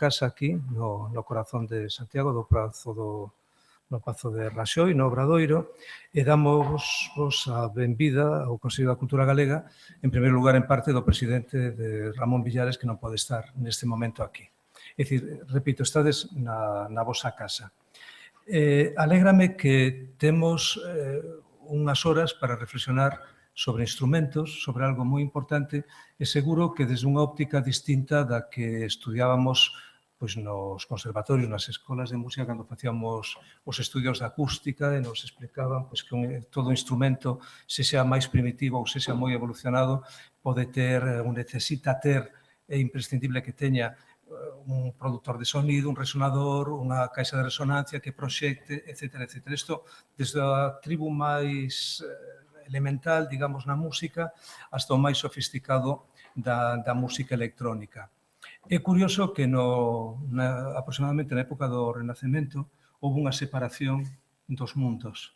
casa aquí, no corazón de Santiago, no Pazo de Raxoi, no Obradoiro, e damos a benvida ao Consello da Cultura Galega, en primeiro lugar, en parte do presidente de Ramón Villares, que non pode estar neste momento aquí. É dicir, repito, estades na vosa casa. Alégrame que temos unhas horas para reflexionar sobre instrumentos, sobre algo moi importante, e seguro que desde unha óptica distinta da que estudiábamos pois nos conservatorios, nas escolas de música, cando facíamos os estudios de acústica e nos explicaban pois, que todo instrumento, se sea máis primitivo ou se sea moi evolucionado, pode ter, ou necesita ter, é imprescindible que teña un produtor de sonido, un resonador, unha caixa de resonancia que proxecte, etc. Isto, desde a tribu máis elemental, digamos, na música, hasta o máis sofisticado da música electrónica. É curioso que aproximadamente na época do Renacemento houve unha separación dos mundos.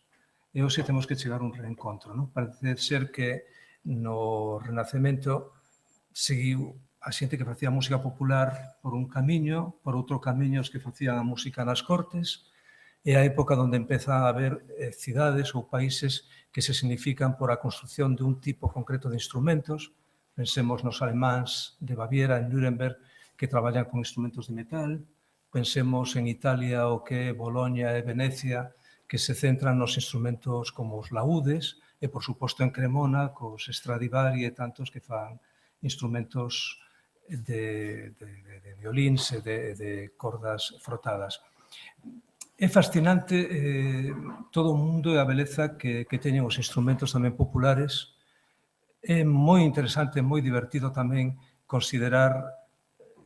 E hoxe temos que chegar a un reencontro. Parece ser que no Renacemento seguiu a xente que facía música popular por un camiño, por outro camiño os que facían a música nas cortes, e a época onde empeza a haber cidades ou países que se significan por a construción de un tipo concreto de instrumentos. Pensemos nos alemáns de Baviera, en Nuremberg, que traballan con instrumentos de metal. Pensemos en Italia o que é Boloña e Venecia, que se centran nos instrumentos como os laúdes, e, por suposto, en Cremona, cos Stradivari e tantos que fan instrumentos de violíns e de cordas frotadas. É fascinante todo o mundo e a beleza que teñen os instrumentos tamén populares. É moi interesante, moi divertido tamén considerar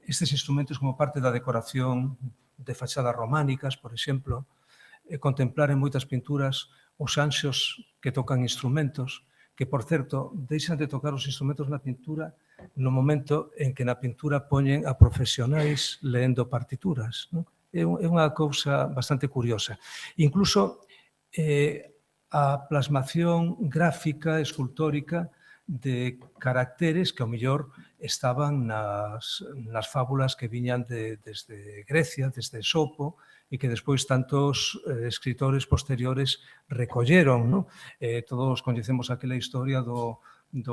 estes instrumentos como parte da decoración de fachadas románicas, por exemplo, e contemplar en moitas pinturas os anxos que tocan instrumentos, que, por certo, deixan de tocar os instrumentos na pintura no momento en que na pintura poñen a profesionais leendo partituras. É unha cousa bastante curiosa. Incluso a plasmación gráfica, escultórica, de caracteres que, ao mellor, estaban nas fábulas que viñan desde Grecia, desde Esopo, e que despois tantos escritores posteriores recolleron. Todos coñecemos aquela historia do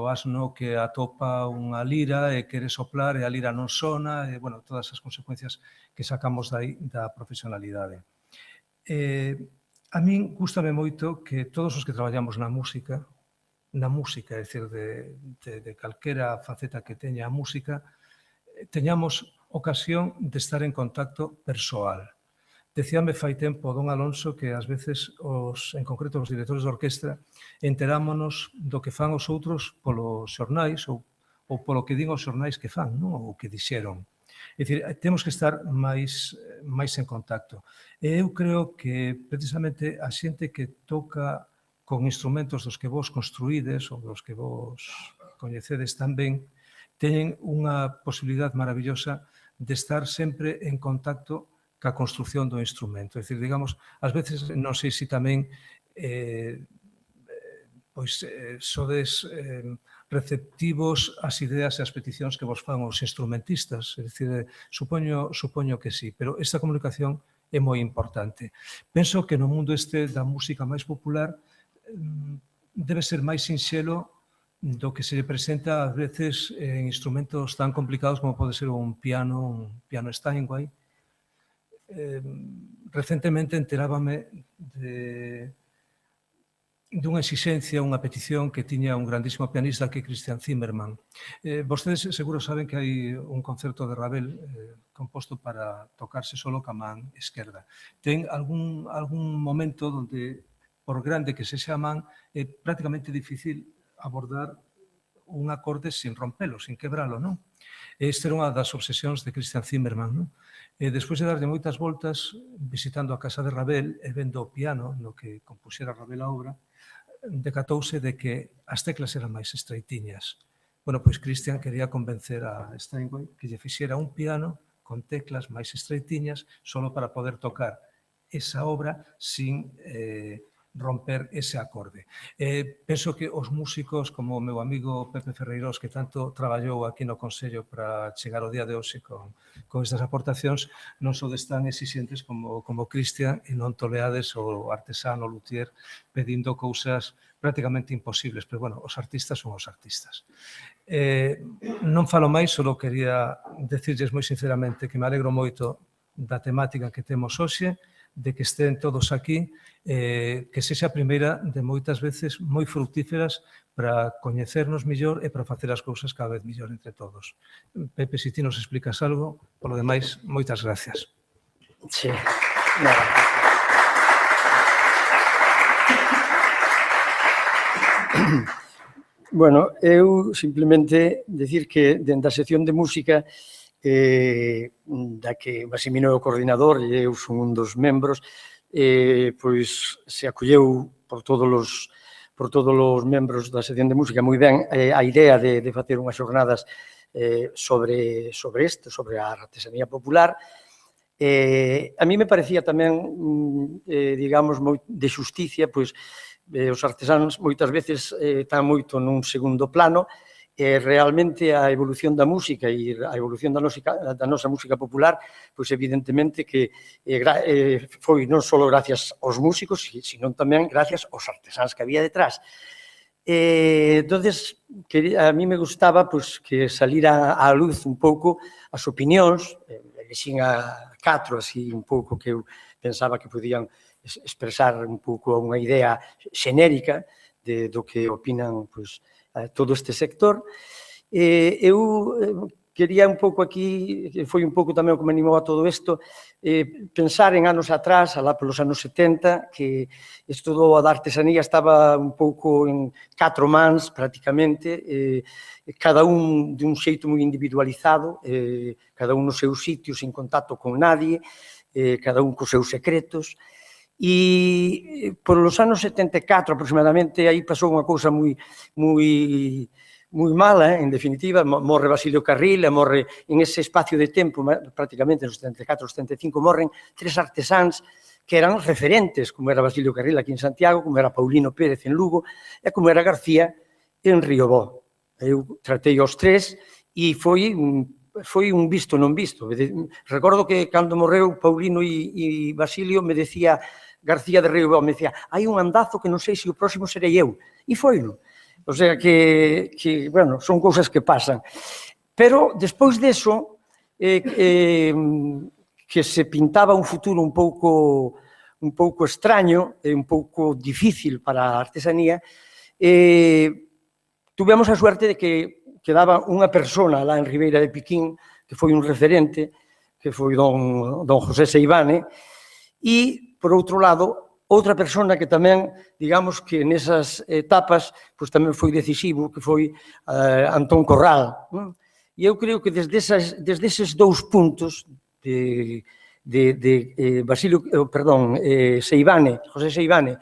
asno que atopa unha lira e quere soplar e a lira non sona, e, bueno, todas as consecuencias que sacamos da profesionalidade. A min gústame moito que todos os que traballamos na música, é dicir, de calquera faceta que teña a música, teñamos ocasión de estar en contacto persoal. Decíame fai tempo don Alonso que ás veces, en concreto os directores de orquestra, enterámonos do que fan os outros polos xornais ou polo que din os xornais que fan, ou que dixeron. É dicir, temos que estar máis en contacto. E eu creo que precisamente a xente que toca con instrumentos dos que vos construídes ou dos que vos coñecedes tamén, teñen unha posibilidade maravillosa de estar sempre en contacto ca construción do instrumento. É dicir, digamos, ás veces non sei se tamén sodes receptivos ás ideas e ás peticións que vos fan os instrumentistas. É dicir, supoño que sí, pero esta comunicación é moi importante. Penso que no mundo da música máis popular debe ser máis sinxelo do que se lle presenta ás veces en instrumentos tan complicados como pode ser un piano Steinway. Recentemente enterábame dunha exixencia, unha petición que tiña un grandísimo pianista que é Christian Zimmermann. Vostedes seguro saben que hai un concerto de Ravel composto para tocarse solo ca man esquerda. Ten algún momento onde, por grande que sexa a man, é prácticamente difícil abordar un acorde sin rompelo, sin quebralo, non? Esta era unha das obsesións de Christian Zimmermann, non? E despois de darlle moitas voltas, visitando a casa de Ravel e vendo o piano no que compuxera Ravel a obra, decatouse de que as teclas eran máis estreitiñas. Bueno, pois Christian quería convencer a Steinway que lle fixera un piano con teclas máis estreitiñas solo para poder tocar esa obra sin romper ese acorde. Penso que os músicos, como o meu amigo Pepe Ferreiros, que tanto traballou aquí no Consello para chegar ao día de hoxe con estas aportacións, non sodes tan exixentes como Cristian e non toleades o artesano, o luthier, pedindo cousas prácticamente imposibles, pero, bueno, os artistas son os artistas. Non falo máis, só quería decirles moi sinceramente que me alegro moito da temática que temos hoxe, de que estén todos aquí, que sexa a primeira de moitas veces moi fructíferas para coñecernos mellor e para facer as cousas cada vez mellor entre todos. Pepe, se ti nos explicas algo, polo demais, moitas gracias. Sí, nada. Bueno, eu simplemente decir que dentro da sección de música da que Maximino é o coordinador e eu son un dos membros, pois se acolleu por todos os membros da sección de música moi ben a idea de facer unhas xornadas sobre a artesanía popular. A mí me parecía tamén, digamos, de xusticia, pois os artesanos moitas veces están moito nun segundo plano. Realmente a evolución da música e a evolución da nosa música popular, pois evidentemente que foi non só gracias aos músicos, sino tamén gracias aos artesáns que había detrás. Entonces, a mí me gustaba que salira á luz un pouco as opinións, elexín a 4, así un pouco que eu pensaba que podían expresar un pouco unha idea xenérica do que opinan, pois, todo este sector. Eu quería un pouco aquí, foi un pouco tamén o que me animou a todo isto, pensar en anos atrás, alá polos anos 70, que isto da artesanía estaba un pouco en 4 mans, prácticamente, cada un dun xeito moi individualizado, cada un no seu sitio, sin contacto con nadie, cada un cos seus secretos. E por los anos 74 aproximadamente aí pasou unha cousa moi mala, en definitiva, morre Basilio Carril, morre en ese espacio de tempo, prácticamente nos 74, 75, morren 3 artesáns que eran referentes, como era Basilio Carril aquí en Santiago, como era Paulino Pérez en Lugo e como era García en Riobó. Eu tratei os 3 e foi un visto non visto. Recordo que cando morreu Paulino e Basilio me decía García de Riobó, me decía, hai un andazo que non sei se o próximo serei eu. E foino. O sea que, bueno, son cousas que pasan. Pero, despois deso, que se pintaba un futuro un pouco extraño e un pouco difícil para a artesanía, tuvemos a suerte de que quedaba unha persona lá en Ribeira de Piquín, que foi un referente, que foi don José Seivane, e, por outro lado, outra persona que tamén, digamos que nesas etapas, pois tamén foi decisivo, que foi Antón Corral. E eu creo que desde eses 2 puntos de Seivane, José Seivane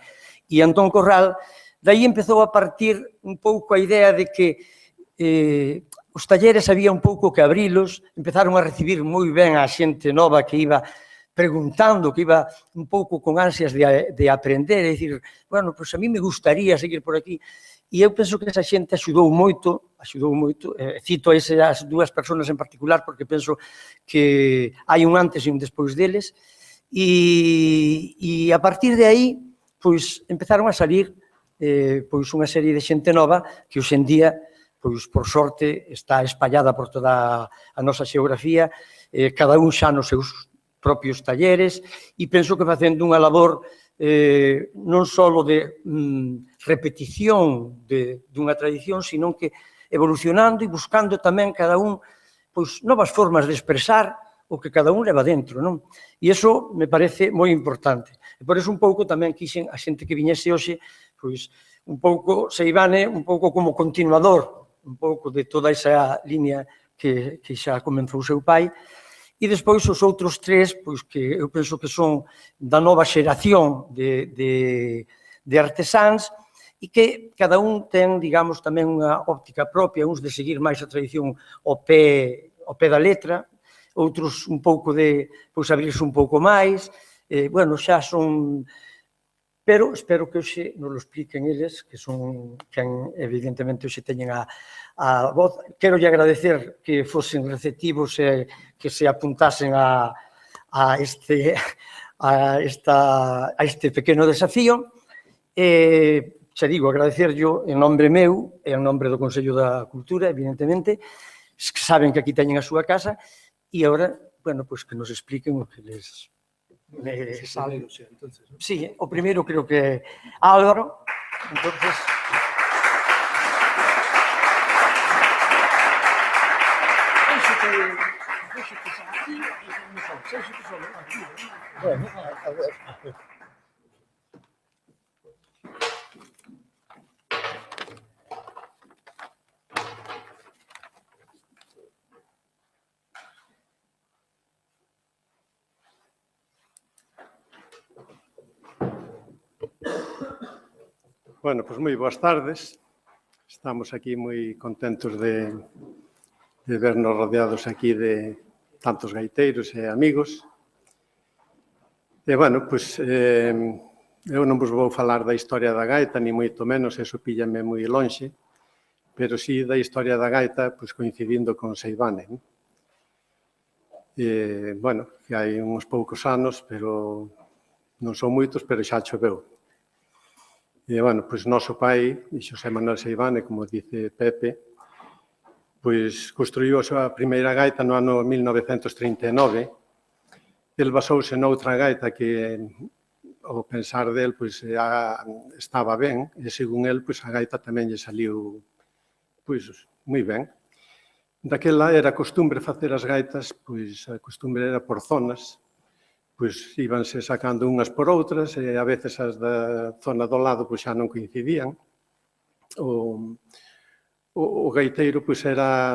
e Antón Corral, dai empezou a partir un pouco a idea de que os talleres había un pouco que abrilos, empezaron a recibir moi ben a xente nova que iba preguntando, que iba un pouco con ansias de aprender, e dicir, bueno, pois a mí me gustaría seguir por aquí. E eu penso que esa xente axudou moito, cito a esas 2 persoas en particular, porque penso que hai un antes e un despois deles, e a partir de aí, pois, empezaron a salir pois unha serie de xente nova que hoxe en día, pois, por sorte, está espallada por toda a nosa xeografía, cada un xa nos seus propios talleres, e penso que facendo unha labor non só de repetición dunha tradición, sino que evolucionando e buscando tamén cada un novas formas de expresar o que cada un leva dentro, non? E iso me parece moi importante. E por iso un pouco tamén quixen a xente que viñese hoxe, pois un pouco Seivane, un pouco como continuador, un pouco de toda esa línea que xa comenzou o seu pai. E despois os outros 3, pois que eu penso que son da nova xeración de artesáns e que cada un ten, digamos, tamén unha óptica propia, uns de seguir máis a tradición ao pé da letra, outros un pouco de, pois, abrirse un pouco máis, bueno, xa son pero espero que hoxe nos lo expliquen eles, que son quen evidentemente hoxe teñen a voz. Quero lle agradecer que fosen receptivos e que se apuntasen a este pequeno desafío. Xa digo, agradecerllo en nombre meu e en nombre do Consello da Cultura, evidentemente, que saben que aquí teñen a súa casa, e agora, bueno, pois que nos expliquen o que les sale. Sí, o primeiro creo que é Álvaro, entonces... Bueno, a ver... Bueno, pois moi boas tardes. Estamos aquí moi contentos de vernos rodeados aquí de tantos gaiteiros e amigos. E, bueno, pois, eu non vos vou falar da historia da gaita, ni moito menos, eso píllame moi lonxe, pero sí da historia da gaita, pois, coincidindo con Seivane. Bueno, que hai uns poucos anos, pero non son moitos, pero xa choveu. E, bueno, pois noso pai, Xosé Manuel Seivane, como dice Pepe, pois construiu a súa primeira gaita no ano 1939. El basouse noutra gaita que, ao pensar del, pois estaba ben, e según el, pois a gaita tamén lle saliu pois moi ben. Daquela era costumbre facer as gaitas, pois a costumbre era por zonas, pois íbanse sacando unhas por outras e a veces as da zona do lado pois xa non coincidían. O gaiteiro pois era,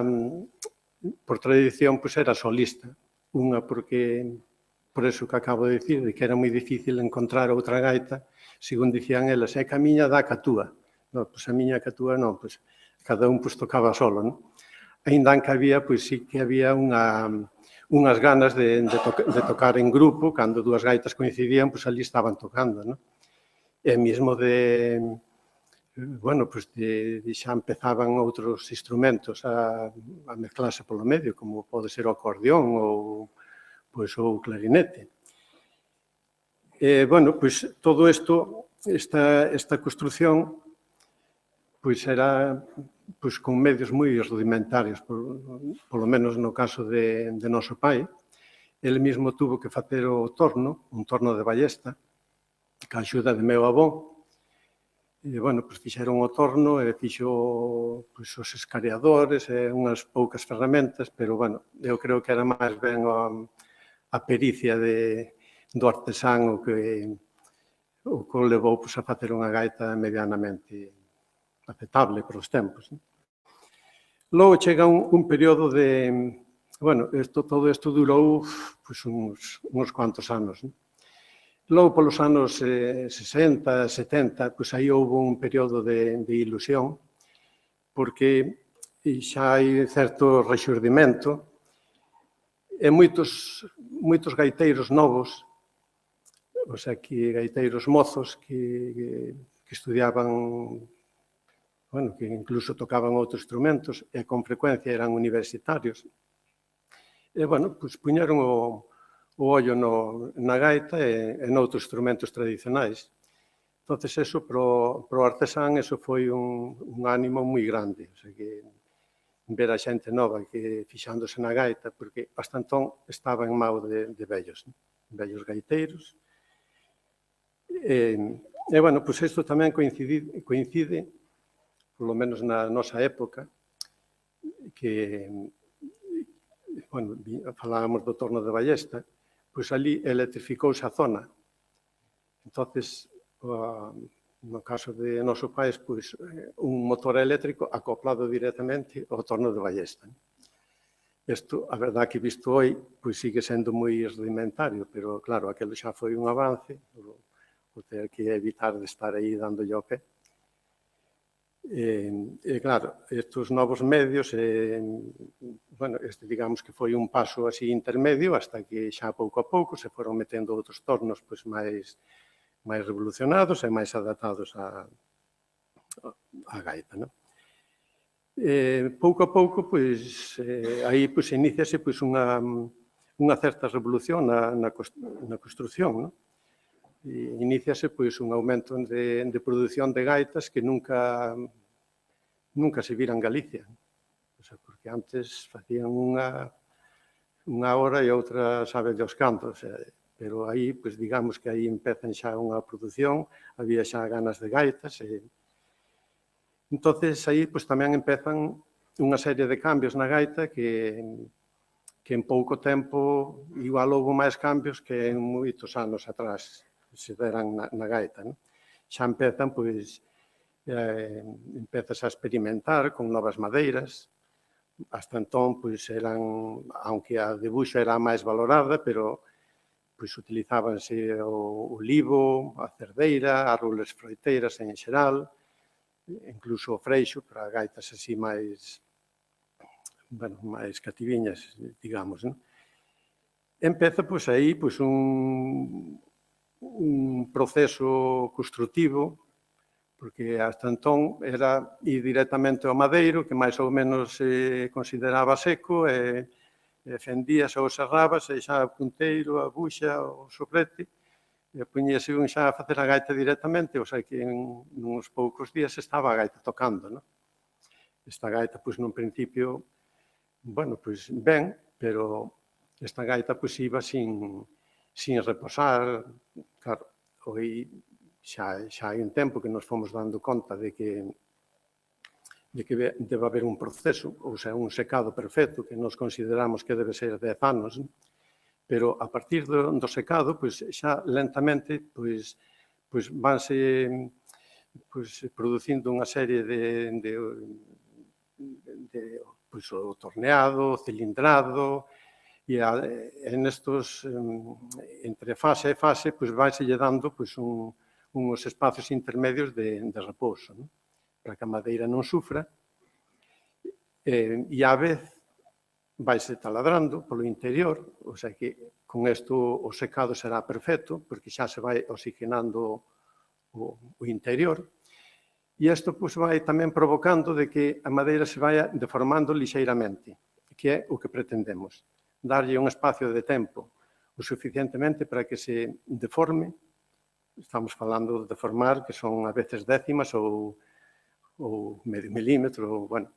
por tradición, pois era solista. Unha porque, por eso que acabo de dicir, que era moi difícil encontrar outra gaita, según dicían elas, é que a miña dá ca túa. Non, pois a miña ca túa non, pois cada un pois tocaba solo, non? Ainda que había, pois sí que había unhas ganas de tocar en grupo, cando dúas gaitas coincidían, pois ali estaban tocando, non? E mesmo bueno, pois xa empezaban outros instrumentos a mezclarse polo medio, como pode ser o acordeón ou o clarinete. Bueno, pois todo isto, esta construción, pois era con medios moi rudimentarios, polo menos no caso de noso pai. El mesmo tuvo que facer o torno, un torno de ballesta, ca axuda de meu avó. E, bueno, pois fixeron o torno e fixo os escareadores e unhas poucas ferramentas, pero, bueno, eu creo que era máis ben a pericia do artesán o que o levou a facer unha gaita medianamente aceptable para os tempos. Logo chega un período de... Bueno, todo isto durou uns cuantos anos. Logo, polos anos 60, 70, aí houve un período de ilusión, porque xa hai certo rexurdimento e moitos gaiteiros novos, o sea, que gaiteiros mozos que estudiaban, bueno, que incluso tocaban outros instrumentos e con frecuencia eran universitarios. E, bueno, pois puñeron o ollo na gaita e noutros instrumentos tradicionais. Entón, eso, para o artesán, eso foi un ánimo moi grande. O sea, que ver a xente nova que fixándose na gaita, porque hasta entón estaba en mao de vellos gaiteiros. E, bueno, pois isto tamén coincide, polo menos na nosa época, que, bueno, falábamos do torno de ballesta, pois ali electrificouse a zona. Entón, no caso de noso país, pois un motor eléctrico acoplado directamente ao torno de ballesta. Isto, a verdade que visto hoy, pois sigue sendo moi rudimentario, pero, claro, aquilo xa foi un avance, o ter que evitar de estar aí dándolle ao pé. E, claro, estes novos medios, bueno, este digamos que foi un paso así intermedio hasta que xa pouco a pouco se foron metendo outros tornos máis máis revolucionados e máis adaptados á gaita, non? Pouco a pouco, pois, aí pois, iníciase pois, unha certa revolución na construción, non? Iníciase pois, un aumento de produción de gaitas que nunca se vira en Galicia. O sea, porque antes facían unha hora e outra sabe Deus cantos, pero aí, pois, digamos que aí empezan xa unha produción, había xa ganas de gaitas, entonces aí pois, tamén empezan unha serie de cambios na gaita que en pouco tempo igual houve máis cambios que en moitos anos atrás se deran na gaita. Non? Xa empezan, pois, empezas a experimentar con novas madeiras. Hasta entón, pois, eran, aunque a debuxo era máis valorada, pero pois, utilizábanse o olivo, a cerdeira, as rules froiteiras en xeral, incluso o freixo para gaitas así máis, bueno, máis cativiñas, digamos, non? Empeza, pois, aí, pois, un proceso construtivo, porque hasta entón era ir directamente ao madeiro, que máis ou menos se consideraba seco, e fendías ou serrabas, e xa o punteiro, a buxa, o soplete, e poñíase un xa a facer a gaita directamente, o sea que en uns poucos días estaba a gaita tocando, non? Esta gaita, pois, nun principio, bueno, pois, ben, pero esta gaita, pois, iba sin reposar. Claro, hoy xa hai un tempo que nos fomos dando conta de que debe haber un proceso, ou sea, un secado perfecto, que nos consideramos que debe ser 10 anos, pero a partir do secado, pois, xa lentamente, pois vanse producindo unha serie de pois, o torneado, o cilindrado, e nestos, entre fase e fase, pois, vaise lle dando pois, uns espacios intermedios de repouso, non? Para que a madeira non sufra, e á vez vaise taladrando polo interior, o sea que con isto o secado será perfecto, porque xa se vai oxigenando o interior, e isto pois, vai tamén provocando de que a madeira se vaya deformando lixeiramente, que é o que pretendemos, darlle un espacio de tempo o suficientemente para que se deforme. Estamos falando de deformar, que son a veces décimas ou medio milímetro, ou, bueno,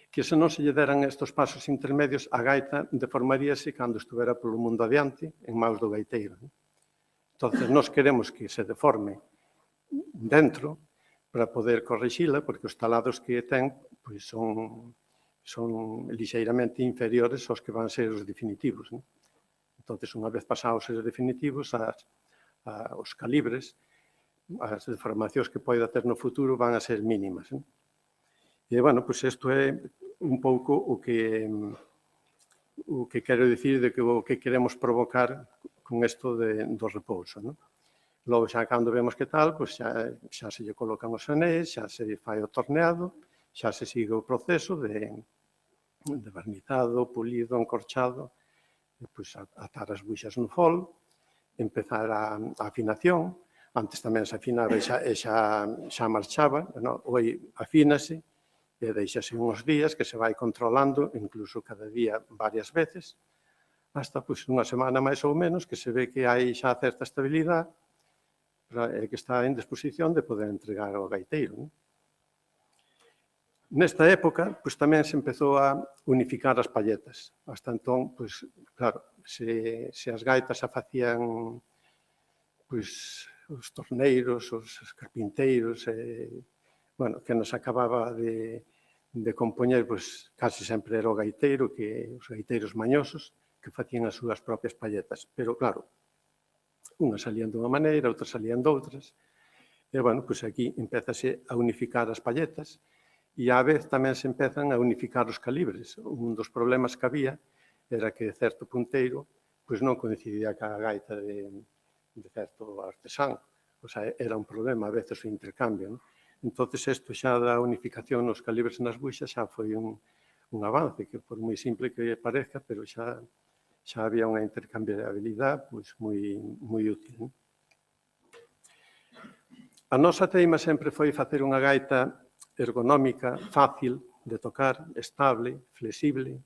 que se non se lle deran estes pasos intermedios, a gaita deformaríase cando estuvera polo mundo adiante en maus do gaiteiro. Entón, nós queremos que se deforme dentro para poder corrixila, porque os talados que ten pois, son lixeiramente inferiores aos que van ser os definitivos. Entón, unha vez pasados os definitivos, os calibres, as deformacións que poida ter no futuro van a ser mínimas. E, bueno, pois isto é un pouco o que quero dicir de que o que queremos provocar con isto do repouso. Logo, xa cando vemos que tal, pois xa se lle colocan os anéis, xa se fai o torneado, xa se sigue o proceso de barnizado, pulido, encorchado, e, pois, atar as buxas no fol, empezar a afinación. Antes tamén se afinaba e xa marchaba, hoy afínase e deixase uns días que se vai controlando, incluso cada día varias veces, hasta pois, unha semana máis ou menos que se ve que hai xa certa estabilidade e que está en disposición de poder entregar ao gaiteiro. Nesta época, pois, tamén se empezou a unificar as palletas. Hasta entón, pois, claro, se as gaitas a facían pois, os torneiros, os carpinteiros, bueno, que nos acababa de compoñer, pois, casi sempre era o gaiteiro, os gaiteiros mañosos, que facían as súas propias palletas. Pero, claro, unhas salían dunha maneira, outras salían doutras, e, bueno, pois aquí empezase a unificar as palletas, e á vez tamén se empezan a unificar os calibres. Un dos problemas que había era que certo punteiro pois non coincidía ca gaita de certo artesán. O sea, era un problema a veces o intercambio. Entón, isto xa da unificación nos calibres nas buxas xa foi un avance, que por moi simple que parezca, pero xa había unha intercambiabilidade pois, moi útil. A nosa teima sempre foi facer unha gaita ergonómica, fácil de tocar, estable, flexible,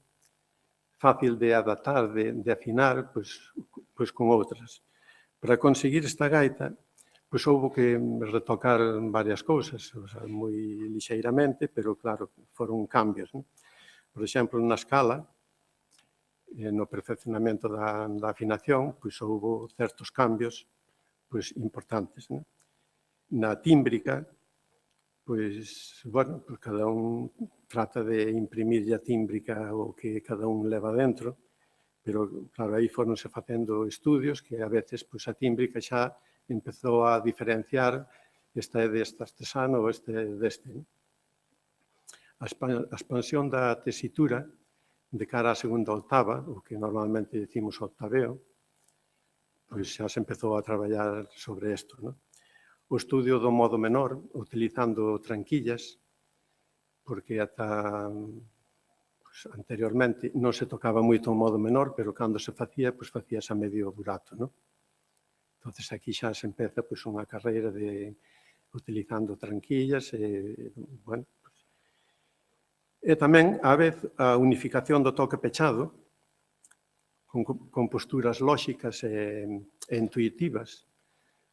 fácil de adaptar, de afinar, pois con outras. Para conseguir esta gaita, pois houve que retocar varias cousas, moi lixeiramente, pero claro, foron cambios. Por exemplo, na escala, no perfeccionamento da afinación, pois houve certos cambios pois importantes. Na tímbrica, pois, bueno, cada un trata de imprimir a tímbrica o que cada un leva dentro, pero, claro, aí foronse facendo estudios que a veces pois, a tímbrica xa empezou a diferenciar esta é deste artesano ou este é deste. A expansión da tesitura de cara á segunda octava, o que normalmente decimos octaveo, pois xa se empezou a traballar sobre isto, non? O estudio do modo menor, utilizando tranquillas, porque ata anteriormente non se tocaba moito o modo menor, pero cando se facía, pois facíase a medio burato, non? Entón, aquí xa se empeza pois, unha carreira de utilizando tranquillas e, bueno, e tamén, á vez, a unificación do toque pechado con posturas lóxicas e intuitivas.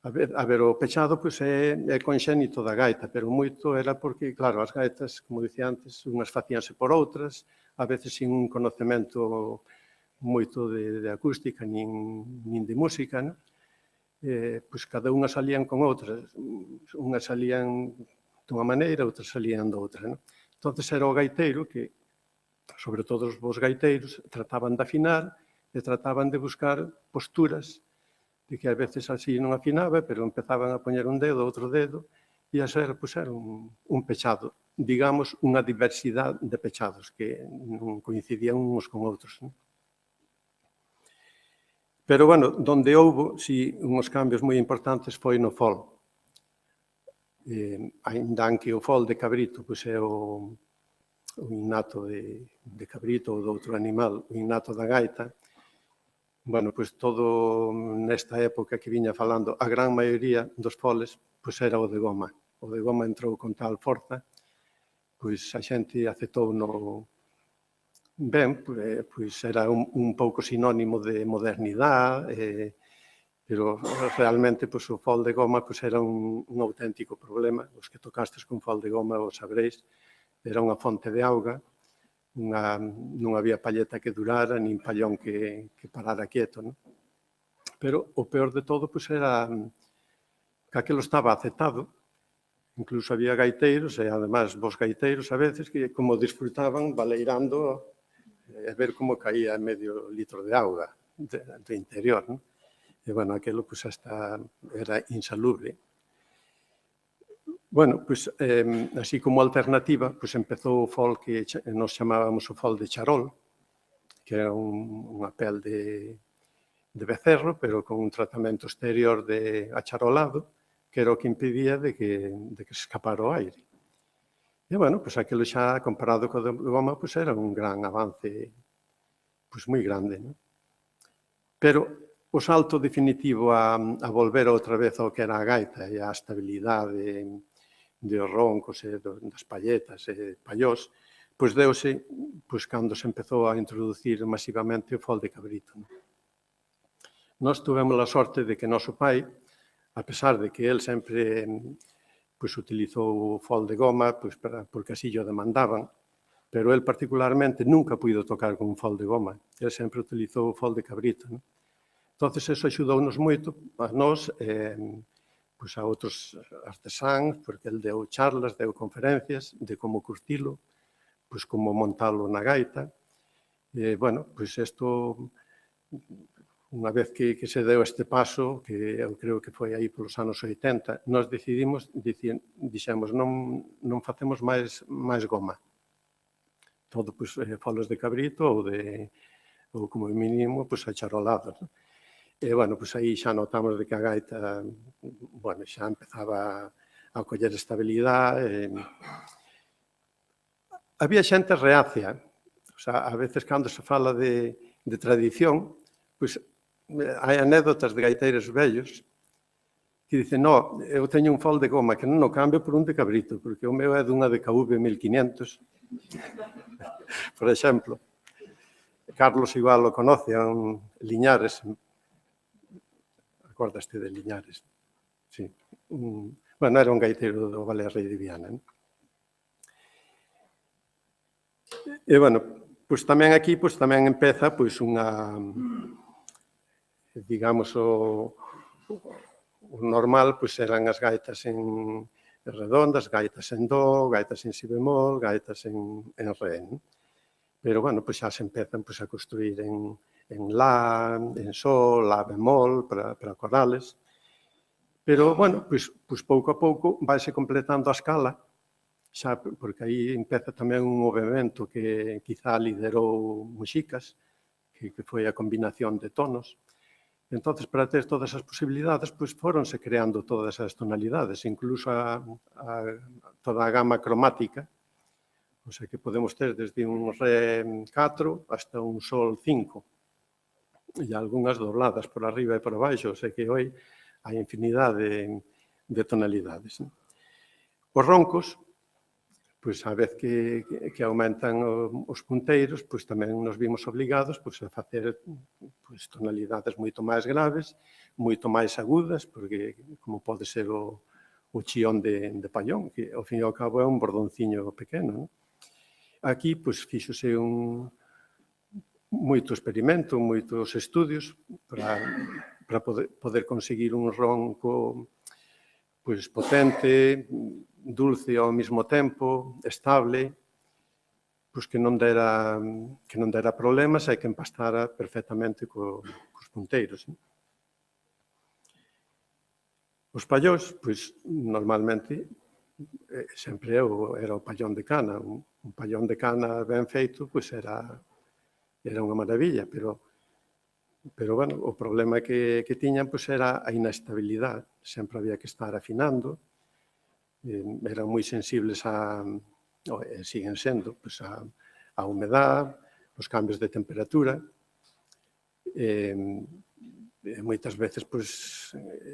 A ver, o pechado pois, é conxénito da gaita, pero moito era porque, claro, as gaitas, como dicía antes, unhas facíanse por outras, a veces sin un conocemento moito de acústica nin de música, non? Pois cada unha salían con outras. Unhas salían dunha maneira, outras salían doutra, non? Entón, era o gaiteiro que, sobre todo os bons gaiteiros, trataban de afinar e trataban de buscar posturas de que a veces así non afinaba, pero empezaban a poñer un dedo, outro dedo, e a ser, pois, era un pechado. Digamos, unha diversidade de pechados que non coincidían uns con outros. Pero, bueno, donde houbo, si, uns cambios moi importantes foi no fol. Ainda que o fol de cabrito pois, é o innato de cabrito ou de outro animal, o innato da gaita, bueno, pois todo nesta época que viña falando, a gran maioría dos foles pois era o de goma. O de goma entrou con tal forza, pois a xente aceptou no ben, pois era un pouco sinónimo de modernidade, pero realmente pois o fol de goma pois era un auténtico problema. Os que tocastes con fol de goma o sabréis, era unha fonte de auga, non había palleta que durara, nin pallón que parara quieto, non? Pero o peor de todo pois, era que aquilo estaba aceptado. Incluso había gaiteiros, e además vos gaiteiros a veces, que como disfrutaban baleirando e ver como caía medio litro de auga do interior, non? E, bueno, aquilo pois, hasta era insalubre. Bueno, pois, así como alternativa, pois empezou o fol que nos chamábamos o fol de charol, que era unha pel de becerro, pero con un tratamento exterior de acharolado, que era o que impedía de que se escapara o aire. E, bueno, pois aquilo xa, comparado co de goma, pois era un gran avance, pois moi grande, non? Pero o salto definitivo a volver outra vez ao que era a gaita e a estabilidade de os roncos e das palletas e pallós, pois deuse pois, cando se empezou a introducir masivamente o fol de cabrito. Nós tuvemos a sorte de que noso pai, a pesar de que el sempre pois, utilizou o fol de goma pois, porque así o demandaban, pero el particularmente nunca puido tocar con un fol de goma. El sempre utilizou o fol de cabrito. Entón, eso axudounos moito a nós pois a outros artesáns, porque el deu charlas, deu conferencias de como curtilo, pois como montalo na gaita. E, bueno, pois isto, unha vez que se deu este paso, que eu creo que foi aí polos anos 80, nós decidimos, dixemos, non facemos máis goma. Todo, pois, foles de cabrito ou como mínimo, pois, acharolados, non? E, bueno, pois aí xa notamos de que a gaita, bueno, xa empezaba a coller estabilidade. Había xente reacia, o sea, a veces cando se fala de tradición, pois hai anécdotas de gaiteiros vellos que dice, no, eu teño un fol de goma que non o cambio por un de cabrito, porque o meu é dunha DKV 1500, por exemplo. Carlos igual lo conoce, é un Liñares, acordaste de Liñares, sí. Bueno, era un gaiteiro do Balea Rei de Viana. E, bueno, pois tamén aquí tamén empeza unha, digamos, o normal eran as gaitas en redondas, gaitas en do, gaitas en si bemol, gaitas en re. Pero, bueno, xa se empezan a construir en la, en sol, la bemol, para corales. Pero, bueno, pouco a pouco vaise completando a escala, xa porque aí empeza tamén un movimento que quizá liderou Muxicas, que foi a combinación de tonos. Entón, para ter todas as posibilidades, foronse creando todas as tonalidades, incluso toda a gama cromática, o sea que podemos ter desde un re 4 hasta un sol 5, e algunhas dobladas por arriba e por abaixo, o sea que hoi hai infinidade de tonalidades. Os roncos, a vez que aumentan os punteiros, tamén nos vimos obligados a facer tonalidades moito máis graves, moito máis agudas, porque como pode ser o chión de payón, que ao fin e ao cabo é un bordonciño pequeno. Aquí fíxose moito experimento, moitos estudios para poder conseguir un ronco potente, dulce ao mesmo tempo, estable, que non dera problemas e que empastara perfectamente cos punteiros. Os pallós, normalmente, sempre era o pallón de cana. Un pallón de cana ben feito, era unha maravilla, pero, bueno, o problema que tiñan era a inestabilidade. Sempre había que estar afinando, eran moi sensibles siguen sendo, a humedad, os cambios de temperatura, moitas veces,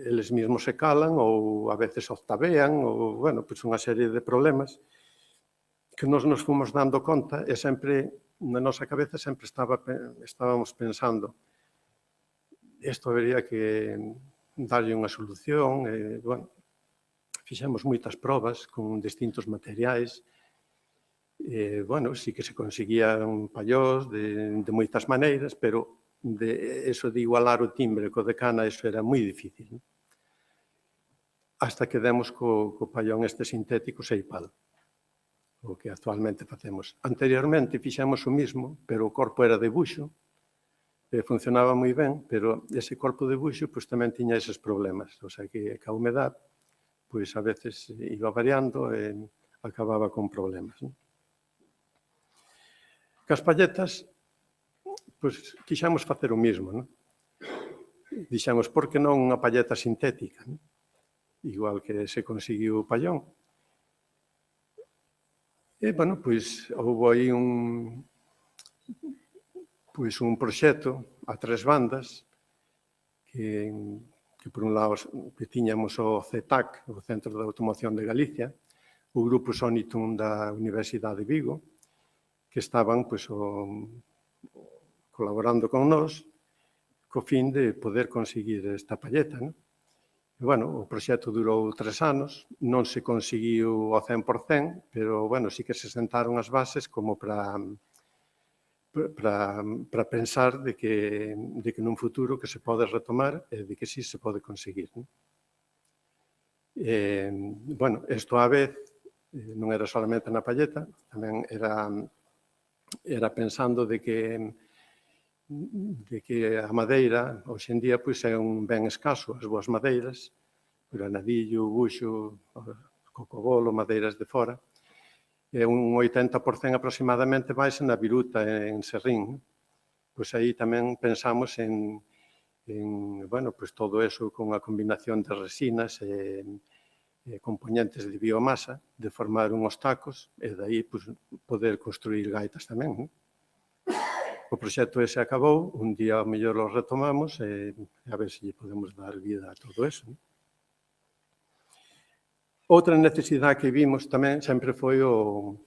eles mesmos se calan ou a veces octavean, ou, bueno, unha serie de problemas que nos fomos dando conta e sempre, na nosa cabeza, sempre estábamos pensando isto habería que darlle unha solución, bueno, fixemos moitas probas con distintos materiais, bueno, sí que se conseguían pallós de moitas maneiras, pero eso de igualar o timbre co de cana, eso era moi difícil. Hasta que demos co pallón este sintético Seipal, o que actualmente facemos. Anteriormente fixemos o mismo, pero o corpo era de buxo, funcionaba moi ben, pero ese corpo de buxo tamén tiña eses problemas, o sea que a humedad a veces iba variando e acababa con problemas. Cas palletas, quixamos facer o mismo. Dixemos, por que non unha palleta sintética? Igual que se conseguiu o pallón. E, bueno, houve aí un proxecto a 3 bandas que por un lado que tiñamos o CETAC, o Centro de Automoción de Galicia, o Grupo Sonitum da Universidade de Vigo, que estaban colaborando con nós co fin de poder conseguir esta palleta. E, bueno, o proxecto durou 3 anos, non se conseguiu ao 100%, pero, bueno, sí que se sentaron as bases como para pensar de que nun futuro que se pode retomar e de que sí se pode conseguir. Bueno, isto á vez non era solamente na palleta, tamén era pensando de que a madeira, hoxe en día, é un ben escaso, as boas madeiras, granadillo, buxo, cocobolo, madeiras de fora, e un 80% aproximadamente máis na viruta, en serrín. Aí tamén pensamos en bueno, todo eso con a combinación de resinas e componentes de biomasa, de formar unhos tacos e dai poder construir gaitas tamén. O proxecto ese acabou, un día ao mellor o retomamos e a ver se lle podemos dar vida a todo eso. Outra necesidade que vimos tamén sempre foi o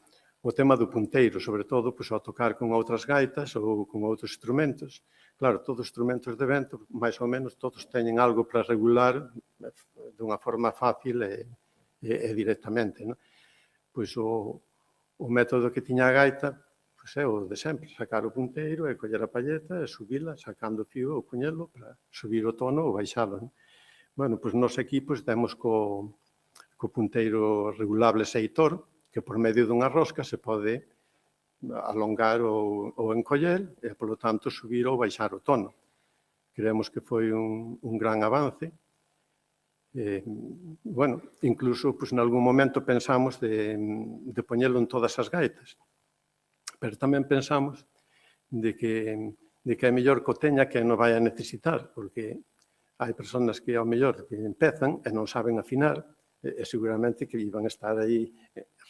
tema do punteiro, sobre todo ao tocar con outras gaitas ou con outros instrumentos. Claro, todos os instrumentos de vento, máis ou menos, todos teñen algo para regular dunha forma fácil e directamente. Pois o método que tiña a gaita é o de sempre, sacar o punteiro e coller a palleta e subila, sacando o fío ou puñelo para subir o tono ou baixalo. Bueno, pois nos equipos demos co punteiro regulable Seitor, que por medio dunha rosca se pode alongar ou encoller e, polo tanto, subir ou baixar o tono. Creemos que foi un gran avance. Bueno, incluso, en algún momento pensamos de poñelo en todas as gaitas, pero tamén pensamos de que é mellor que o teña que non vai a necesitar, porque hai persoas que, ao mellor, que empezan e non saben afinar, e seguramente que iban a estar aí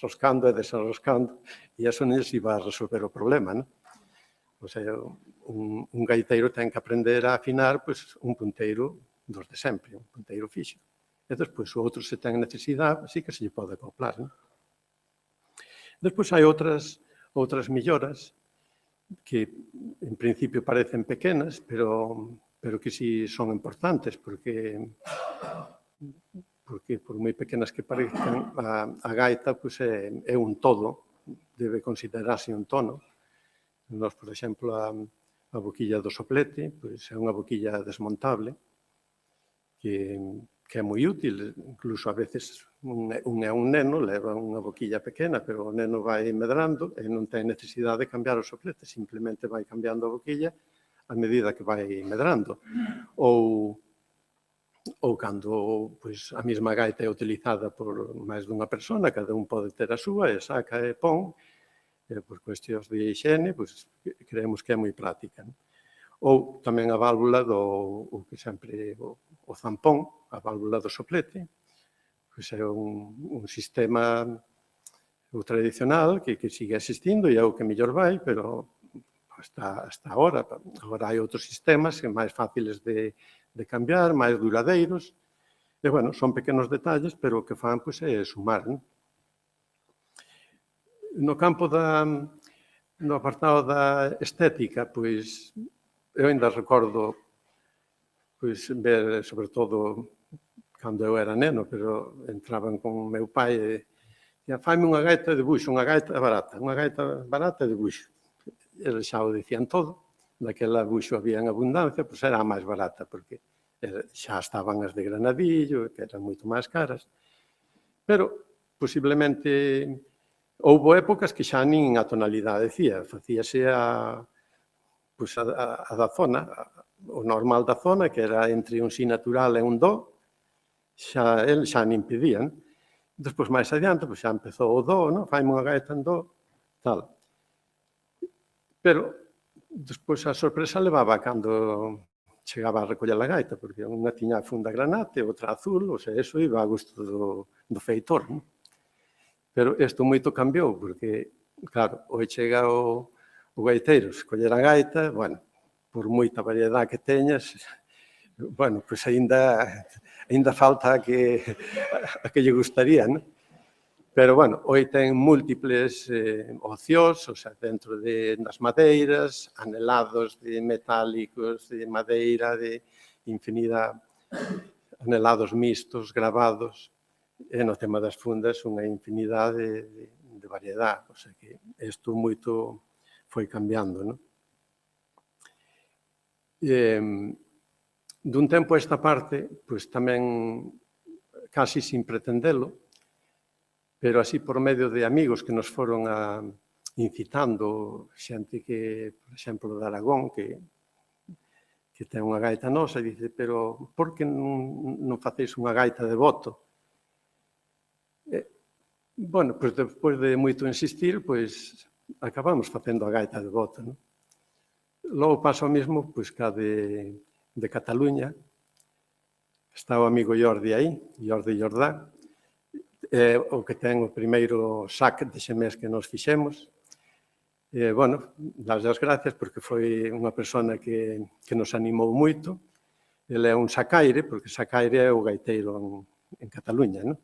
roscando e desarroscando, e iso non lles iba a resolver o problema, non? O sea, un gaiteiro ten que aprender a afinar un punteiro dos de sempre, un punteiro fixo. E despois, o outro, se ten necesidade, sí que se lle pode acoplar, non? Despois hai outras melloras que, en principio, parecen pequenas, pero que sí son importantes, porque por moi pequenas que parezcan, a gaita é un todo, debe considerarse un tono. Nos, por exemplo, a boquilla do soplete é unha boquilla desmontable que é moi útil, incluso a veces un neno leva unha boquilla pequena, pero o neno vai medrando e non ten necesidade de cambiar o soplete, simplemente vai cambiando a boquilla a medida que vai medrando. Ou cando a mesma gaita é utilizada por máis dunha persona, cada un pode ter a súa e saca e pon, por cuestións de higiene, creemos que é moi práctica. Ou tamén a válvula o que sempre o zampón, a válvula do soplete, é un sistema tradicional que sigue existindo e é o que mellor vai, pero hasta agora. Agora hai outros sistemas máis fáciles de cambiar, máis duradeiros. E, bueno, son pequenos detalles, pero o que fan é sumar. No campo no apartado da estética, eu ainda recordo ver, sobre todo, cando eu era neno, pero entraban con o meu pai e dicían, faime unha gaita de buxo, unha gaita barata de buxo. Eles xa o dicían todo, daquela buxo había en abundancia, era a máis barata, porque xa estaban as de granadillo, que eran moito máis caras. Pero, posiblemente, houbo épocas que xa nin a tonalidade decía, facíase a da zona, o normal da zona, que era entre un si natural e un do, xa nin pedían. Despois, máis adiante, xa empezou o do, faime unha gaita en do, tal. Pero, despois, a sorpresa levaba cando chegaba a recoller a gaita, porque unha tiña a funda granate, outra azul, eso iba a gusto do feitor. Pero isto moito cambiou, porque, claro, hoxe chega o gaiteiro, escoller a gaita, bueno, por moita variedade que teñas, bueno, ainda falta a que lle gustaría, non? Pero, bueno, hoxe ten múltiples opcións, dentro das madeiras, anelados de metálicos, de madeira, de infinidade, anelados mixtos, gravados, e no tema das fundas unha infinidade de variedade, o sea que isto moito foi cambiando, non? Dun tempo a esta parte, tamén casi sin pretendelo, pero así por medio de amigos que nos foron incitando, xente que, por exemplo, de Aragón, que ten unha gaita nosa, e dice, pero por que non facéis unha gaita de boto? Bueno, despois de moito insistir, acabamos facendo a gaita de boto, non? Logo pasa o mesmo ca de Cataluña. Está o amigo Jordi aí, Jordi Jordá, o que ten o primeiro sac de xemés que nos fixemos. Bueno, das gracias porque foi unha persona que nos animou moito. Ele é un sacaire, porque sacaire é o gaiteiro en Cataluña, non?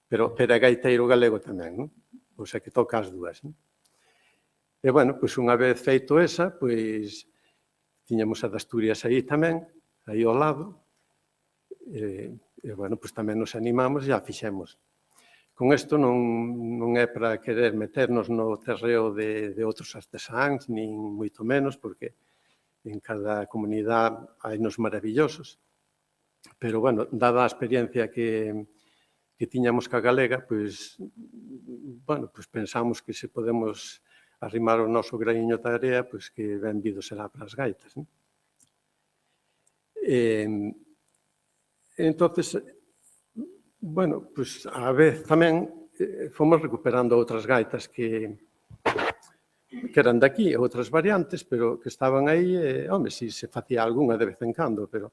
pero é gaiteiro galego tamén, non? O sea, que toca as dúas, non? E, bueno, pois unha vez feito esa, pois tiñamos a de Asturias aí tamén, aí ao lado, e, bueno, pois tamén nos animamos e a fixemos. Con isto non é para querer meternos no terreo de outros artesáns, nin moito menos, porque en cada comunidade hai nos maravillosos. Pero, bueno, dada a experiencia que tiñamos ca galega, pois, bueno, pois pensamos que se podemos arrimar o noso graiño de area, pois que benvido será para as gaitas, non? Entonces, bueno, pois a vez tamén fomos recuperando outras gaitas que eran daqui, outras variantes, pero que estaban aí, home, si se facía algunha de vez en cando, pero,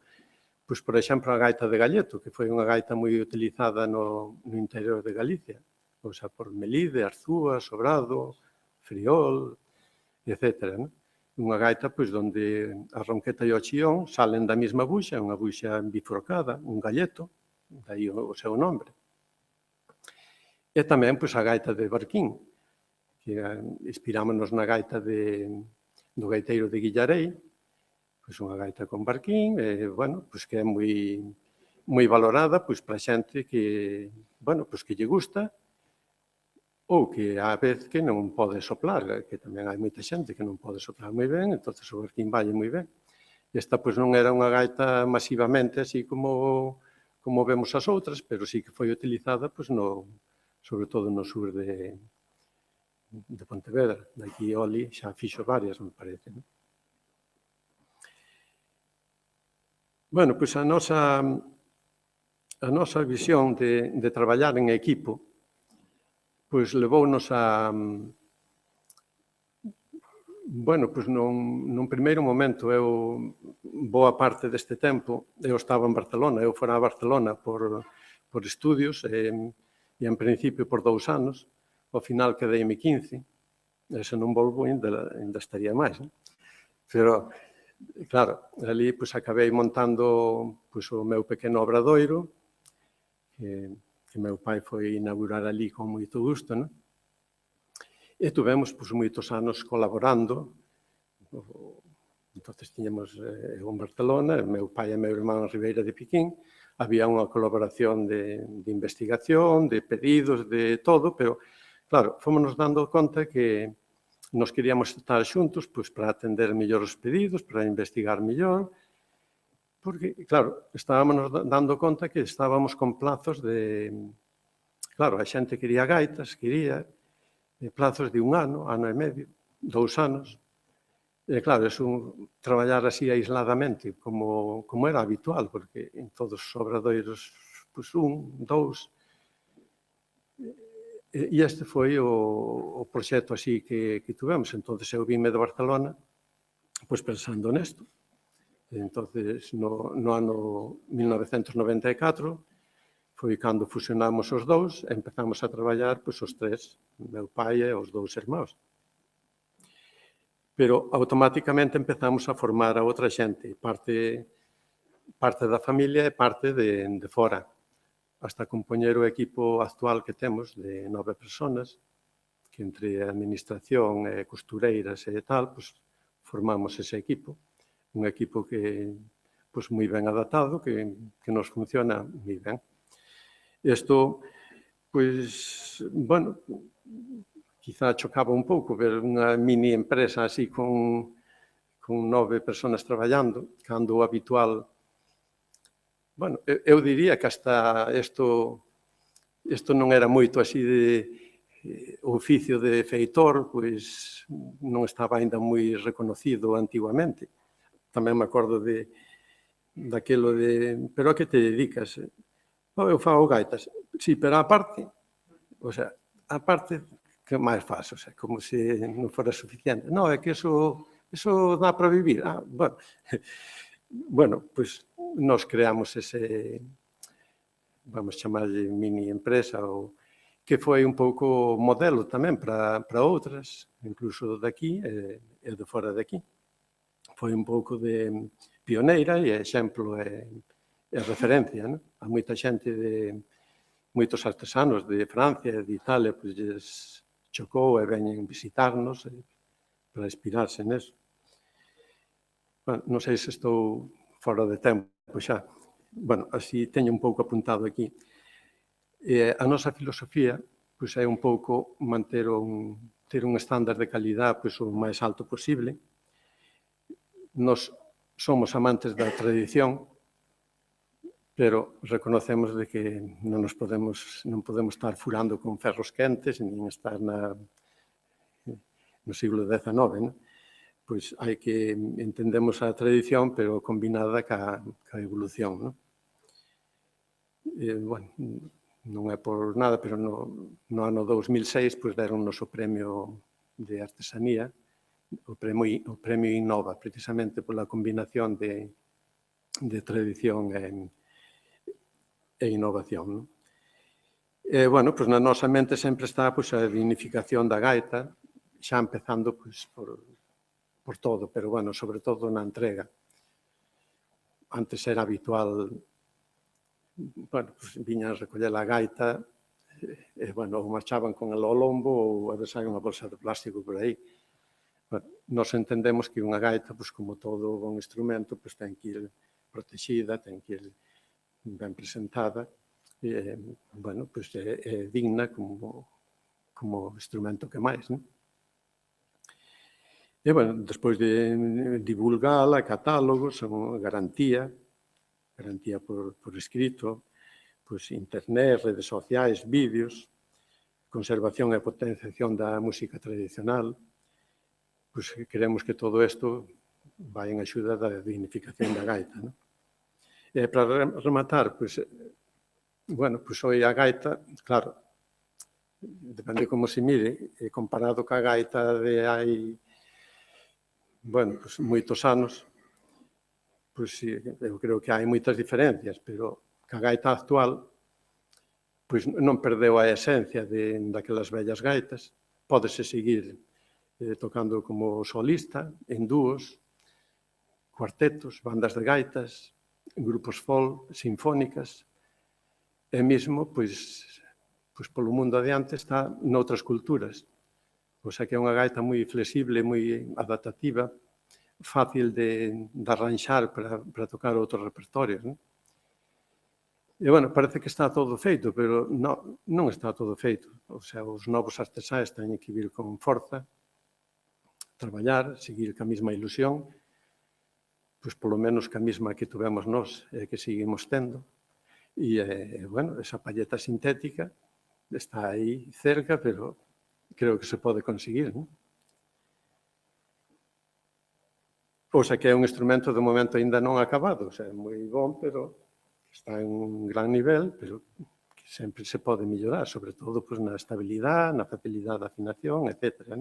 pois, por exemplo, a gaita de Galleto, que foi unha gaita moi utilizada no interior de Galicia, o sea, por Melide, Arzúa, Sobrado, Friol, etcétera, non? Unha gaita, pois, onde a ronqueta e o chión salen da mesma buxa, unha buxa bifurcada, un galleto, daí o seu nombre. E tamén, pois, a gaita de Barquín, que inspirámonos na gaita do gaiteiro de Guillarei, pois unha gaita con Barquín, bueno, pois que é moi valorada, pois, para xente que, bueno, pois que lle gusta, ou que á vez que non pode soplar, que tamén hai moita xente que non pode soplar moi ben, entón o Barquín valle moi ben. Esta, pois, non era unha gaita masivamente así como vemos as outras, pero sí que foi utilizada, pois, sobre todo no sur de Pontevedra. Daqui Oli xa fixo varias, me parece, non? Bueno, pois a nosa visión de traballar en equipo pois levounos a, bueno, pois nun primeiro momento, boa parte deste tempo, eu estaba en Barcelona, eu fora a Barcelona por estudios, e en principio por 2 anos, ao final quedeime 15, e se non volvo ainda estaría máis, non? Pero, claro, ali pois acabei montando pois o meu pequeno obradoiro, que meu pai foi inaugurar ali con moito gusto, non? E tuvemos pois moitos anos colaborando. Entonces tiñamos eu en Barcelona, meu pai e meu irmán en Ribeira de Piquín, había unha colaboración de investigación, de pedidos, de todo, pero, claro, fomos dando conta que nos queríamos estar xuntos pois para atender mellor os pedidos, para investigar mellor, porque, claro, estábamos dando conta que estábamos con plazos de... Claro, a xente quería gaitas, quería plazos de 1 ano, ano e medio, 2 anos. E, claro, traballar así aisladamente, como era habitual, porque en todos os obradoiros, pois 1, 2... E este foi o proxecto así que tivemos. Entón, eu vime de Barcelona, pois pensando nesto. Entonces, no ano 1994, foi cando fusionamos os dous e empezamos a traballar pois, os 3, meu pai e os 2 irmãos. Pero automáticamente empezamos a formar a outra xente, parte da familia e parte de fora, hasta compoñer o equipo actual que temos de 9 personas, que entre a administración e costureiras e tal, pois, formamos ese equipo. Un equipo que pois moi ben adaptado, que nos funciona moi ben. Isto, pois, bueno, quizá chocaba un pouco ver unha mini empresa así con 9 personas traballando, cando o habitual, bueno, eu diría que hasta isto non era moito así de o oficio de feitor, pois non estaba aínda moi reconocido antiguamente. Tamén me acordo daquilo de, pero a que te dedicas? Eu fago gaitas. Sí, pero a parte, o sea, a parte, que máis faz? O sea, como se non fora suficiente. Non, é que eso dá para vivir. Bueno, bueno, pois nos creamos ese, vamos chamarlle mini empresa, que foi un pouco modelo tamén para outras, incluso daqui e de fora daqui. Foi un pouco de pioneira e exemplo e referencia, non? A moita xente moitos artesanos de Francia e de Italia pois lles chocou e veñen visitarnos para inspirarse neso. Bueno, non sei se estou fora de tempo xa. Bueno, así teño un pouco apuntado aquí. A nosa filosofía pois, é un pouco ter un estándar de calidad pois, o máis alto posible. Nos somos amantes da tradición, pero reconocemos de que non podemos estar furando con ferros quentes, nin estar no siglo XIX, non? Pois hai que entendemos a tradición, pero combinada ca evolución, non? Bueno, non é por nada, pero no ano 2006 pois deronnos o premio de artesanía, o premio Innova, precisamente pola combinación de tradición e innovación, non? Bueno, pois na nosa mente sempre está pois, a dignificación da gaita, xa empezando pois, por todo, pero, bueno, sobre todo na entrega. Antes era habitual, bueno, pues, viñan a recoller a gaita e, bueno, ou marchaban con el ao lombo ou a veces hai unha bolsa de plástico por aí. Bueno, nos entendemos que unha gaita, pues, como todo bon instrumento, pues, ten que ir protegida, ten que ir ben presentada, e, bueno, pues, é digna como instrumento que máis, non? E, bueno, despois de divulgala, catálogos, garantía por escrito, pois internet, redes sociais, vídeos, conservación e potenciación da música tradicional, pois queremos que todo isto vai en axuda da dignificación da gaita, non? E para rematar, pois, bueno, pois hoxe a gaita, claro, depende como se mire, comparado ca gaita de hai, bueno, pois moitos anos, pois sí, eu creo que hai moitas diferencias, pero ca gaita actual, pois non perdeu a esencia daquelas vellas gaitas, pódese seguir tocando como solista, en dúos, cuartetos, bandas de gaitas, grupos folk, sinfónicas, e mesmo, pois polo mundo adiante está noutras culturas. O sea que é unha gaita moi flexible, moi adaptativa, fácil de arranxar para tocar outros repertorios, non? E, bueno, parece que está todo feito, pero non está todo feito. O sea, os novos artesáns teñen que vir con forza, traballar, seguir ca mesma ilusión, pois polo menos ca mesma que tuvemos nós e que seguimos tendo. E, bueno, esa palleta sintética está aí cerca, pero creo que se pode conseguir, non? O sea, que é un instrumento de momento ainda non acabado, o sea, é moi bon, pero está en un gran nivel, pero que sempre se pode mellorar, sobre todo pois, na estabilidade, na facilidade de afinación, etc.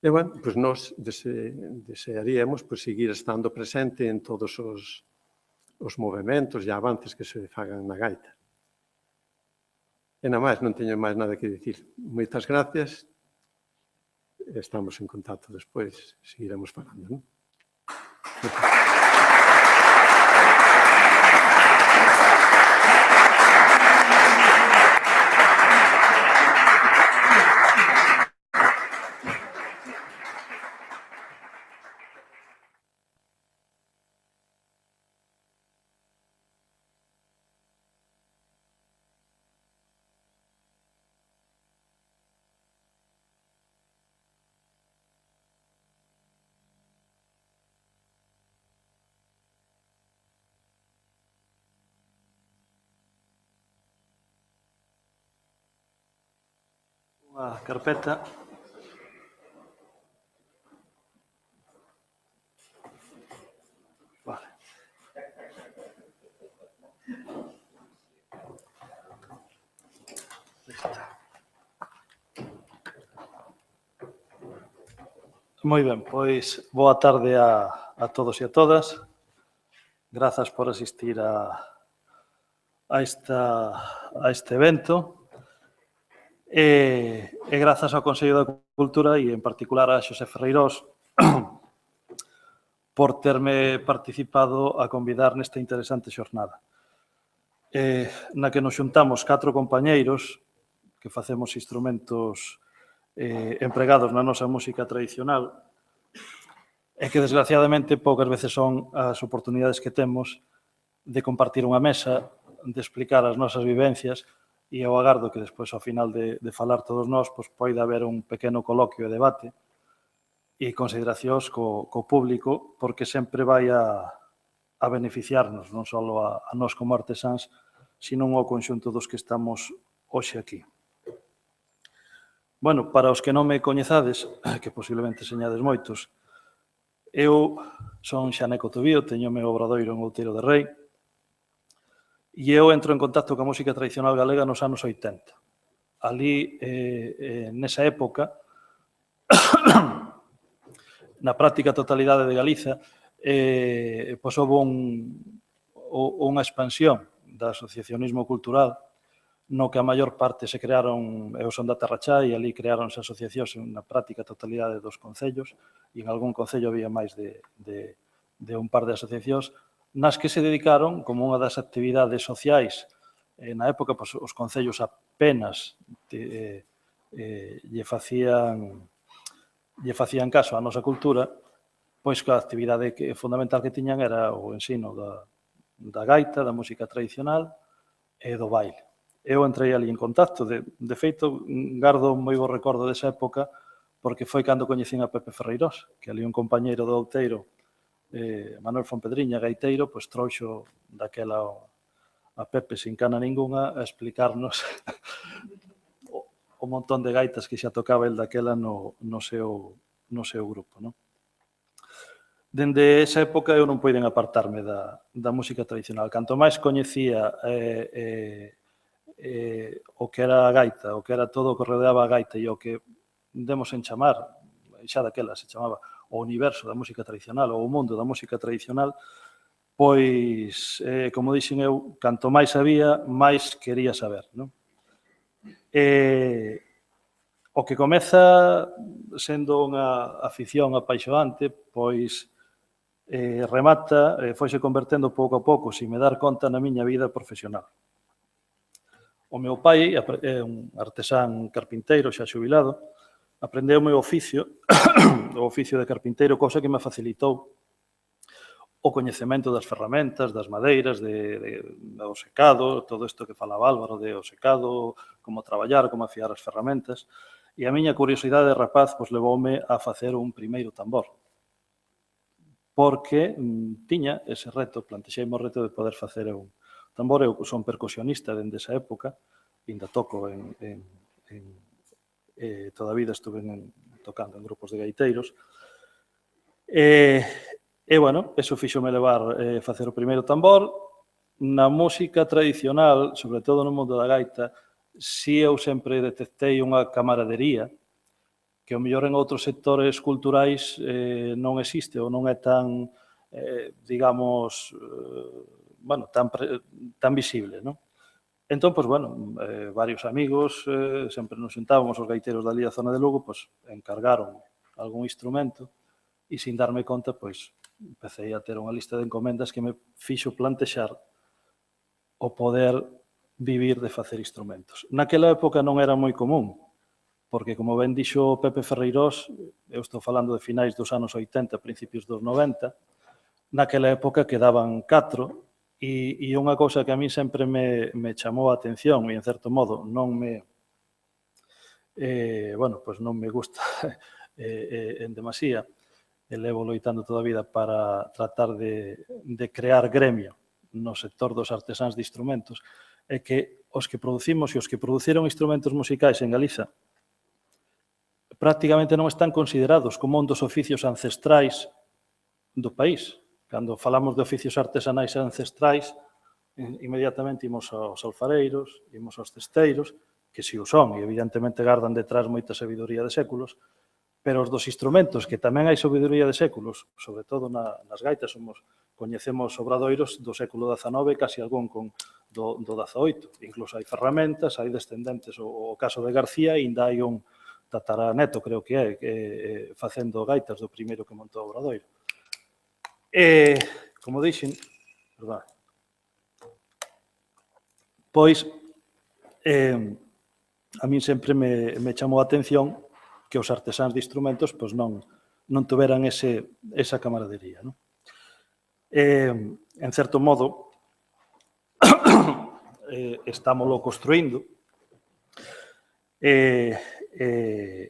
E, bueno, pois nós desearíamos pois, seguir estando presente en todos os movimentos e avances que se fagan na gaita. E nada máis, non teño máis nada que dicir. Moitas gracias. Estamos en contacto despois, seguiremos falando, non? Unha carpeta. Vale. Moi ben, pois boa tarde a todos e a todas. Grazas por asistir a este evento. E grazas ao Consello da Cultura e, en particular, a Xosé Ferreirós por terme participado a convidar nesta interesante xornada. na que nos xuntamos 4 compañeiros que facemos instrumentos empregados na nosa música tradicional e que, desgraciadamente, poucas veces son as oportunidades que temos de compartir unha mesa, de explicar as nosas vivencias, e eu agardo que despois, ao final de falar todos nós, poida haber un pequeno coloquio e debate e consideracións co público, porque sempre vai a beneficiarnos, non só a nós como artesáns, sino ao conxunto dos que estamos hoxe aquí. Bueno, para os que non me coñezades, que posiblemente señades moitos, eu son Xaneco Tobío, teño o meu obradoiro en Outeiro de Rei, e eu entro en contacto coa música tradicional galega nos anos 80. Ali, nesa época, na práctica totalidade de Galiza, pois houve unha expansión do asociacionismo cultural, no que a maior parte se crearon, eu son da Terra Chá, e ali creáronse asociacións na práctica totalidade dos concellos, e en algún concello había máis de un par de asociacións, nas que se dedicaron, como unha das actividades sociais, na época, pois, os concellos apenas lle facían caso á nosa cultura, pois que a actividade fundamental que tiñan era o ensino da gaita, da música tradicional e do baile. Eu entrei ali en contacto, de feito, gardo un moi bo recordo desa época, porque foi cando coñecín a Pepe Ferreirós, que ali un compañeiro do Outeiro, Manuel Fontpedriña, gaiteiro, pois trouxo daquela a Pepe sin cana ningunha a explicarnos o montón de gaitas que xa tocaba el daquela no seu grupo, non? Dende esa época eu non poiden apartarme da música tradicional. Canto máis coñecía o que era a gaita, o que era todo o que rodeaba a gaita e o que demos en chamar, xa daquela se chamaba o universo da música tradicional ou o mundo da música tradicional, pois, como dixen eu, canto máis sabía, máis quería saber, non? O que comeza sendo unha afición apaixonante, pois remata, foise convertendo pouco a pouco, sin me dar conta, na miña vida profesional. O meu pai é un artesán carpinteiro xa xubilado, aprendeu o meu oficio, o oficio de carpinteiro, cousa que me facilitou o coñecemento das ferramentas, das madeiras, do secado, todo isto que falaba Álvaro, do secado, como traballar, como afiar as ferramentas, e a miña curiosidade de rapaz pois levoume a facer un primeiro tambor, porque tiña ese reto, plantexeime o reto de poder facer un tambor. Eu son percusionista dende esa época, ainda toco toda a vida estuve tocando en grupos de gaiteiros, e, bueno, eso fíxome levar facer o primeiro tambor. Na música tradicional, sobre todo no mundo da gaita, si eu sempre detectei unha camaradería, que o mellor en outros sectores culturais non existe ou non é tan, digamos, bueno, tan visible, non? Entón, pois, bueno, varios amigos, sempre nos xuntábamos os gaiteiros dali da zona de Lugo, pois, encargaron algún instrumento e, sin darme conta, pois, empecé a ter unha lista de encomendas que me fixo plantexar o poder vivir de facer instrumentos. Naquela época non era moi común, porque, como ben dixo Pepe Ferreirós, eu estou falando de finais dos anos 80, principios dos 90, naquela época quedaban 4, e unha cousa que a mí sempre me chamou a atención e, en certo modo, non me gusta en demasía, e levo loitando toda a vida para tratar de crear gremio no sector dos artesáns de instrumentos, é que os que producimos e os que produciron instrumentos musicais en Galiza prácticamente non están considerados como un dos oficios ancestrais do país. Cando falamos de oficios artesanais ancestrais, inmediatamente imos aos alfareiros, imos aos cesteiros, que si o son, e evidentemente gardan detrás moita sabiduría de séculos, pero os dos instrumentos, que tamén hai sabiduría de séculos, sobre todo nas gaitas, coñecemos obradoiros do século XIX, casi algún do XVIII. Incluso hai ferramentas, hai descendentes, o caso de García, e ainda hai un tataraneto, creo que é, facendo gaitas do primeiro que montou o obradoiro. Como dixen, perdón, Pois, a min sempre me chamou a atención que os artesáns de instrumentos pois non tuveran esa camaradería. Non? En certo modo, estámoslo construindo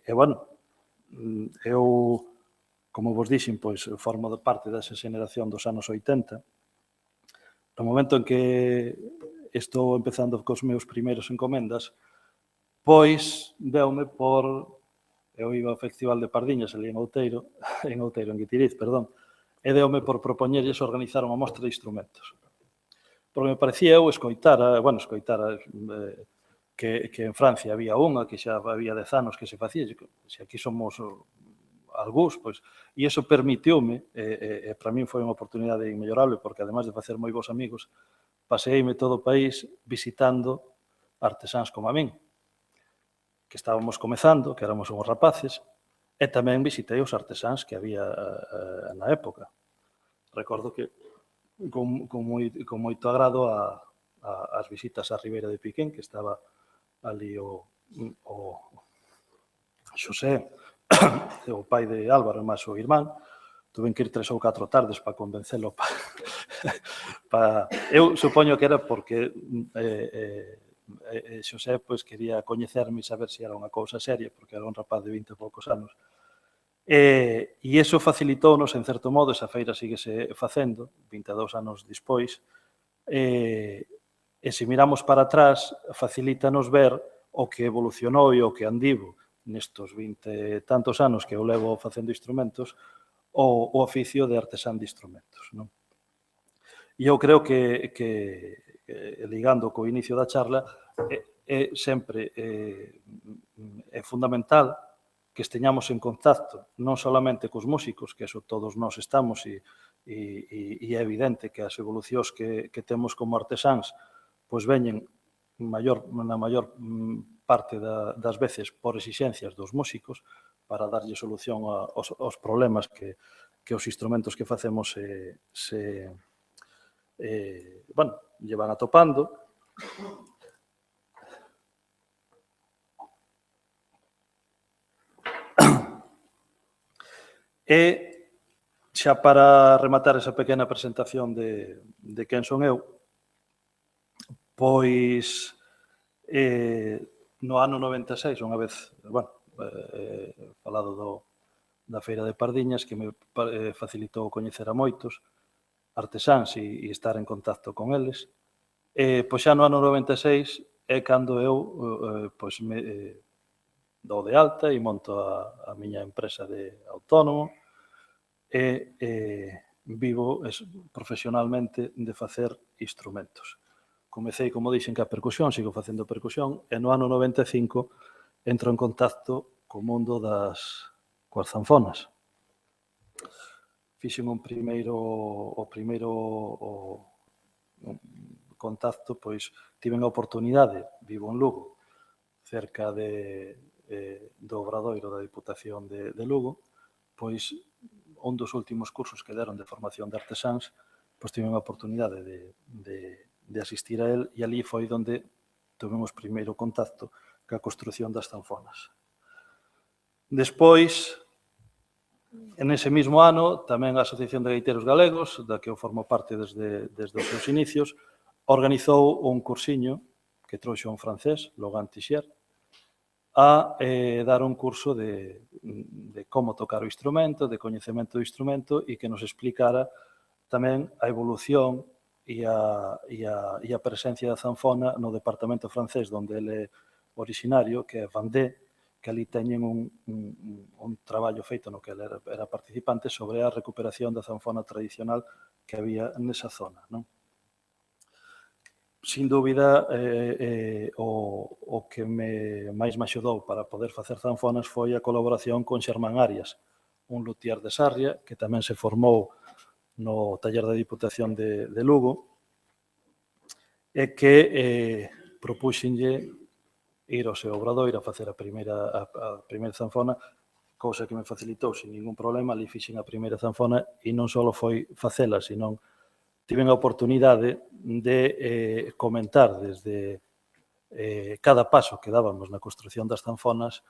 bueno, eu, como vos dixen, pois formo parte desa xeneración dos anos 80. No momento en que estou empezando cos meus primeiros encomendas, pois deume por... Eu iba ao Festival de Pardiñas, ali en Outeiro, en Guitiriz, perdón, e deume por propoñerlles organizar unha mostra de instrumentos. Porque me parecía eu escoitara que en Francia había unha, que xa había 10 anos que se facía, se aquí somos algúns, pois, e iso permitiume, e para min foi unha oportunidade inmellorable, porque ademais de facer moi bons amigos, paseeime todo o país visitando artesáns como a min, que estábamos comezando, que éramos uns rapaces, e tamén visitei os artesáns que había na época. Recordo que con moito agrado as visitas á Ribeira de Piquén, que estaba ali o Xosé, o pai de Álvaro, e máis o irmán. Tuven que ir 3 ou 4 tardes para convencelo. Eu supoño que era porque Xosé quería coñecerme e saber se era unha cousa seria, porque era un rapaz de 20 e poucos anos. E iso facilitounos, en certo modo, esa feira síguese facendo, 22 anos despois, e se miramos para atrás, facilítanos ver o que evolucionou e o que andivo nestos 20 e tantos anos que eu levo facendo instrumentos, o oficio de artesán de instrumentos. E eu creo que ligando co inicio da charla, é sempre fundamental que esteñamos en contacto non solamente cos músicos, que eso todos nós estamos, e é evidente que as evolucións que temos como artesáns pois veñen na maior parte das veces por exixencias dos músicos para darlle solución aos problemas que os instrumentos que facemos llevan atopando. E xa para rematar esa pequena presentación de quen son eu, pois no ano 96, unha vez, falado da Feira de Pardiñas, que me facilitou coñecer a moitos artesáns e estar en contacto con eles, pois xa no ano 96 é cando eu me dou de alta e monto a miña empresa de autónomo e vivo profesionalmente de facer instrumentos. Comecei, como dixen, que a percusión, sigo facendo percusión, e no ano 95 entro en contacto co mundo coas zanfonas. Fixen o primeiro contacto, pois tiven a oportunidade, vivo en Lugo, cerca do Obradoiro da Diputación de Lugo, pois un dos últimos cursos que deron de formación de artesáns, pois tiven a oportunidade de asistir a él, e ali foi onde tivemos primeiro contacto ca construción das zanfonas. Despois, en ese mismo ano, tamén a Asociación de Gaiteiros Galegos, da que eu formo parte desde os seus inicios, organizou un cursiño que trouxe un francés, Logan Tixier, a dar un curso de como tocar o instrumento, de coñecemento do instrumento, e que nos explicara tamén a evolución e a presencia da zanfona no departamento francés onde ele é originario, que é Vendée, que ali teñen un traballo feito no que ele era participante sobre a recuperación da zanfona tradicional que había nesa zona. Sin dúbida, o que máis me axudou para poder facer zanfonas foi a colaboración con Xermán Arias, un luthier de Sarria, que tamén se formou no taller da Diputación de Lugo, e que propúxenlle ir ao seu Obradoiro a facer a primeira zanfona, cousa que me facilitou sin ningún problema. Ali fixen a primeira zanfona e non só foi facela, senón tiven a oportunidade de comentar desde cada paso que dábamos na construción das zanfonas,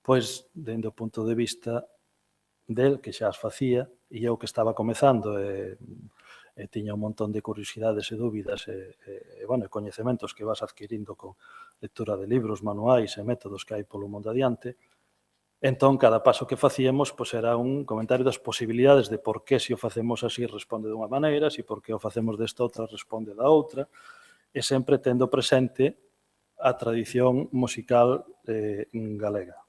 pois, dende o punto de vista del que xa as facía, e eu que estaba comezando e tiña un montón de curiosidades e dúbidas e coñecementos que vas adquirindo con lectura de libros, manuais e métodos que hai polo mundo adiante. Entón, cada paso que facíamos era un comentario das posibilidades de por que se o facemos así responde dunha maneira, se por que o facemos desta outra responde da outra, e sempre tendo presente a tradición musical galega.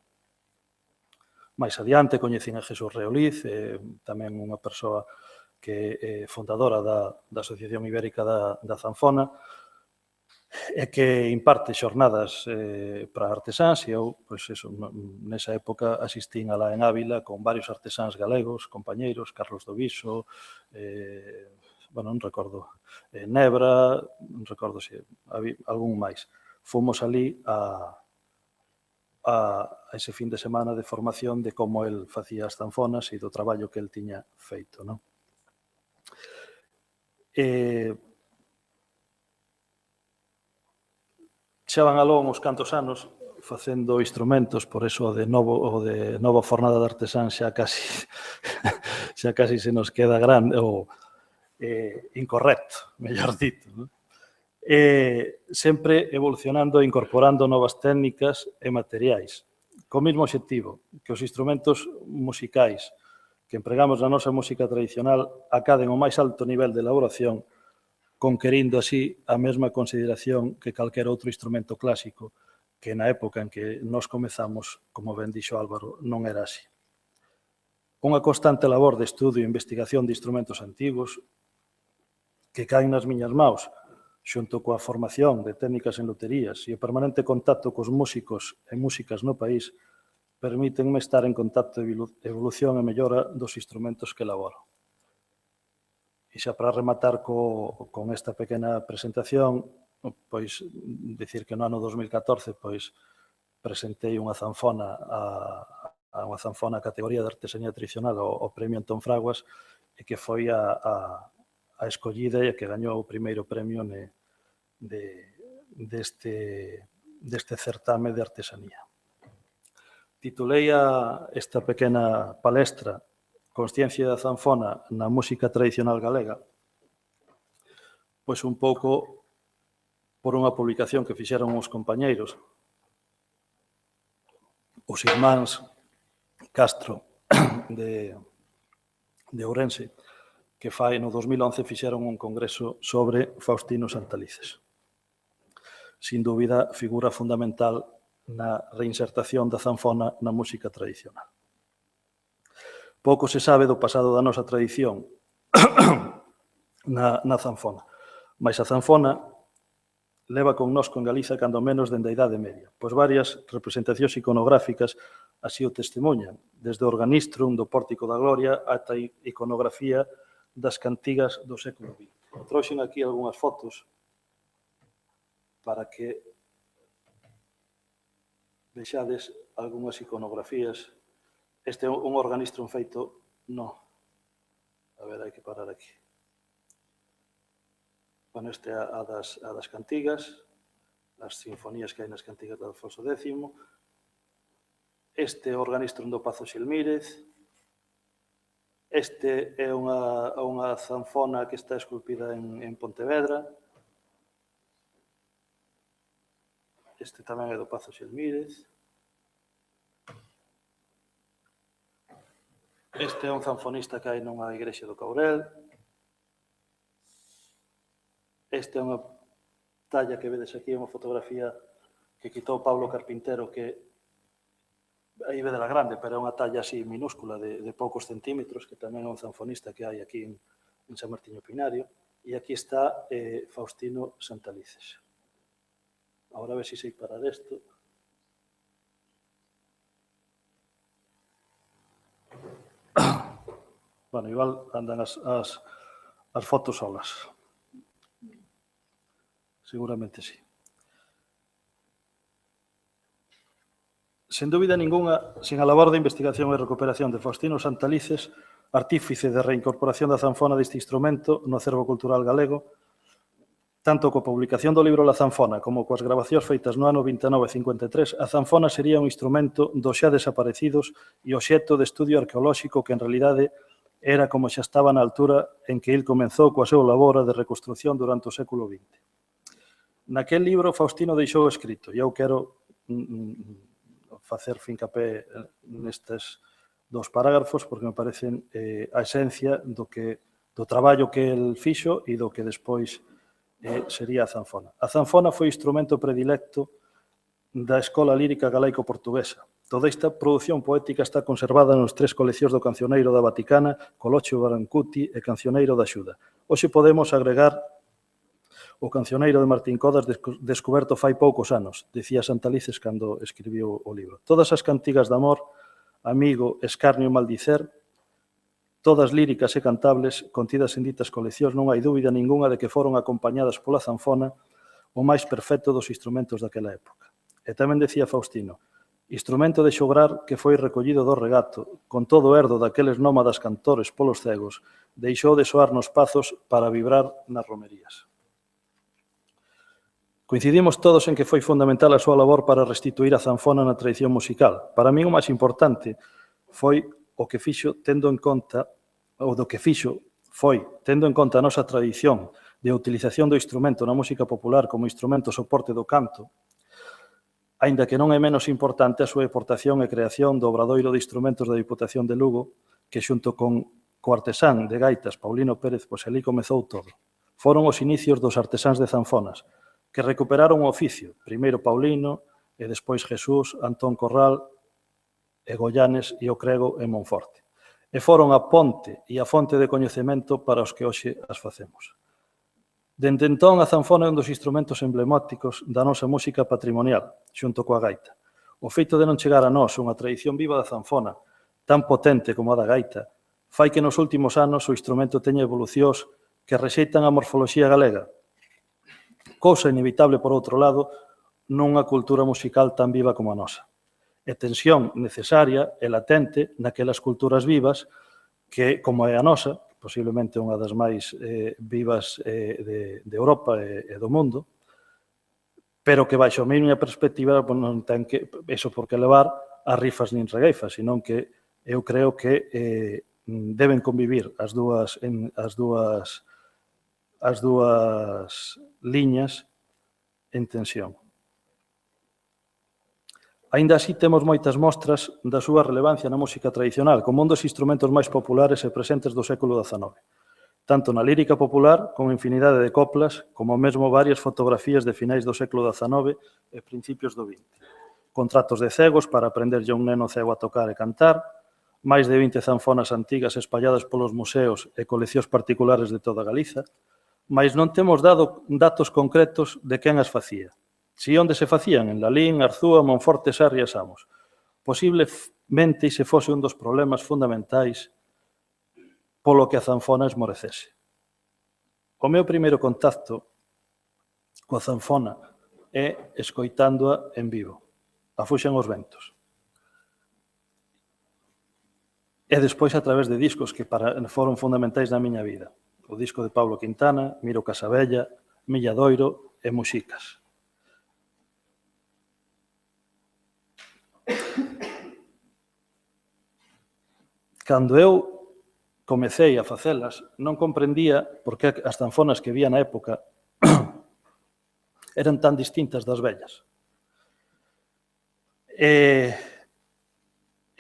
Mais adiante coñecín a Jesús Reoliz, tamén unha persoa que é fundadora da Asociación Ibérica da Zanfona, e que imparte xornadas para artesáns, e eu, nesa época, asistín alá en Ávila con varios artesáns galegos, compañeiros, Carlos do Viso, non recordo, Nebra, non recordo se había algún máis. Fomos ali a ese fin de semana de formación de como el facía as zanfonas e do traballo que el tiña feito, non? Xa van aló uns cantos anos facendo instrumentos, por eso o de nova fornada de artesán xa casi se nos queda grande, ou incorrecto, mellor dito, non? Sempre evolucionando e incorporando novas técnicas e materiais, co mesmo obxectivo, que os instrumentos musicais que empregamos na nosa música tradicional acaden o máis alto nivel de elaboración, conquerindo así a mesma consideración que calquer outro instrumento clásico, que na época en que nos comezamos, como ben dixo Álvaro, non era así. Unha constante labor de estudo e investigación de instrumentos antigos que caen nas miñas maus, xunto coa formación de técnicas en loterías e o permanente contacto cos músicos e músicas no país, permítenme estar en contacto de evolución e mellora dos instrumentos que elaboro. E xa para rematar con esta pequena presentación, pois dicir que no ano 2014 presentei unha zanfona a unha zanfona categoría de artesanía tradicional ao Premio Antón Fraguas, e que foi a escollida e a que gañou o primeiro premio deste certame de artesanía. Titulei esta pequena palestra Consciencia da zanfona na música tradicional galega, pois un pouco por unha publicación que fixeron os compañeiros, os irmáns Castro de Ourense, que no 2011 fixeron un congreso sobre Faustino Santalices. Sin dúbida, figura fundamental na reinsertación da zanfona na música tradicional. Pouco se sabe do pasado da nosa tradición na zanfona, mas a zanfona leva connosco en Galiza cando menos dende a Idade Media, pois varias representacións iconográficas así o testemunhan, desde o organistrum do Pórtico da Gloria ata a iconografía das cantigas do século XX. Trouxen aquí algunhas fotos para que vexades algunhas iconografías. Este é un organistrum feito, non. A ver, hai que parar aquí. Bueno, este é a das cantigas, as sinfonías que hai nas cantigas de Alfonso X. Este é o organistrum do Pazo Xilmírez. Este é unha zanfona que está esculpida en Pontevedra. Este tamén é do Pazo Xilmírez. Este é un zanfonista que hai nunha igrexa do Caurel. Este é unha talla que vedes aquí, unha fotografía que quitou Pablo Carpintero, que aí vedela grande, pero é unha talla así minúscula de poucos centímetros, que tamén é un zanfonista que hai aquí en San Martiño Pinario. E aquí está Faustino Santalices. Agora a ver se sei parar isto. Bueno, igual andan as fotos solas. Seguramente sí. Sen dúbida ningunha, sin a labor de investigación e recuperación de Faustino Santalices, artífice de reincorporación da zanfona deste instrumento no acervo cultural galego, tanto coa publicación do libro La Zanfona como coas grabacións feitas no ano 29 e 53, a zanfona sería un instrumento dos xa desaparecidos e obxecto de estudio arqueolóxico que en realidade era como xa estaba na altura en que il comenzou coa súa labora de reconstrucción durante o século XX. Naquel libro Faustino deixou escrito, e eu quero facer fincapé nestes dos parágrafos porque me parecen a esencia do traballo que el fixo e do que despois sería a zanfona. A zanfona foi instrumento predilecto da Escola Lírica Galaico-Portuguesa. Toda esta produción poética está conservada nos 3 coleccións do Cancioneiro da Vaticana, Colocho Brancuti e Cancioneiro da Xuda. Hoxe podemos agregar o Cancioneiro de Martín Codas descoberto fai poucos anos, dicía Santalices cando escribiu o libro. Todas as cantigas de amor, amigo, escarnio e maldicer, todas líricas e cantables, contidas en ditas coleccións, non hai dúbida ningunha de que foron acompañadas pola zanfona o máis perfecto dos instrumentos daquela época. E tamén decía Faustino, instrumento de xograr que foi recollido do regato, con todo o herdo daqueles nómadas cantores polos cegos, deixou de soar nos pazos para vibrar nas romerías. Coincidimos todos en que foi fundamental a súa labor para restituir a zanfona na tradición musical. Para mí o máis importante foi o que fixo tendo en conta ou do que fixo foi, tendo en conta a nosa tradición de utilización do instrumento na música popular como instrumento soporte do canto, aínda que non é menos importante a súa aportación e creación do obradoiro de instrumentos da Diputación de Lugo, que xunto con o artesán de gaitas Paulino Pérez, pois ali comezou todo. Foron os inicios dos artesáns de zanfonas, que recuperaron o oficio, primeiro Paulino e despois Jesús, Antón Corral, e Goyanes e o Crego e Monforte. E foron a ponte e a fonte de coñecemento para os que hoxe as facemos. Dende entón, a zanfona é un dos instrumentos emblemáticos da nosa música patrimonial, xunto coa gaita. O feito de non chegar a nós unha tradición viva da zanfona, tan potente como a da gaita, fai que nos últimos anos o instrumento teña evolucións que rexeitan a morfoloxía galega, cousa inevitable, por outro lado, nunha cultura musical tan viva como a nosa. E tensión necesaria e latente naquelas culturas vivas que, como é a nosa, posiblemente unha das máis vivas de Europa e do mundo, pero que, baixo a miña perspectiva, non ten que eso por que levar a rifas nin regueifas, senón que eu creo que deben convivir as dúas liñas en tensión. Aínda así, temos moitas mostras da súa relevancia na música tradicional, como un dos instrumentos máis populares e presentes do século XIX, tanto na lírica popular, con infinidade de coplas, como mesmo varias fotografías de finais do século XIX e principios do XX. Contratos de cegos para aprenderlle a un neno cego a tocar e cantar, máis de 20 zanfonas antigas espalladas polos museos e coleccións particulares de toda Galiza, mas non temos dado datos concretos de quen as facía. Si onde se facían, en Lalín, Arzúa, Monforte, Sarria e Samos. Posiblemente se fose un dos problemas fundamentais polo que a zanfona esmorecese. O meu primeiro contacto coa zanfona é escoitándoa en vivo, a Fuxen os ventos. E despois a través de discos que foron fundamentais na miña vida. O disco de Pablo Quintana, Miro Casabella, Milladoiro e Muxicas. Cando eu comecei a facelas, non comprendía por que as zanfonas que vía na época eran tan distintas das vellas. E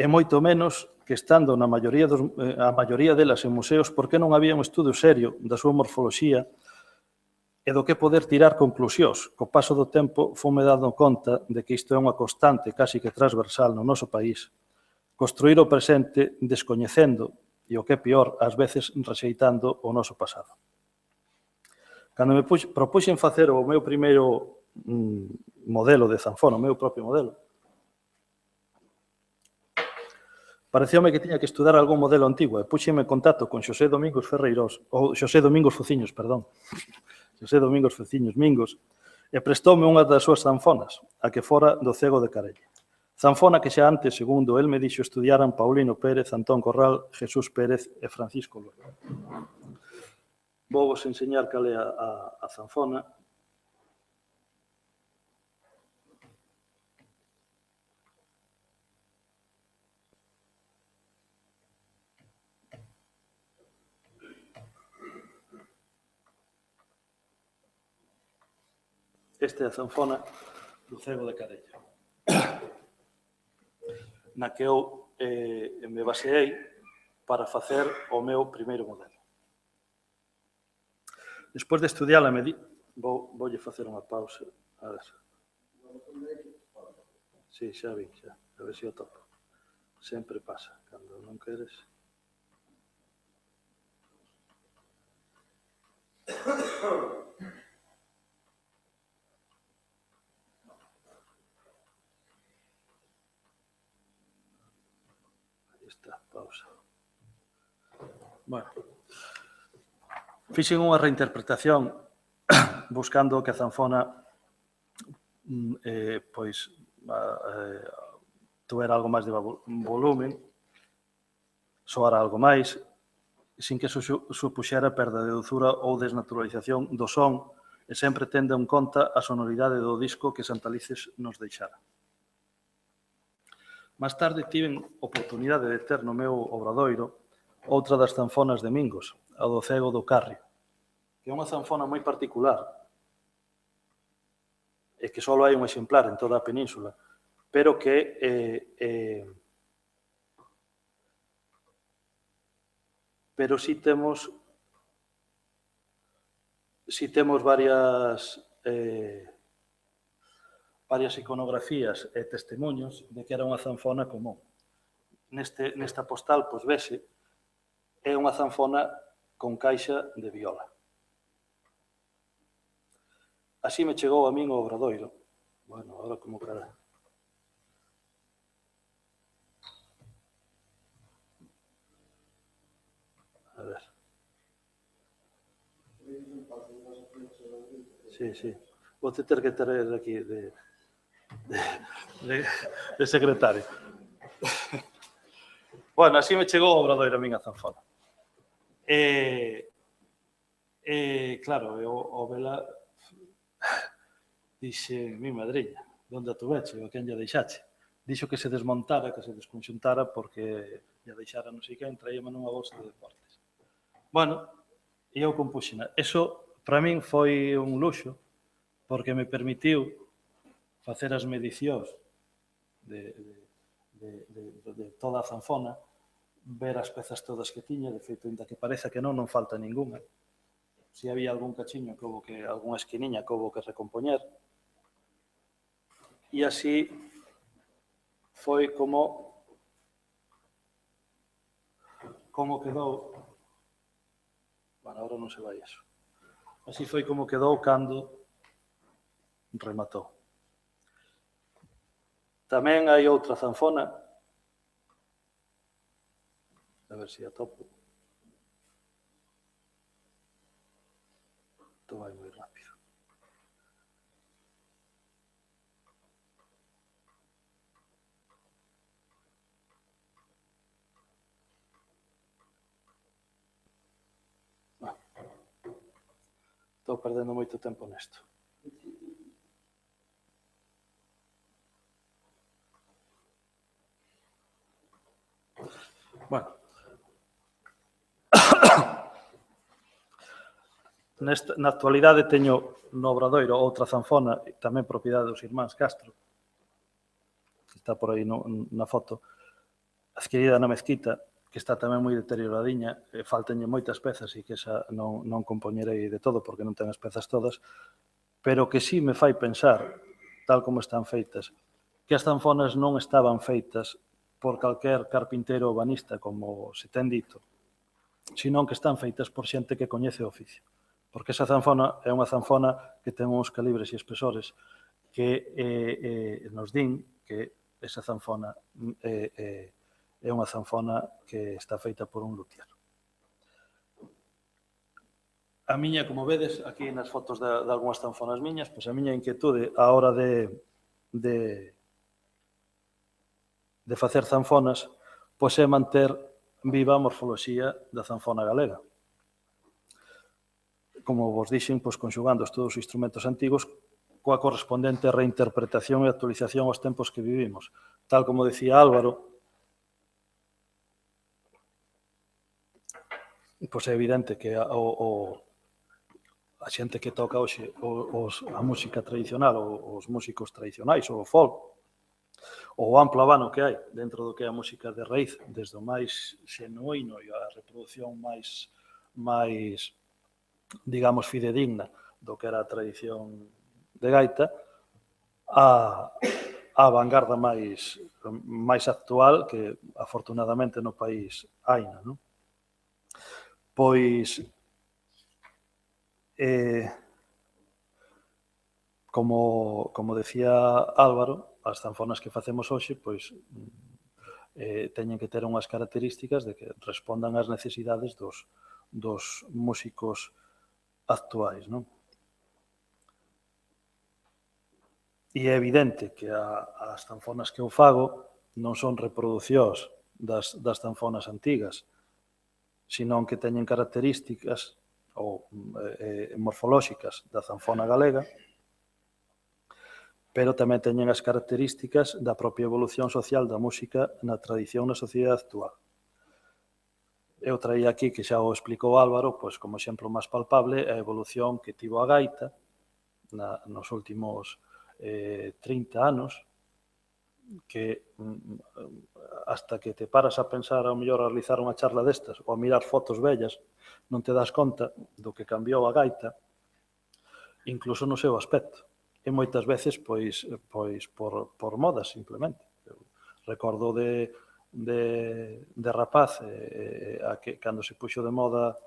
moito menos que estando a maioría delas en museos, por que non había un estudo serio da súa morfoloxía e do que poder tirar conclusións. Co paso do tempo, fome dando conta de que isto é unha constante casi que transversal no noso país. Construir o presente descoñecendo e, o que é pior, ás veces rexeitando o noso pasado. Cando me propuxen facer o meu primeiro modelo de zanfona, o meu propio modelo, pareceume que tiña que estudar algún modelo antigo e puxeme en contacto con Xosé Domingos Ferreirós, ou Xosé Domingos Fociños, perdón, Xosé Domingos Fociños Mingos, e prestoume unha das súas zanfonas, a que fora do Cego de Carelle. Zanfona que xa antes, segundo el me dixo, estudiaran Paulino Pérez, Antón Corral, Jesús Pérez e Francisco Luego. Vou vos enseñar cal é a zanfona. Esta é a zanfona do cego de Carella, na que eu me baseei para facer o meu primeiro modelo. Despois de estudiala, voulle facer unha pausa. A ver. Sí, xa vi, xa. A ver se o topo. Sempre pasa, cando non queres. Aí está, pausa. Bueno, fixen unha reinterpretación buscando que a zanfona pois tuvera algo máis de volumen, soara algo máis, sin que supuxera perda de dozura ou desnaturalización do son e sempre tendo en conta a sonoridade do disco que Santalices nos deixara. Más tarde tiven oportunidade de ter no meu obradoiro outra das zanfonas de Mingos, a do Cego do Carrio, que é unha zanfona moi particular e que só hai un exemplar en toda a península, pero que pero si temos varias iconografías e testemunhos de que era unha zanfona común. Nesta postal, pois vese, é unha zanfona con caixa de viola. Así me chegou a min o obradoiro. Bueno, agora como cara. A ver. Sí, sí. Vou ter que ter aquí de secretario. Bueno, así me chegou o obradoiro a min a zanfona. Claro, o vela dixe, mi madriña, onde a tuveche, o quen lle deixache? Dixo que se desmontara, que se desconxuntara, porque lle deixara non sei quen, traíame nunha bolsa de deportes. Bueno, e eu compuxena. Eso, para min, foi un luxo, porque me permitiu facer as medicións de toda a zanfona, ver as pezas todas que tiña, de feito, ainda que pareza que non falta ninguna. Se había algún cachiño, algunha esquiniña que houbo que recompoñer. E así foi como quedou. Bueno, agora non se vai eso. Así foi como quedou cando rematou. Tamén hai outra zanfona. A ver se a topo. Isto vai moi rápido. Estou perdendo moito tempo nesto. Bueno. Na actualidade teño no obradoiro outra zanfona, tamén propiedade dos irmáns Castro, que está por aí na foto, adquirida na Mezquita, que está tamén moi deterioradiña, faltanlle moitas pezas e que esa non compoñerei de todo porque non ten as pezas todas, pero que sí me fai pensar, tal como están feitas, que as zanfonas non estaban feitas por calquer carpinteiro ou banista, como se ten dito, senón que están feitas por xente que coñece o oficio. Porque esa zanfona é unha zanfona que ten uns calibres e espesores que nos din que esa zanfona é unha zanfona que está feita por un luthier. A miña, como vedes, aquí nas fotos de algunhas zanfonas miñas, pois a miña inquietude a hora de facer zanfonas, pois é manter viva a morfoloxía da zanfona galega. como vos dixen, pois, conxugando todos os instrumentos antigos coa correspondente reinterpretación e actualización aos tempos que vivimos. Tal como decía Álvaro, pois é evidente que a xente que toca hoxe a música tradicional, os músicos tradicionais, o folk, o amplo abano que hai dentro do que é a música de raíz, desde o máis xenuíno e a reproducción máis digamos, fidedigna do que era a tradición de gaita, a vanguarda máis actual que, afortunadamente, no país haina, non? Pois, como decía Álvaro, as zanfonas que facemos hoxe, pois, teñen que ter unhas características de que respondan ás necesidades dos músicos actuais, non? E é evidente que as zanfonas que eu fago non son reproducións das zanfonas antigas, senón que teñen características ou morfolóxicas da zanfona galega, pero tamén teñen as características da propia evolución social da música na tradición na sociedade actual. Eu traía aquí, que xa o explicou Álvaro, pois como exemplo máis palpable, a evolución que tivo a gaita nos últimos 30 anos, que hasta que te paras a pensar ao mellor a realizar unha charla destas ou a mirar fotos vellas, non te das conta do que cambiou a gaita, incluso no seu aspecto. E moitas veces, pois por modas, simplemente. Eu recordo de rapaz, cando se puxo de moda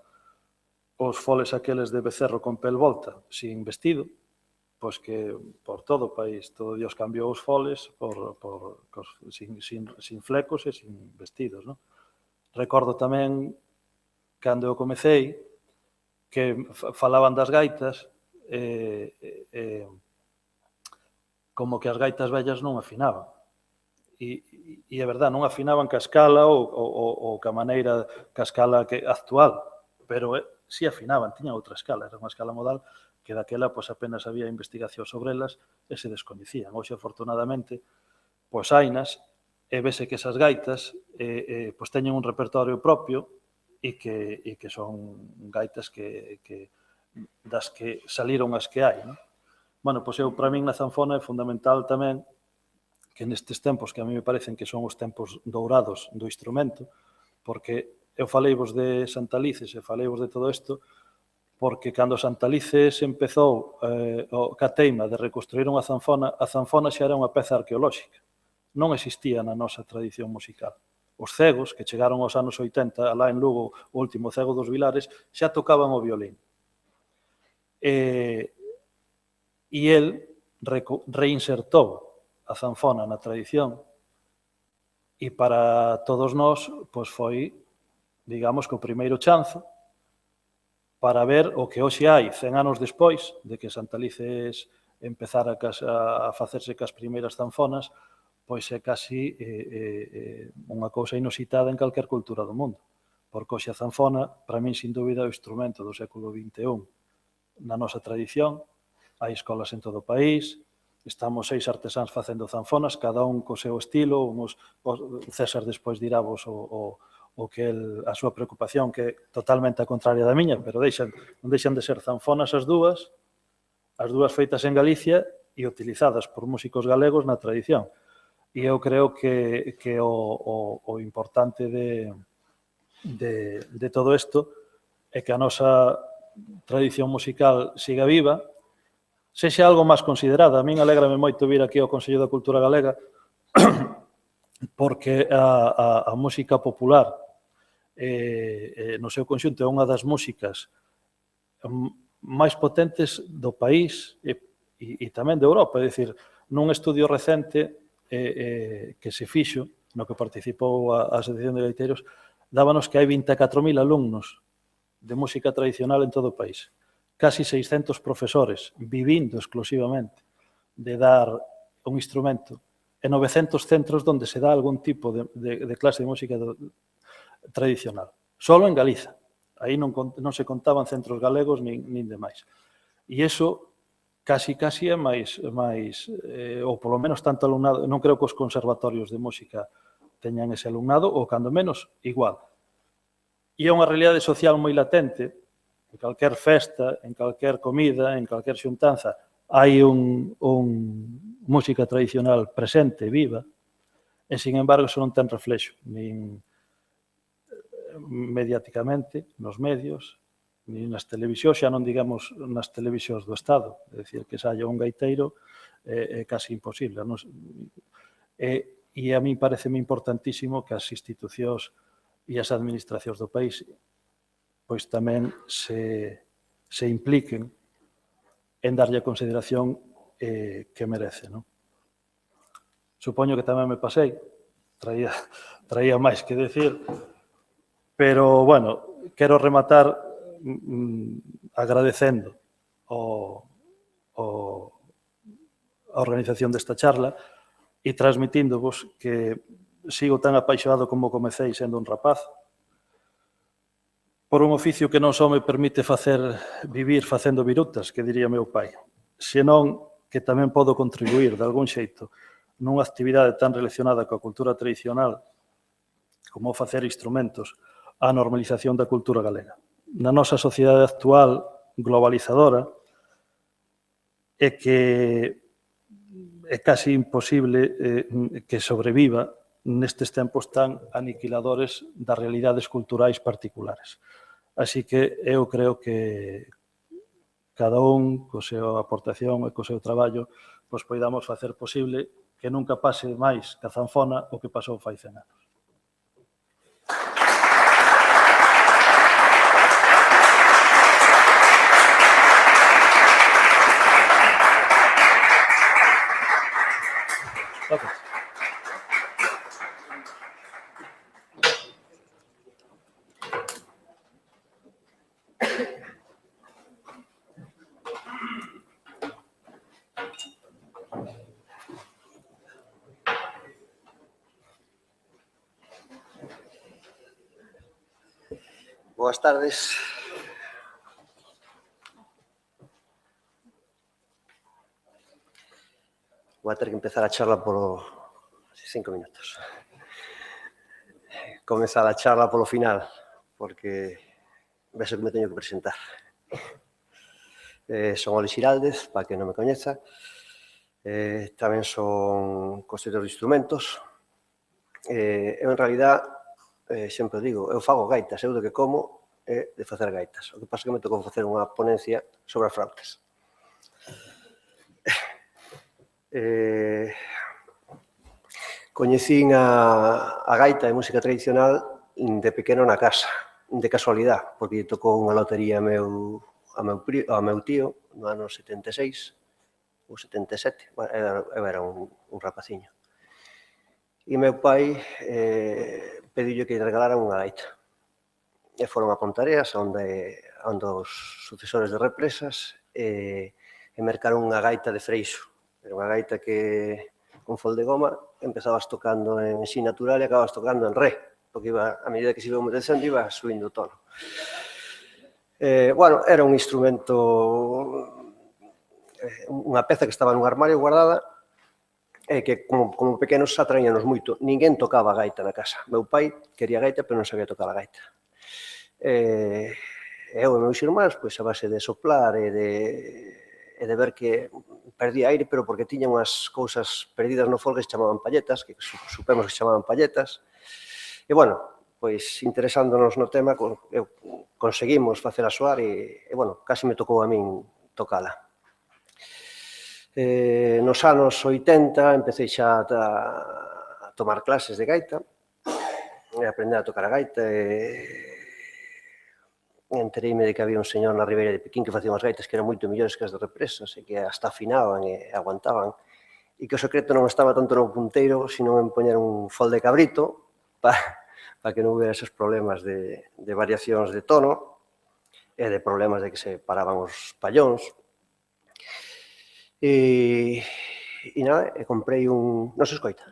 os foles aqueles de becerro con pel volta, sin vestido, pois que por todo o país, todo Dios cambiou os foles sin flecos e sin vestidos, non? Recordo tamén, cando eu comecei, que falaban das gaitas, como que as gaitas vellas non afinaban. E é verdade, non afinaban ca escala ou ca maneira, ca escala actual, pero si afinaban, tiñan outra escala, era unha escala modal que daquela apenas había investigación sobre elas e se descoñecían. Hoxe, afortunadamente, hainas, e vese que esas gaitas teñen un repertorio propio e que son gaitas das que saliron as que hai. Bueno, para min na zanfona é fundamental tamén que nestes tempos que a mí me parecen que son os tempos dourados do instrumento, porque eu faleivos de Santalices e faleivos de todo isto, porque cando Santalices empezou ca teima de reconstruir unha zanfona, a zanfona xa era unha peza arqueolóxica. Non existía na nosa tradición musical. Os cegos, que chegaron aos anos 80, alá en Lugo, o último cego dos Vilares, xa tocaban o violín. E el reinsertou a zanfona na tradición e para todos nós foi, digamos, que o primeiro chanzo para ver o que hoxe hai, 100 anos despois de que Santalices empezara a facerse cas primeiras zanfonas, pois é casi unha cousa inusitada en calquer cultura do mundo. Porque hoxe a zanfona, para min, sin dúbida, é o instrumento do século XXI. Na nosa tradición, hai escolas en todo o país, estamos 6 artesáns facendo zanfonas, cada un co seu estilo, o César despois dirábos a súa preocupación, que é totalmente a contraria da miña, pero non deixan de ser zanfonas as dúas feitas en Galicia e utilizadas por músicos galegos na tradición. E eu creo que o importante de todo isto é que a nosa tradición musical siga viva, sexa algo máis considerada. A min alégrame moito vir aquí ao Consello da Cultura Galega porque a música popular no seu conxunto é unha das músicas máis potentes do país e tamén de Europa. É dicir, nun estudio recente que se fixo, no que participou a Asociación de Gaiteiros, dábanos que hai 24.000 alumnos de música tradicional en todo o país. Casi 600 profesores vivindo exclusivamente de dar un instrumento e 900 centros onde se dá algún tipo de clase de música tradicional. Solo en Galiza. Aí non se contaban centros galegos nin demais. E iso casi é máis, ou polo menos tanto alumnado, non creo que os conservatorios de música teñan ese alumnado, ou cando menos igual. E é unha realidade social moi latente, en calquer festa, en calquer comida, en calquer xuntanza, hai un música tradicional presente, viva, e, sin embargo, iso non ten reflexo, nin mediáticamente, nos medios, nin nas televisións, xa non digamos nas televisións do Estado. É dicir, que saia un gaiteiro é casi imposible. E a mí pareceme importantísimo que as institucións e as administracións do país pois tamén se impliquen en darlle a consideración que merece. Supoño que tamén me pasei, traía máis que decir, pero, bueno, quero rematar agradecendo a organización desta charla e transmitíndovos que sigo tan apaixonado como comecei sendo un rapaz, por un oficio que non só me permite vivir facendo virutas, que diría meu pai, senón que tamén podo contribuir, de algún xeito, nunha actividade tan relacionada coa cultura tradicional como facer instrumentos á normalización da cultura galega. Na nosa sociedade actual, globalizadora, é que é casi imposible que sobreviva nestes tempos tan aniquiladores das realidades culturais particulares. Así que eu creo que cada un, co seu aportación e co seu traballo, pois poidamos facer posible que nunca pase máis que a zanfona o que pasou fai 100 anos. Gracias. Boas tardes. Vou ter que empezar a charla polo 5 minutos. Comezar a charla polo final, porque vexo que me teño que presentar. Son Oli Xiraldez, para que non me coñeza. Tamén son constructor de instrumentos. Eu, en realidad, sempre digo, eu fago gaitas, eu do que como é de facer gaitas. O que pasa é que me tocou facer unha ponencia sobre as flautas. Coñecín a gaita de música tradicional de pequeno na casa, de casualidade, porque tocou unha lotería a meu tío no ano 76 ou 77, eu era un rapaciño. E meu pai pediulle que lle regalaran unha gaita. E foron a Pontareas, onde os sucesores de Represas, e mercaron unha gaita de Freixo. Era unha gaita que, con fol de goma, empezabas tocando en si natural e acababas tocando en re, porque a medida que se iba descendo, iba subindo o tono. Bueno, era un instrumento, unha peza que estaba nun armario guardada, e que, como pequenos, atraíanos moito. Ninguén tocaba gaita na casa. Meu pai quería gaita, pero non sabía tocar a gaita. Eu e meus irmáns, a base de soplar e de ver que perdía aire, pero porque tiña unhas cousas perdidas no folga que se chamaban palletas, que supemos que se chamaban palletas. E, bueno, interesándonos no tema, conseguimos facela soar e, bueno, casi me tocou a min tocala. Nos anos 80 empecé xa a tomar clases de gaita, e aprender a tocar a gaita, e entereime de que había un señor na Ribeira de Piquín que facía unhas gaitas que eran moito mellores que as de Represas e que hasta afinaban e aguantaban, e que o secreto non estaba tanto no punteiro, sino en poñer un fol de cabrito para que non hubiera esos problemas de variacións de tono e de problemas de que se paraban os pallóns. E nada, comprei un... Non se escoita?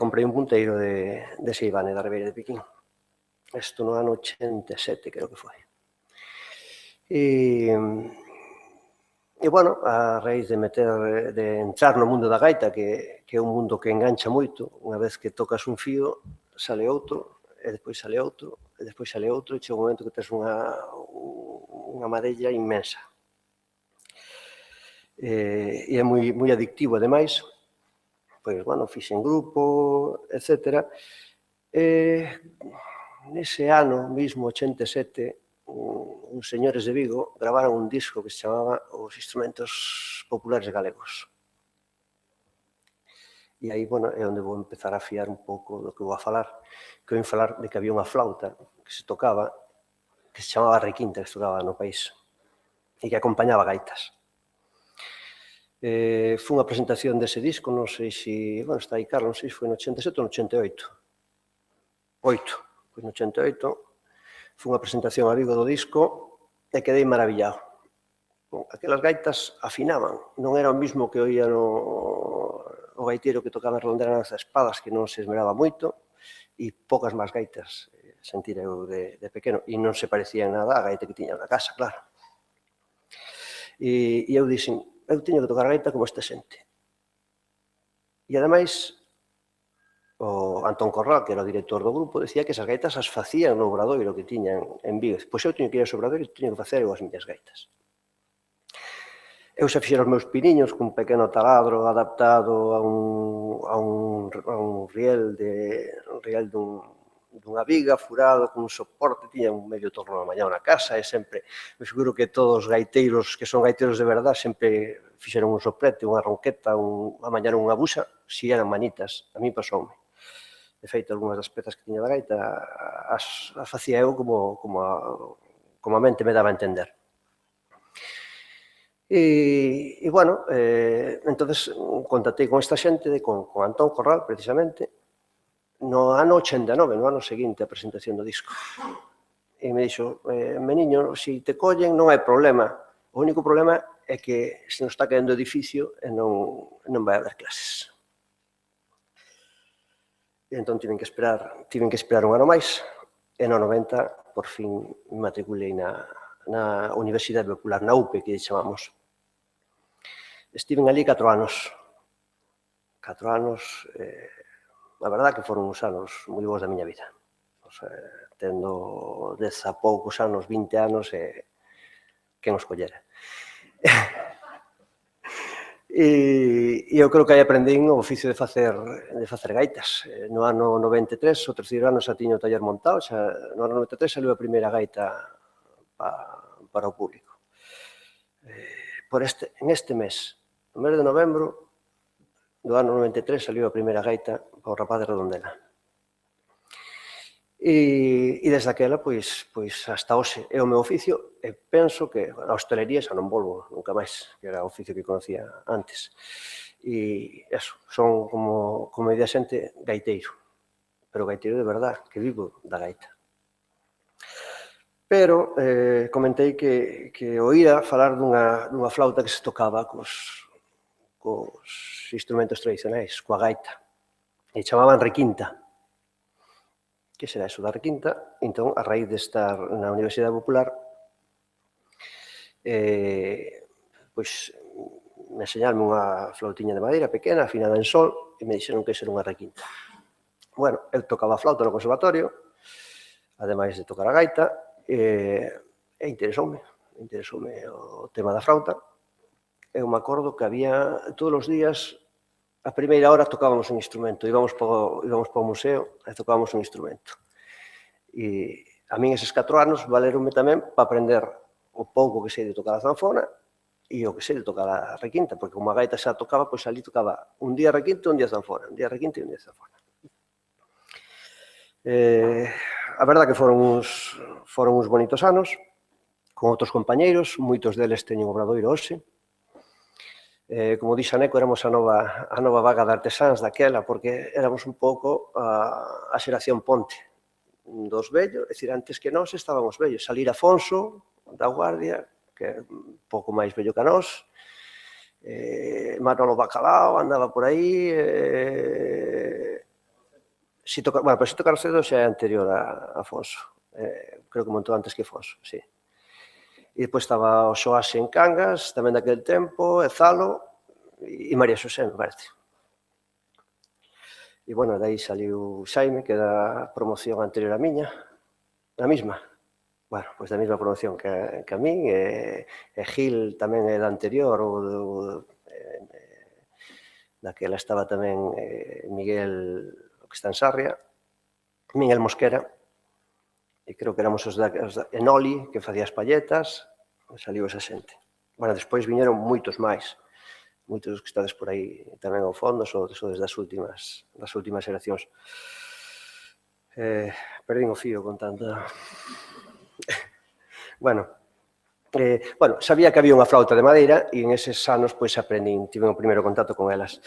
Comprei un punteiro de Seivane da Ribeira de Piquín. Isto no ano 87, creo que foi. E bueno, a raíz de entrar no mundo da gaita, que é un mundo que engancha moito, unha vez que tocas un fío, sale outro, e despois sale outro, e despois sale outro, e chega un momento que tens unha madella inmensa. E é moi adictivo, ademais, pois, bueno, fixen grupo, etc. Nese ano mismo, 87, uns señores de Vigo gravaron un disco que se chamaba Os Instrumentos Populares Galegos. E aí, bueno, é onde vou empezar a afiar un pouco do que vou a falar, que vou falar de que había unha flauta que se tocaba, que se chamaba requinta, que se tocaba no país, e que acompañaba gaitas. Foi unha presentación dese disco, non sei se, bueno, está aí Carlos, non sei se foi no 87 ou no 88. 8, pois no 88, foi unha presentación a Vigo do disco e quedei maravillado. Bon, aquelas gaitas afinaban, non era o mismo que oía o gaiteiro que tocaba redonderas das espadas, que non se esmeraba moito, e poucas máis gaitas sentira eu de pequeno, e non se parecía en nada a gaita que tiña na casa, claro. E eu dixen, eu teño que tocar a gaita como esta xente. E ademais, o Antón Corral, que era o director do grupo, decía que esas gaitas as facían no obradoiro que tiñan en Vigo. Pois eu teño que ir aos obradoiros e teño que facer eu as miñas gaitas. Eu xa fixera os meus piniños cun pequeno taladro adaptado a un riel dunha viga furado con un soporte, tiña un medio torno amañado na casa e sempre, me figuro que todos os gaiteiros que son gaiteiros de verdade sempre fixeron un soprete, unha ronqueta, amañaron unha buxa, si eran manitas, a mí pasoume. De feito, algunhas das pezas que tiña da gaita as facía eu como a mente me daba a entender. E bueno, entonces contactei con esta xente, con Antón Corral, precisamente, no ano 89, no ano seguinte a presentación do disco. E me dixo, meniño, se te collen non hai problema, o único problema é que se nos está caendo o edificio e non vai haber clases. E entón tiven que esperar un ano máis, e no 90, por fin, me matriculei na Universidade Popular, na UPE, que chamamos. Estiven ali 4 anos. 4 anos, a verdade que foron uns anos moi bons da miña vida. Tendo 10 a poucos anos, 20 anos, quen os collera. E eu creo que aí aprendín o oficio de facer gaitas. No ano 93, o terceiro ano xa tiño o taller montado, no ano 93 saliu a primeira gaita para o público. En este mes, no mes de novembro do ano 93, saliu a primeira gaita para o rapaz de Redondela. E desde aquela, pois, hasta hoxe é o meu oficio, e penso que a hostelería xa non volvo nunca máis, que era o oficio que conocía antes. E eso, son como idea xente gaiteiro, pero gaiteiro de verdad, que vivo da gaita. Pero comentei que oía falar dunha flauta que se tocaba cos instrumentos tradicionais, coa gaita, e chamaban requinta. Que será eso da requinta? Entón, a raíz de estar na Universidade Popular, pois me enseñaron unha flautiña de madeira pequena, afinada en sol, e me dixeron que era unha requinta. Bueno, eu tocaba a flauta no conservatorio, ademais de tocar a gaita, e interesoume o tema da flauta. Eu me acordo que había, todos os días, a primeira hora tocábamos un instrumento, íbamos para o museo e tocábamos un instrumento. E a min eses 4 anos valeronme tamén para aprender o pouco que sei de tocar a zanfona e o que sei de tocar a requinta, porque como a gaita xa tocaba, pois ali tocaba un día requinta, un día zanfona, un día requinta e un día zanfona. A verdade que foron uns bonitos anos, con outros compañeiros, moitos deles teñen obradoiro hoxe. Como dixe a Neco, éramos a nova vaga de artesáns daquela, porque éramos un pouco a xeración ponte dos vellos, é dicir, antes que nós estaban os vellos. Salir Afonso, da Guardia, que é un pouco máis vello que a nós, Manolo Bacalao andaba por aí, Bueno, pero Sito Carcedo xa é anterior a Afonso. Creo que montou antes que Afonso, sí. E depois estaba o Xoase en Cangas, tamén daquel tempo, e Zalo, e María Xosé, me parece. E, bueno, dai saliu Xaime, que era a promoción anterior a miña, a mesma. Bueno, pois da mesma promoción que a min, e Gil tamén é da anterior, daquela estaba tamén Miguel, o que está en Sarria, Miguel Mosquera, e creo que éramos os da Enoli, que facía as palletas, saliu esa xente. Bueno, despois viñeron moitos máis, moitos que estades por aí tamén ao fondo, sodes das últimas xeracións. Perdín o fío con tanta... Bueno, sabía que había unha flauta de madeira e en eses anos pois aprendín, tive o primeiro contacto con elas.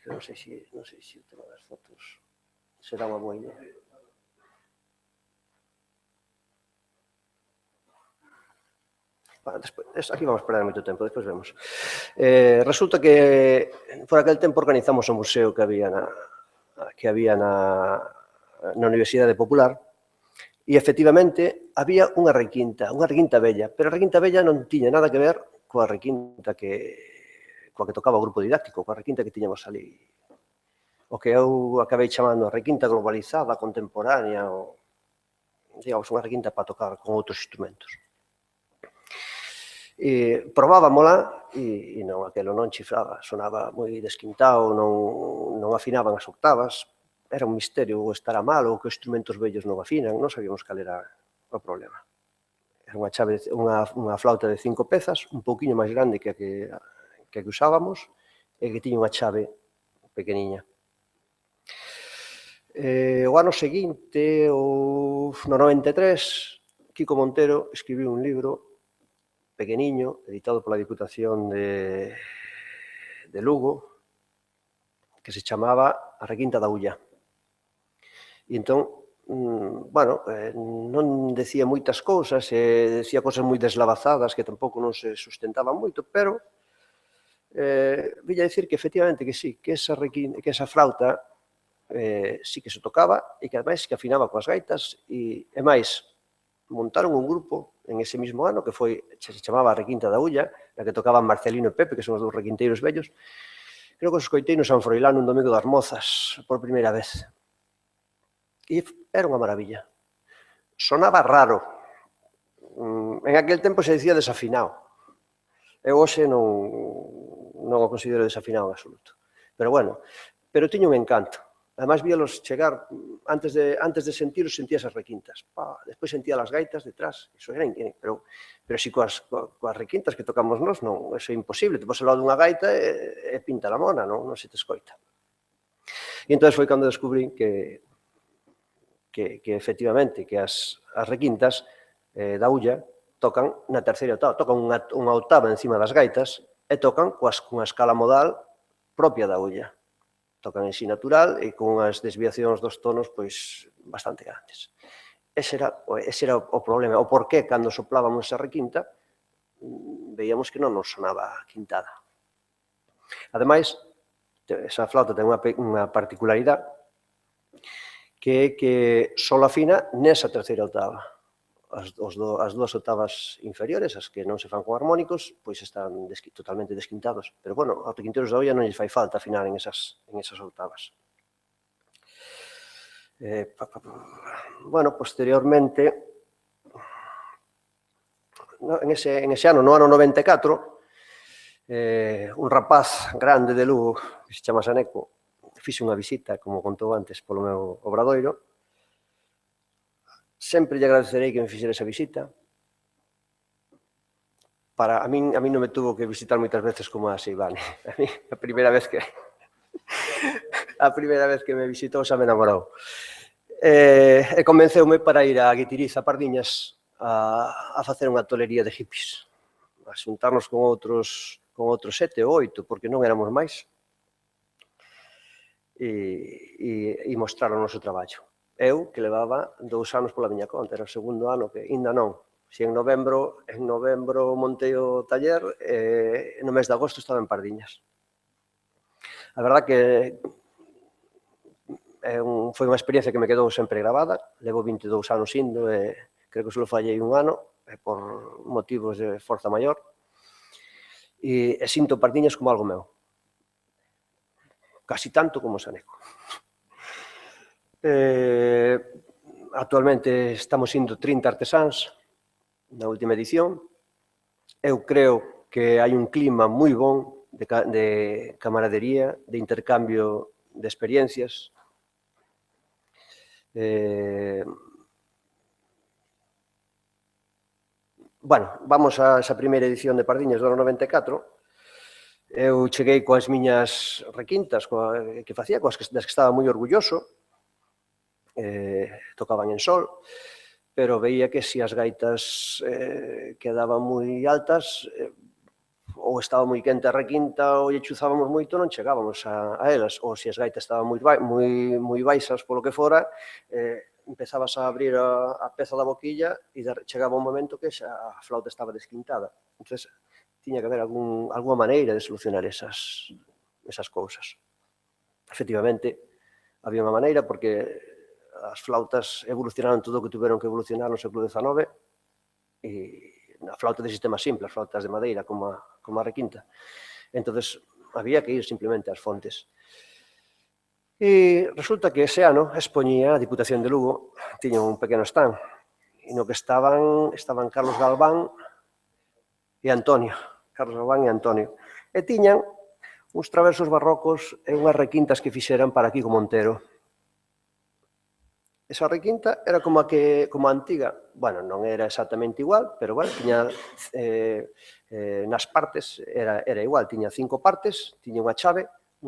Non sei se o tema das fotos será unha boa idea. Bueno, aquí vamos perder moito tempo, despois vemos. Resulta que por aquel tempo organizamos o museo que había na Universidade Popular e, efectivamente, había unha requinta bella, pero a requinta bella non tiña nada que ver coa requinta coa que tocaba o grupo didáctico, coa requinta que tiñamos ali. O que eu acabei chamando a requinta globalizada, contemporánea, digamos, unha requinta para tocar con outros instrumentos. Probábamola e non, aquelo non chifraba, sonaba moi desquintado, non afinaban as octavas, era un misterio, ou estará mal, ou que os instrumentos vellos non afinan, non sabíamos cal era o problema. Era unha flauta de 5 pezas, un pouquiño máis grande que a que usábamos, e que tiña unha chave pequeniña. O ano seguinte, no 93, Kiko Montero escribiu un libro pequeniño, editado pola Diputación de Lugo, que se chamaba A requinta da Ulla. E entón, bueno, non decía moitas cousas, decía cousas moi deslavazadas que tampouco non se sustentaban moito, pero villa dicir que efectivamente que sí, que esa flauta sí que se tocaba e que ademais que afinaba coas gaitas e máis, montaron un grupo en ese mismo ano que se chamaba A requinta da Ulla, na que tocaban Marcelino e Pepe, que son os dous requinteiros vellos. Creo que os escoitei no San Froilán un domingo das Mozas por primeira vez. E era unha maravilla. Sonaba raro. En aquel tempo se dicía desafinado. Eu hoxe non o considero desafinado en absoluto. Pero bueno, tiña un encanto. Ademais, víalos chegar, antes de sentiros, sentías as requintas. Despois sentía as gaitas detrás. Iso era increíble. Pero si coas requintas que tocamos nós, non, iso é imposible. Te pos ao lado dunha gaita e pinta la mona, non se te escoita. E entón foi cando descubrí que efectivamente, que as requintas da Ulla tocan na terceira octava, tocan unha octava encima das gaitas e tocan cunha escala modal propia da Ulla. Tocan en si natural e con unhas desviacións dos tonos pois bastante grandes. Ese era o problema, o porqué cando soplábamos esa requinta veíamos que non nos sonaba quintada. Ademais, esa flauta ten unha particularidade que é que só afina nesa terceira octava. As dúas octavas inferiores, as que non se fan con armónicos, pois están totalmente desquintados. Pero, bueno, aos requinteiros da Ulla non lles fai falta afinar en esas octavas. Bueno, posteriormente, en ese ano, no ano 94, un rapaz grande de Lugo, que se chama Saneco, fixe unha visita, como contou antes, polo meu obradoiro. Sempre lle agradecerei que me fixera esa visita. A min non me tuvo que visitar moitas veces como a Seivane. A mí, a primeira vez que me visitou xa me enamorou. E convenceume para ir a Guitiriz, a Pardiñas, a facer unha tolería de hippies. A xuntarnos con outros 7 ou 8, porque non éramos máis. E mostrar o noso traballo. Eu, que levaba 2 anos pola miña conta, era o segundo ano que ainda non. Si en novembro montei o taller, no mes de agosto estaba en Pardiñas. A verdad que foi unha experiencia que me quedou sempre gravada, levo 22 anos indo e creo que só fallei un ano por motivos de forza maior e sinto Pardiñas como algo meu, casi tanto como Saneco. Actualmente estamos indo 30 artesáns na última edición. Eu creo que hai un clima moi bon de camaradería, de intercambio de experiencias. Bueno, vamos a esa primeira edición de Pardiñas do ano 94. Eu cheguei coas miñas requintas que facía, das que estaba moi orgulloso, tocaban en sol, pero veía que se as gaitas quedaban moi altas, ou estaba moi quente a requinta ou lle chuzábamos moito, non chegábamos a elas, ou se as gaitas estaban moi baixas polo que fora, empezabas a abrir a peza da boquilla e chegaba un momento que xa a flauta estaba desquintada. Entón, tiña que haber alguna maneira de solucionar esas cousas. Efectivamente, había unha maneira porque as flautas evolucionaron todo o que tuveron que evolucionar no século XIX e a flauta de sistema simple, as flautas de madeira como a requinta. Entón, había que ir simplemente ás fontes. E resulta que ese ano expoñía a Diputación de Lugo, tiña un pequeno stand, e no que estaban Carlos Galván e Antonio. E tiñan uns traversos barrocos e unhas requintas que fixeran para Kiko Montero. Esa requinta era como a antiga, bueno, non era exactamente igual, pero bueno, tiña nas partes era igual, tiña 5 partes, tiña unha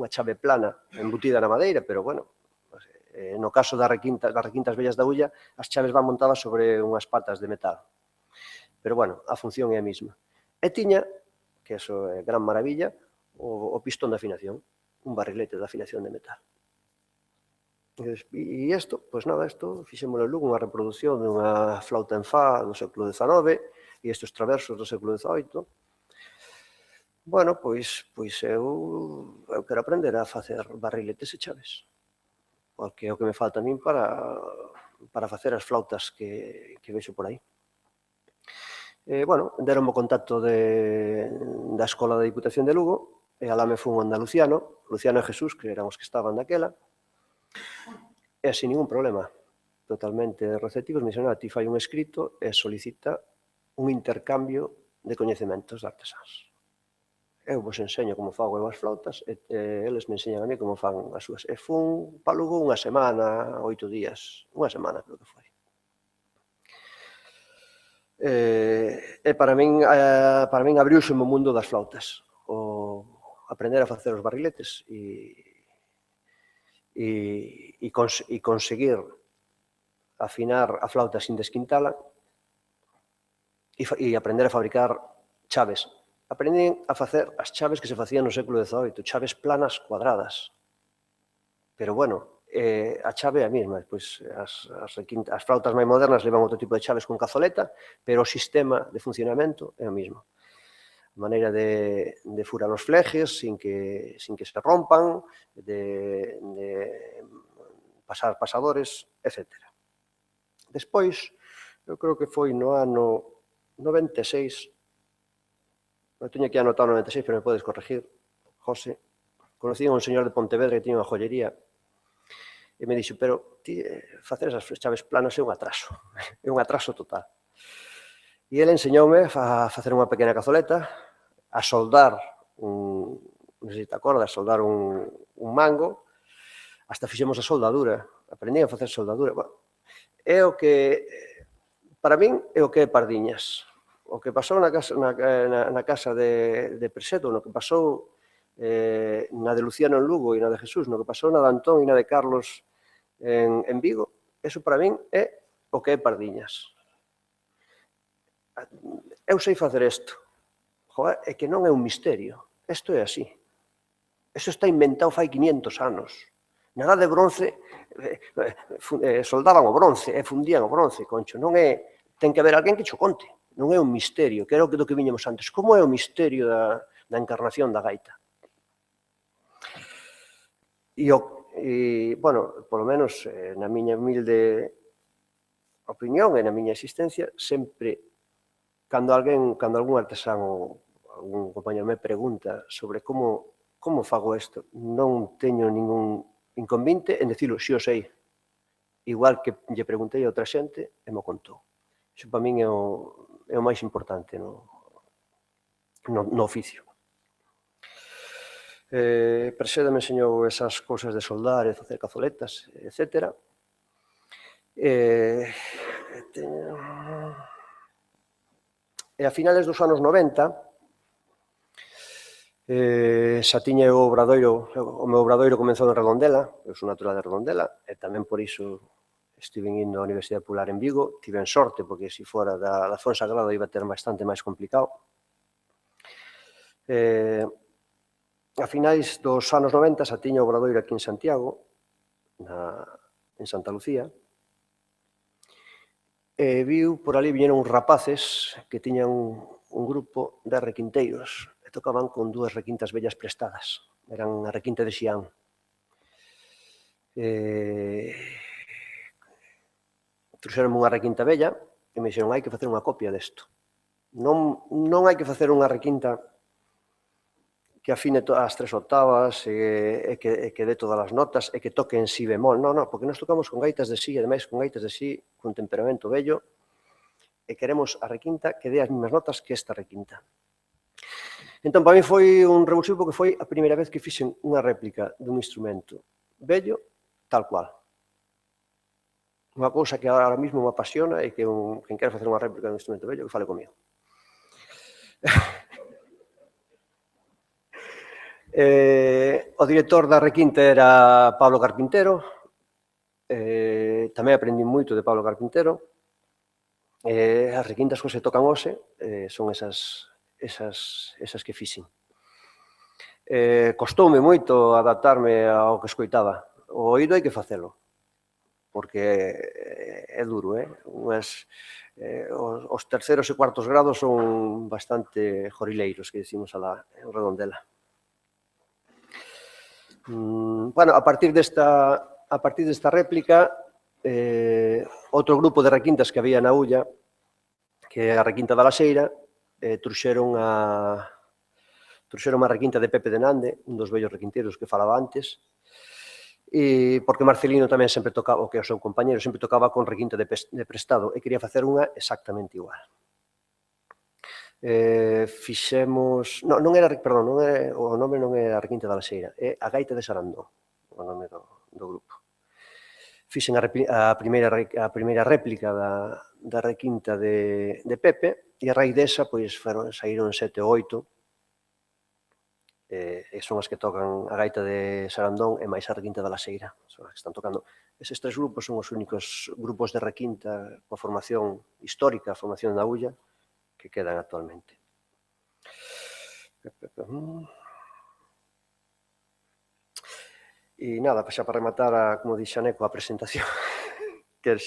chave plana embutida na madeira, pero bueno, no caso das requintas vellas da Ulla, as chaves van montadas sobre unhas patas de metal. Pero bueno, a función é a mesma. E tiña, que eso é gran maravilla, o pistón de afinación, un barrilete de afinación de metal. E isto, pois nada, isto fixémoslo en Lugo, unha reproducción dunha flauta en fa do século XIX e estes traversos do século XVIII. Bueno, pois eu quero aprender a facer barriletes e chaves, porque é o que me falta a min para facer as flautas que vexo por aí. Bueno, deronme o contacto da Escola da Diputación de Lugo e alá me fun onda Luciano e Jesús, que eran os que estaban daquela. E sin ningún problema, totalmente receptivos, me dixeron, ti fai un escrito e solicita un intercambio de coñecementos de artesáns. Eu vos enseño como fago eu as flautas e eles me enseñan a mí como fan as súas. E fun para Lugo unha semana, 8 días, unha semana creo que foi. E para min abriuse o mundo das flautas, o aprender a facer os barriletes e conseguir afinar a flauta sin desquintala e aprender a fabricar chaves. Aprendín a facer as chaves que se facían no século XVIII, chaves planas cuadradas. Pero bueno, a chave é a mesma. As flautas máis modernas levan outro tipo de chaves con cazoleta, pero o sistema de funcionamento é o mesmo. A maneira de furar os flejes sin que se rompan, de pasar pasadores, etc. Despois, eu creo que foi no ano 96, non teño aquí anotado 96, pero me podes corregir, José, conocí a un señor de Pontevedra que tiña unha joyería e me dixo, pero ti facer esas chaves planas é un atraso total. E ele enseñoume a facer unha pequena cazoleta, a soldar non sei se te acordas, soldar un mango, hasta fixemos a soldadura, aprendí a facer soldadura. É o que, para min, é o que é Pardiñas. O que pasou na casa de Presedo, no que pasou na de Luciano en Lugo e na de Jesús, no que pasou na de Antón e na de Carlos en Vigo, eso para min é o que é Pardiñas. Eu sei facer isto. Joder, é que non é un misterio. Isto é así. Isto está inventado fai 500 anos. Na edad de bronce, soldaban o bronce e fundían o bronce, concho. Non é... Ten que haber alguén que cho conte. Non é un misterio, que era o do que viñemos antes. Como é o misterio da encarnación da gaita? bueno, polo menos na miña humilde opinión e na miña existencia, sempre, cando algún artesano, algún compañero me pregunta sobre como fago isto, non teño ningún inconvinte en dicilo, si o sei. Igual que lle preguntei a outra xente e mo contou. Iso para min é o máis importante no oficio. Preseda me enseñou esas cousas de soldar e facer cazoletas, etc. E a finales dos anos 90 xa tiña o meu obradoiro comenzou en Redondela, eu sou natural de Redondela, e tamén por iso estive indo á Universidade Popular en Vigo, tive sorte, porque se fora da Fonsagrada iba a ter bastante máis complicado. A finais dos anos 90 xa tiña o obradoiro aquí en Santiago, en Santa Lucía, e viu por ali, viñeron uns rapaces que tiñan un grupo de requinteiros e tocaban con dúas requintas vellas prestadas. Eran a requinta de Xián. Trouxeronme unha requinta vella e me dixeron hai que facer unha copia desto. Non hai que facer unha requinta que afine as 3 octavas e que dé todas as notas e que toque en si bemol. Non, porque nós tocamos con gaitas de si, e ademais con gaitas de si con temperamento vello e queremos a requinta que dé as mesmas notas que esta requinta. Entón, para mí foi un revulsivo porque foi a primeira vez que fixen unha réplica dun instrumento vello tal cual. Unha cousa que ahora mesmo me apasiona e que quen quere facer unha réplica dun instrumento vello que fale comigo. O director da requinta era Pablo Carpintero, tamén aprendí moito de Pablo Carpintero. As requintas que se tocan hoxe son esas que fixen. Costoume moito adaptarme ao que escoitaba. O oído hai que facelo, porque é duro, os terceros e cuartos grados son bastante jorileiros, que decimos en Redondela. Bueno, a partir desta réplica, outro grupo de requintas que había na Ulla, que é a requinta da Laxeira, trouxeron a requinta de Pepe de Nande, un dos vellos requinteiros que falaba antes, porque Marcelino tamén sempre tocaba, o que é o seu compañero, sempre tocaba con requinta de prestado e quería facer unha exactamente igual. Fixemos... o nome non é a requinta da Laxeira, é a gaita de Sarandón, o nome do grupo. Fixen a primeira réplica da requinta de Pepe e a raíz desa saíron 7 ou 8 e son as que tocan a gaita de Sarandón e máis a requinta da Laxeira. Son as que están tocando. Eses 3 grupos son os únicos grupos de requinta coa formación histórica, a formación da Ulla, que quedan actualmente. E nada, xa para rematar, como dixaneco, a presentación, que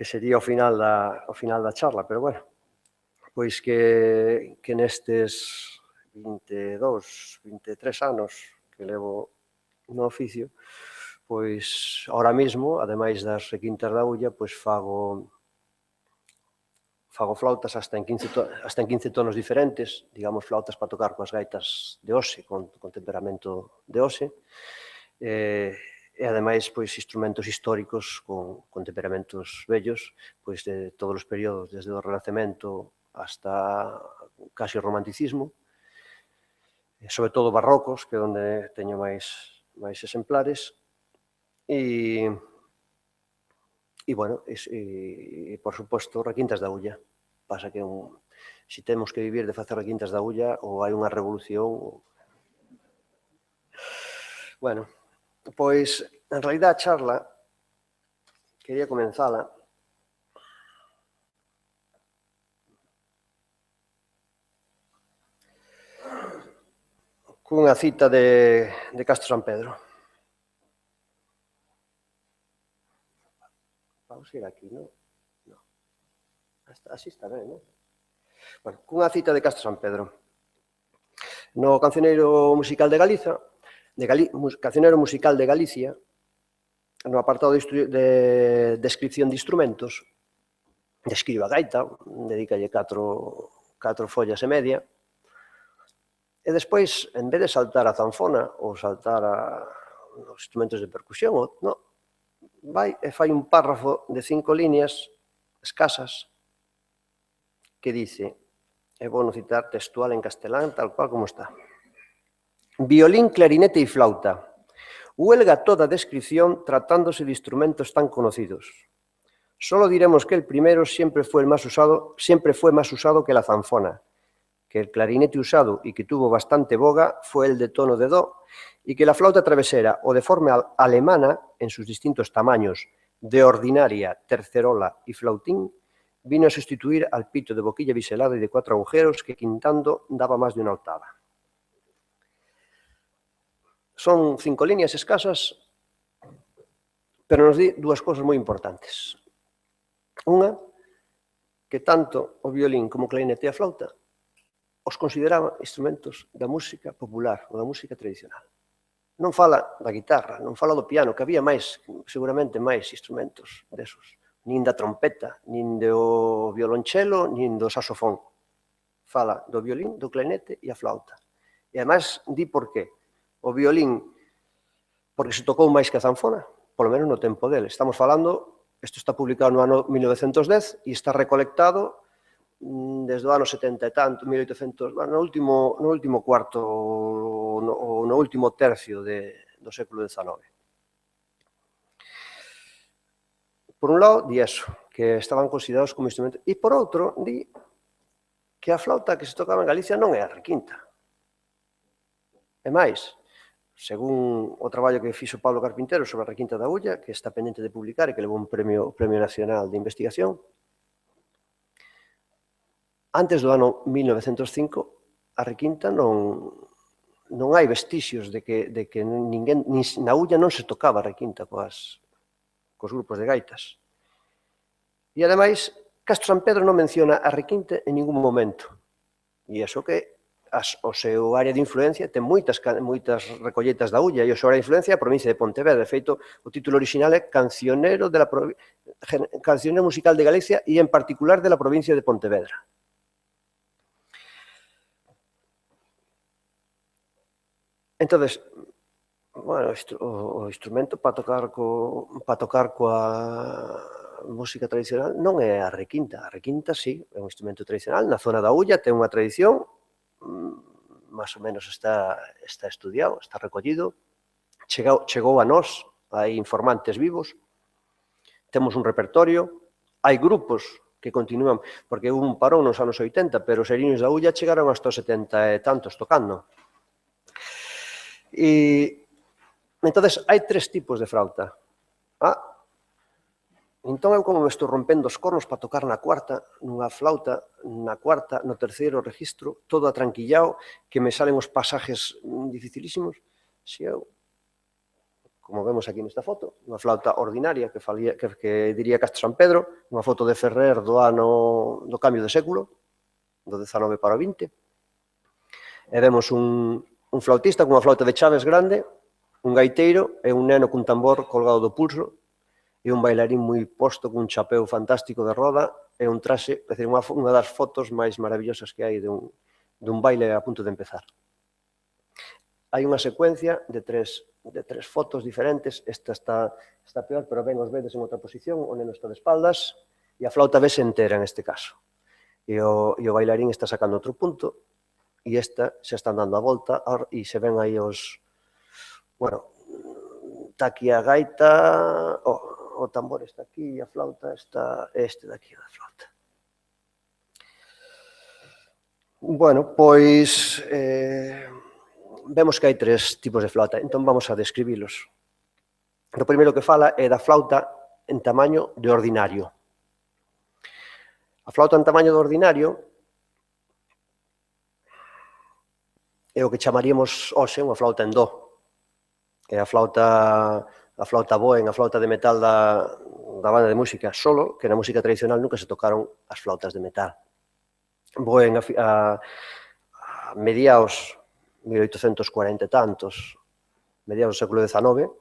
sería o final da charla, pero bueno, pois que nestes 22, 23 anos que levo no oficio, pois, ahora mesmo, ademais das requintas da Ulla, pois fago flautas hasta en 15 tonos diferentes, digamos, flautas para tocar coas gaitas de hoxe, con temperamento de hoxe, e ademais, pois, instrumentos históricos con temperamentos vellos, pois, de todos os períodos, desde o Renacemento hasta casi o Romanticismo, sobre todo barrocos, que é onde teño máis exemplares, e bueno, por suposto, requintas da Ulla. Pasa que se temos que vivir de facer requintas da Ulla, ou hai unha revolución. Bueno, pois, en realidad, a charla, quería comenzala cunha cita de Castro San Pedro. Vamos ir aquí, non? Non. Así está ben, non? Bueno, cunha cita de Castro San Pedro. No Cancioneiro Musical de Galiza, Cancionero musical de Galicia, no apartado de descripción de instrumentos, describe a gaita, dedícalle 4 follas e media, e despois, en vez de saltar a zanfona ou saltar os instrumentos de percusión, vai e fai un párrafo de 5 líneas escasas que dice, e vou citar textual en castelán, tal cual como está: violín, clarinete e flauta. Huelga toda descripción tratándose de instrumentos tan conocidos. Solo diremos que el primero siempre fue más usado que la zanfona, que el clarinete usado y que tuvo bastante boga fue el de tono de do, y que la flauta travesera o de forma alemana, en sus distintos tamaños, de ordinaria, tercerola y flautín, vino a sustituir al pito de boquilla biselada y de 4 agujeros que quintando daba más de una octava. Son 5 líneas escasas, pero nos di 2 cosas moi importantes. Unha, que tanto o violín como o clarinete e a flauta os consideraba instrumentos da música popular ou da música tradicional. Non fala da guitarra, non fala do piano, que había seguramente máis instrumentos desos, nin da trompeta, nin do violonchelo, nin do saxofón. Fala do violín, do clarinete e a flauta. E ademais di por qué. O violín, porque se tocou máis que a zanfona, polo menos no tempo dele. Estamos falando, isto está publicado no ano 1910 e está recolectado desde o ano 70 e tanto, 1800, no último cuarto ou no último tercio do século XIX. Por un lado, di eso, que estaban considerados como instrumentos, e por outro, di que a flauta que se tocaba en Galicia non é a requinta. E máis, según o traballo que fixo Pablo Carpintero sobre a requinta da Ulla, que está pendente de publicar e que levou un premio nacional de investigación, antes do ano 1905, a requinta non hai vestixios de que ninguén, na Ulla non se tocaba a requinta cos grupos de gaitas. E, ademais, Castro San Pedro non menciona a requinta en ningún momento. E iso que o seu área de influencia ten moitas recolletas da Ulla e o seu área de influencia é a provincia de Pontevedra. De feito, o título original é Cancionero musical de Galicia e, en particular, de la provincia de Pontevedra. Entonces, bueno, o instrumento para tocar coa música tradicional non é a requinta. A requinta, sí, é un instrumento tradicional. Na zona da Ulla ten unha tradición, máis ou menos está estudiado, está recollido. Chegou a nós, hai informantes vivos. Temos un repertorio. Hai grupos que continúan, porque hubo un parón nos anos 80, pero os eriños da Ulla chegaron hasta os 70 e tantos tocando. E entonces hai 3 tipos de flauta. Entón eu como me estou rompendo os cornos para tocar na cuarta, nunha flauta, na cuarta, no terceiro registro, todo atranquillado, que me salen os pasajes dificilísimos. Se eu, como vemos aquí nesta foto, unha flauta ordinaria que diría Castro San Pedro, unha foto de Ferrer do ano do cambio de século, do 19 para o 20, e vemos un flautista con unha flauta de chaves grande, un gaiteiro e un neno cun tambor colgado do pulso, e un bailarín moi posto cun chapeu fantástico de roda e un traxe, é dicir, unha das fotos máis maravillosas que hai dun baile a punto de empezar. Hai unha secuencia de tres fotos diferentes, esta está peor, pero ben os vedes en outra posición, o neno está de espaldas, e a flauta vese entera en este caso. E o bailarín está sacando outro punto, e esta xa están dando a volta, e se ven aí os... Bueno, está aquí a gaita, o tambor está aquí, e a flauta está este daqui da flauta. Bueno, pois vemos que hai 3 tipos de flauta, entón vamos a describilos. O primeiro que fala é da flauta en tamaño de ordinario. A flauta en tamaño de ordinario é o que chamaríamos hoxe unha flauta en do. É a flauta Boen, a flauta de metal da banda de música solo, que na música tradicional nunca se tocaron as flautas de metal. Boen a mediados 1840 e tantos, mediados do século XIX,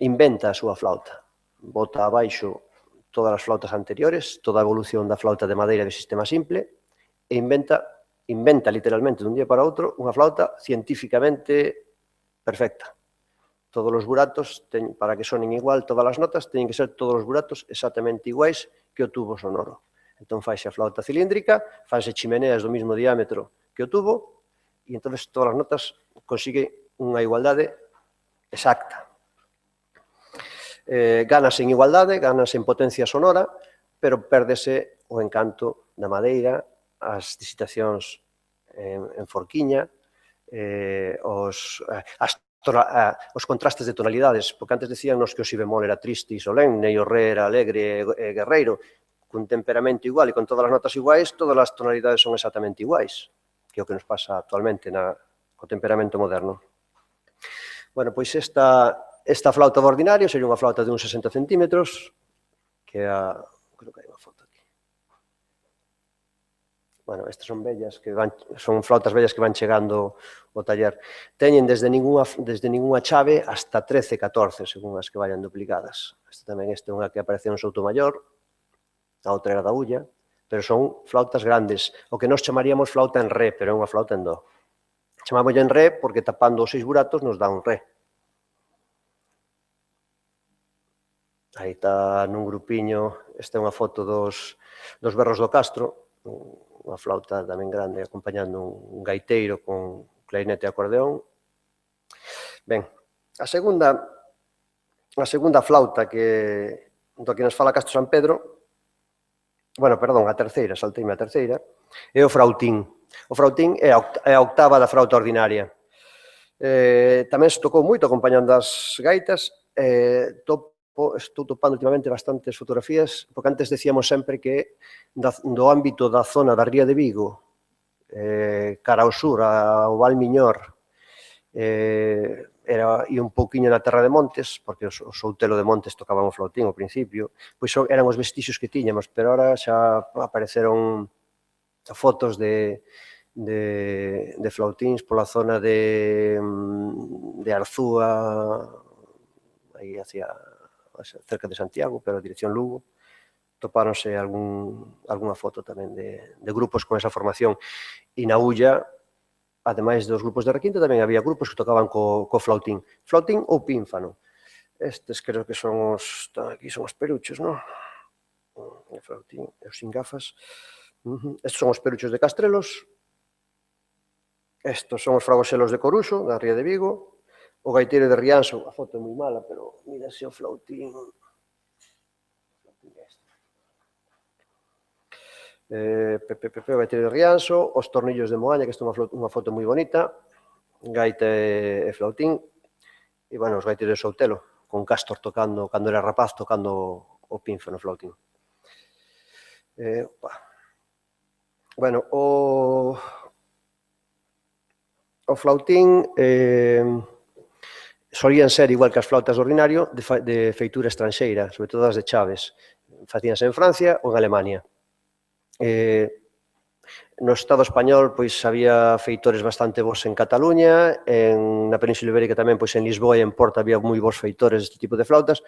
inventa a súa flauta. Bota abaixo todas as flautas anteriores, toda a evolución da flauta de madeira de sistema simple, e inventa literalmente dun día para outro unha flauta científicamente perfecta. Todos os buratos, para que sonen igual todas as notas, teñen que ser todos os buratos exactamente iguais que o tubo sonoro. Entón, faise a flauta cilíndrica, fanse chimeneas do mismo diámetro que o tubo, e entón todas as notas consiguen unha igualdade exacta. Gánase en igualdade, gánase en potencia sonora, pero pérdese o encanto da madeira, as disitacións en forquiña, os contrastes de tonalidades, porque antes decíanos que o si bemol era triste e solemne, e o re era alegre e guerreiro, cun temperamento igual e con todas as notas iguais, todas as tonalidades son exactamente iguais, que é o que nos pasa actualmente co temperamento moderno. Bueno, pois esta flauta ordinaria sería unha flauta de uns 60 centímetros, que é creo que hai unha foto aquí. Bueno, estas son flautas vellas que van chegando ao taller. Teñen desde ningunha chave hasta 13, 14, según as que vayan duplicadas. Esta é unha que apareceu en Soutomaior, a outra era da Ulla, pero son flautas grandes, o que nós chamaríamos flauta en re, pero é unha flauta en do. Chamámoslle en re porque tapando os 6 buratos nos dá un re. Aí está nun grupiño, esta é unha foto dos berros do Castro, unha flauta tamén grande, acompañando un gaiteiro con clarinete e acordeón. Ben, a segunda flauta do que nos fala Castro San Pedro, bueno, perdón, a terceira, salteime a terceira, é o frautín. O frautín é a octava da flauta ordinaria. Tamén se tocou moito acompañando as gaitas, estou topando últimamente bastantes fotografías, porque antes decíamos sempre que do ámbito da zona da Ría de Vigo, cara ao sur, ao Val Miñor, e un pouquiño na Terra de Montes, porque o Soutelo de Montes tocaban o flautín ao principio, pois eran os vestixios que tiñamos, pero ahora xa apareceron fotos de flautíns pola zona de Arzúa, aí hacia cerca de Santiago, pero a dirección Lugo, topáronse algunha foto tamén de grupos con esa formación. E na Ulla, ademais dos grupos de requinto, tamén había grupos que tocaban co flautín. Flautín ou pínfano. Estes creo que son aquí son os peruchos, non? O flautín, os sin gafas. Estes son os peruchos de Castrelos. Estes son os fragoxelos de Coruxo, da Ría de Vigo. O gaiteiro de Rianxo, a foto é moi mala, pero mira ese o flautín. O gaiteiro de Rianxo, os tornillos de Moaña, que esta é unha foto moi bonita, gaita e flautín, e, bueno, os gaiteiros de Soutelo, con Castor tocando, cando era rapaz, tocando o pínfano flautín. Bueno, o flautín solían ser, igual que as flautas de ordinario, de feitura estranxeira, sobre todo as de chaves. Facíanse en Francia ou en Alemania. No Estado español, pois, había feitores bastante bons en Cataluña, na Península Ibérica tamén, pois, en Lisboa e en Porto había moi bons feitores deste tipo de flautas.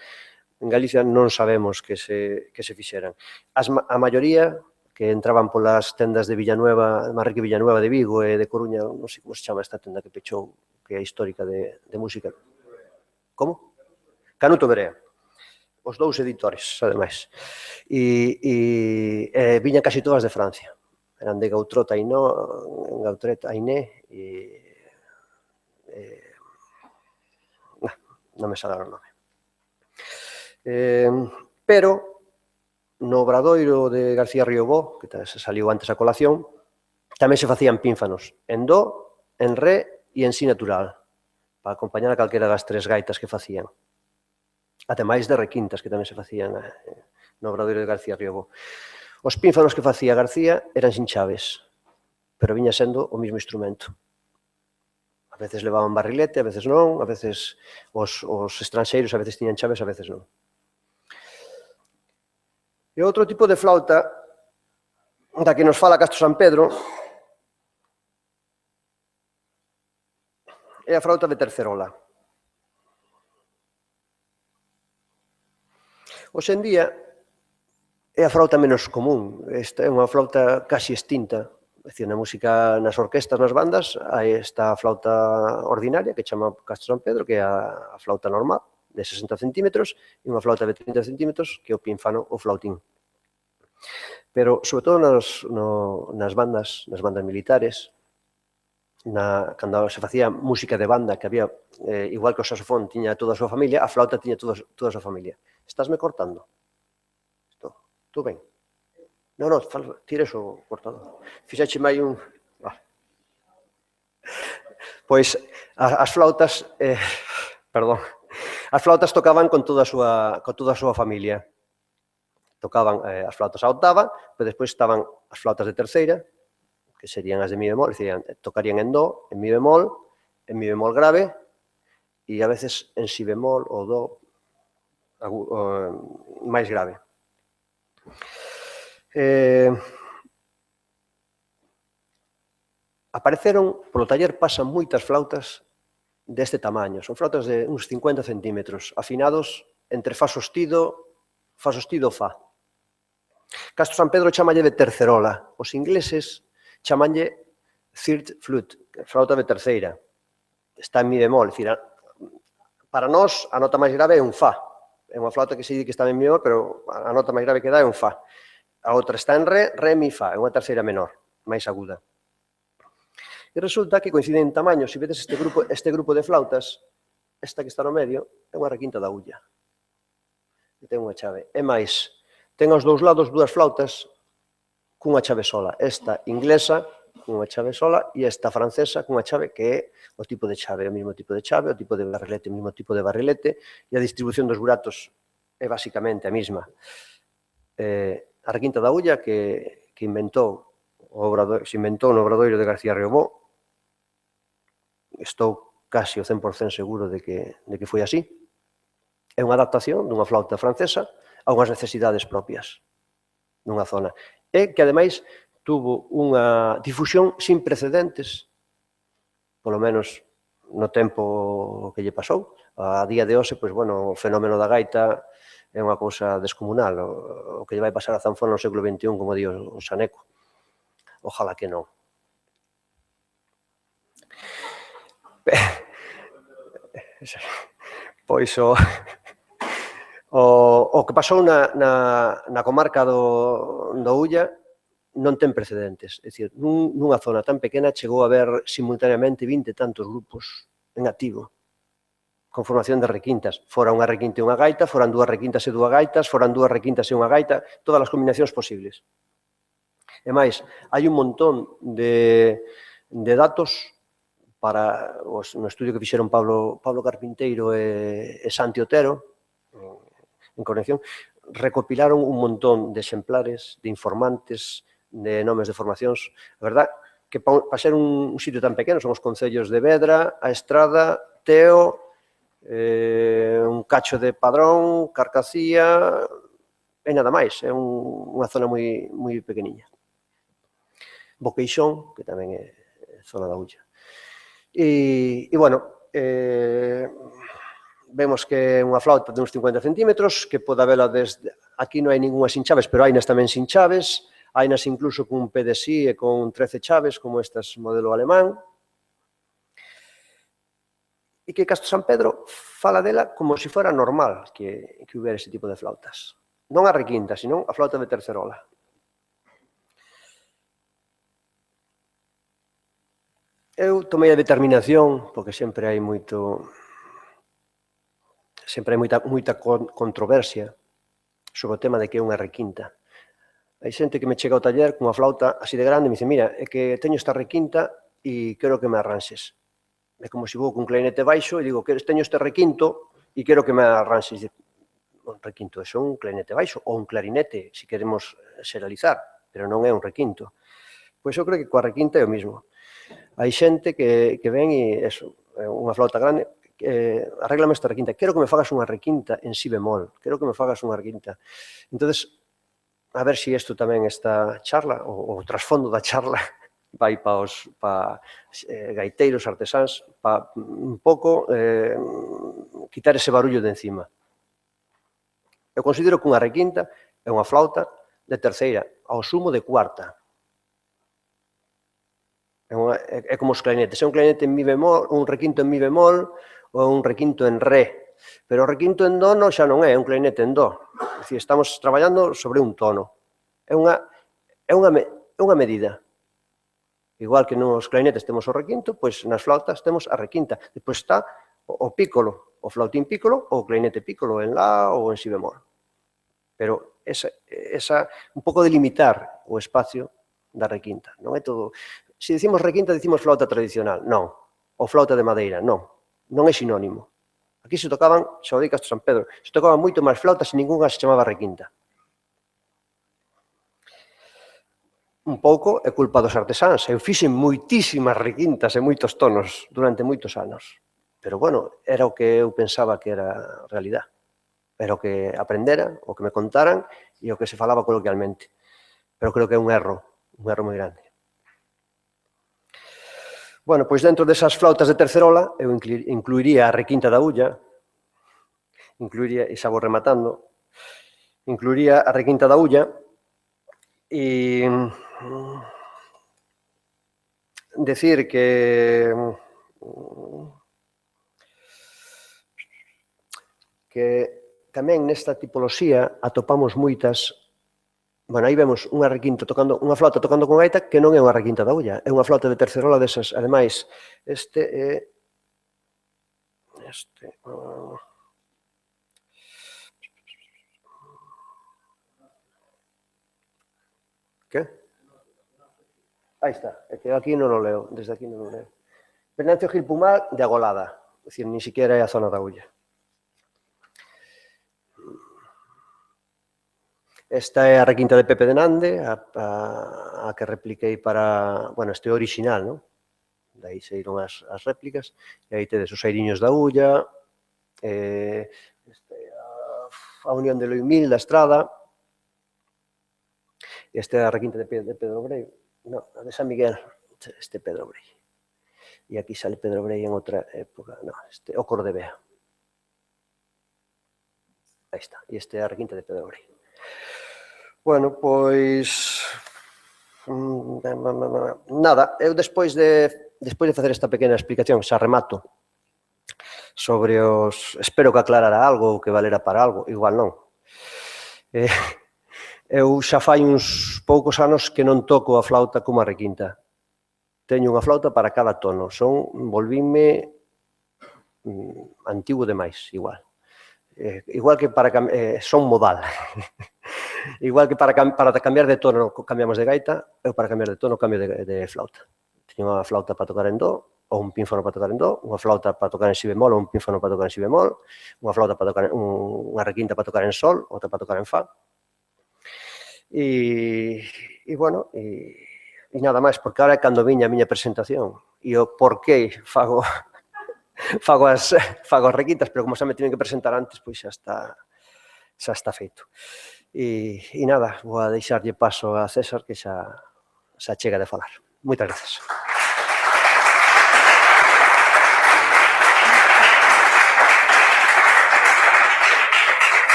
En Galicia non sabemos que se fixeran. A maioría que entraban polas tendas de Villanueva, Manrique Villanueva de Vigo e de Coruña, non sei como se chama esta tenda que pechou, que é histórica de música. Como? Canuto Berea. Os dous editores, ademais. E viñan casi todas de Francia. Eran de Gautret Ainé e... non me sale o nome. Pero no Obradoiro de García Riobó, que se saliu antes a colación, tamén se facían pínfanos en do, en re e en si natural, para acompañar a calquera das tres gaitas que facían. Ademais de requintas, que tamén se facían no Obradoiro de García Riobó. Os pínfanos que facía García eran sin chaves, pero viña sendo o mesmo instrumento. A veces levaban barrilete, a veces non, a veces os estranxeiros a veces tiñan chaves, a veces non. E outro tipo de flauta da que nos fala Castro San Pedro é a flauta de tercerola. Hoxe en día é a flauta menos común. Esta é unha flauta casi extinta. É dicir, na música, nas orquestas, nas bandas, hai esta flauta ordinaria que chama Castro San Pedro, que é a flauta normal, de 60 centímetros, e unha flauta de 30 centímetros, que é o pinfano ou flautín. Pero, sobre todo nas bandas militares, cando se facía música de banda, que había, igual que o saxofón tiña toda a súa familia, a flauta tiña toda a súa familia. Estásme cortando? Tú ben? Non, tires o cortador. Fixache máis un... Pois as flautas, perdón, as flautas tocaban con toda a súa familia. Tocaban as flautas a octava, pero despois estaban as flautas de terceira, que serían as de mi bemol, tocarían en do, en mi bemol grave, e a veces en si bemol ou do máis grave. Apareceron, polo taller pasan moitas flautas deste tamaño. Son flautas de uns 50 centímetros, afinados entre fa sostido ou fa. Castro San Pedro chamalle de tercerola. Os ingleses chamanlle third flute, flauta de terceira. Está en mi bemol. Para nós, a nota máis grave é un fa. É unha flauta que se di que está en mi bemol, pero a nota máis grave que dá é un fa. A outra está en re, mi, fa, é unha terceira menor, máis aguda. E resulta que coinciden en tamaño. Se vedes este grupo de flautas, esta que está no medio é unha requinta da Ulla. E ten unha chave. É máis, ten aos dous lados dúas flautas cunha chave sola. Esta inglesa, cunha chave sola, e esta francesa, cunha chave que é o tipo de chave, o mesmo tipo de chave, o tipo de barrilete, o mesmo tipo de barrilete, e a distribución dos buratos é basicamente a mesma. A requinta da Ulla que se inventou no obradoiro de García Riobó. Estou casi o 100% seguro de que foi así. É unha adaptación dunha flauta francesa a unhas necesidades propias nunha zona. E que, ademais, tuvo unha difusión sin precedentes, polo menos no tempo que lle pasou. A día de hoxe, o fenómeno da gaita é unha cousa descomunal. O que lle vai pasar a zanfona no século XXI, como di o Xaneco. Ojalá que non. Pois o que pasou na comarca do Ulla non ten precedentes. É dicir, nunha zona tan pequena chegou a haber simultaneamente 20 e tantos grupos en activo, con formación de requintas. Fora unha requinta e unha gaita, foran dúas requintas e dúas gaitas, foran dúas requintas e unha gaita, todas as combinacións posibles. E máis, hai un montón de datos para no estudio que fixeron Pablo Carpinteiro e Santi Otero, en conexión, recopilaron un montón de exemplares, de informantes, de nomes de formacións. A verdad que para ser un sitio tan pequeno son os concellos de Vedra, A Estrada, Teo, un cacho de Padrón, Carcacía, e nada máis. É unha zona moi pequeniña. Boqueixón, que tamén é zona da Ulla. E vemos que é unha flauta de uns 50 centímetros, que pode habela desde... Aquí non hai ninguna sin chaves, pero hainas tamén sin chaves, hainas incluso con PDSI e con 13 chaves, como estas modelo alemán. E que Castro San Pedro fala dela como se fora normal que hubiera ese tipo de flautas. Non a requinta, senón a flauta de tercerola. Eu tomei a determinación, porque sempre hai moita controversia sobre o tema de que é unha requinta. Hai xente que me chega ao taller cunha flauta así de grande e me dice, mira, é que teño esta requinta e quero que me arranxes. É como se vou cun clarinete baixo e digo, teño este requinto e quero que me arranxes. Un requinto é un clarinete baixo ou un clarinete, se queremos xeralizar, pero non é un requinto. Pois eu creo que coa requinta é o mesmo. Hai xente que ven e unha flauta grande, arréglame esta requinta, quero que me fagas unha requinta en si bemol, quero que me fagas unha requinta. Entón, a ver se isto tamén esta charla, o trasfondo da charla, vai para os gaiteiros, artesáns, para un pouco quitar ese barullo de encima. Eu considero que unha requinta é unha flauta de terceira, ao sumo de cuarta. É como os clarinetes, é un clarinete en mi bemol, un requinto en mi bemol ou un requinto en re, pero o requinto en do xa non é un clarinete en do, é dicir, estamos traballando sobre un tono, é unha medida. Igual que nos clarinetes temos o requinto, pois nas flautas temos a requinta, depois está o pícolo, o flautín pícolo ou o clarinete pícolo en la ou en si bemol. Pero esa un pouco de limitar o espacio da requinta, non é todo. Se dicimos requinta, dicimos flauta tradicional. Non. Ou flauta de madeira. Non. Non é sinónimo. Aquí se tocaban, xa o di Castro San Pedro, se tocaban moito máis flautas e ningunha se chamaba requinta. Un pouco é culpa dos artesáns. Eu fixen moitísimas requintas e moitos tonos durante moitos anos. Pero, bueno, era o que eu pensaba que era a realidade. Era o que aprendera, o que me contaran e o que se falaba coloquialmente. Pero creo que é un erro moi grande. Bueno, pois dentro desas flautas de tercerola, eu incluiría a requinta da ulla, e xa vou rematando, incluiría a requinta da ulla e decir que tamén nesta tipoloxía atopamos moitas. Bueno, aí vemos unha flauta tocando con gaita que non é unha requinta da ulla, é unha flauta de tercerola desas. Ademais, este é... Que? Aí está, é que aquí non o leo, desde aquí non o leo. Venancio Gil Pumar de Agolada, é dicir, ni siquiera é a zona da ulla. Esta é a requinta de Pepe de Nande, a que repliquei para... Bueno, este é original, non? Daí saíron as réplicas, e aí tedes os airiños da ulla, a Unión de Loimil da Estrada, este é a requinta de Pedro Brei, non, a de San Miguel, este Pedro Brei. E aquí sale Pedro Brei en outra época, non, este o Cordevea. Aí está, e este é a requinta de Pedro Brei. Bueno, pois... Nada, eu despois de facer esta pequena explicación, xa remato, sobre os... Espero que aclarara algo ou que valera para algo, igual non. Eu xa fai uns poucos anos que non toco a flauta como a requinta. Teño unha flauta para cada tono, volvíme antigo demais, igual. Igual que para... son modal. Igual que para cambiar de tono cambiamos de gaita, eu para cambiar de tono cambio de flauta. Teño unha flauta para tocar en do, ou un pínfono para tocar en do, unha flauta para tocar en si bemol ou un pínfono para tocar en si bemol, unha flauta para tocar unha requinta para tocar en sol, outra para tocar en fa. E bueno, e nada máis, porque ahora é cando viña a miña presentación e o porqué fago as requintas, pero como xa me tiven que presentar antes, pois xa está feito. E nada, vou a deixarlle paso a César, que xa chega de falar. Moitas grazas.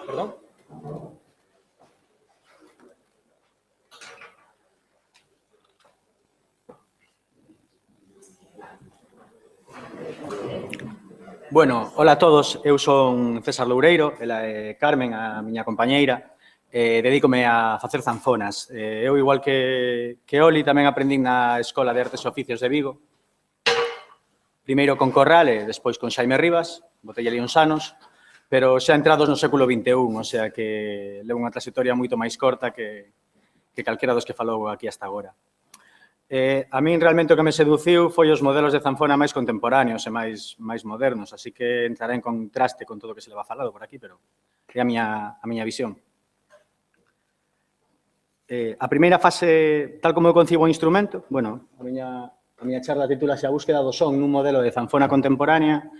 Perdón? Bueno, hola a todos, eu son César Loureiro, ela é Carmen, a miña compañeira, dedícome a facer zanfonas. Eu, igual que Oli, tamén aprendín na Escola de Artes e Oficios de Vigo, primeiro con Corral e despois con Xaime Rivas, botei ali uns anos, pero xa entrados no século XXI, o sea que levo unha trayectoria moito máis corta que calquera dos que falou aquí hasta agora. A min realmente o que me seduciu foi os modelos de zanfona máis contemporáneos e máis modernos, así que entrará en contraste con todo o que se leva falado por aquí, pero é a miña visión. A primeira fase, tal como eu concibo o instrumento, bueno, a miña charla titúlase A búsqueda do son nun modelo de zanfona contemporánea,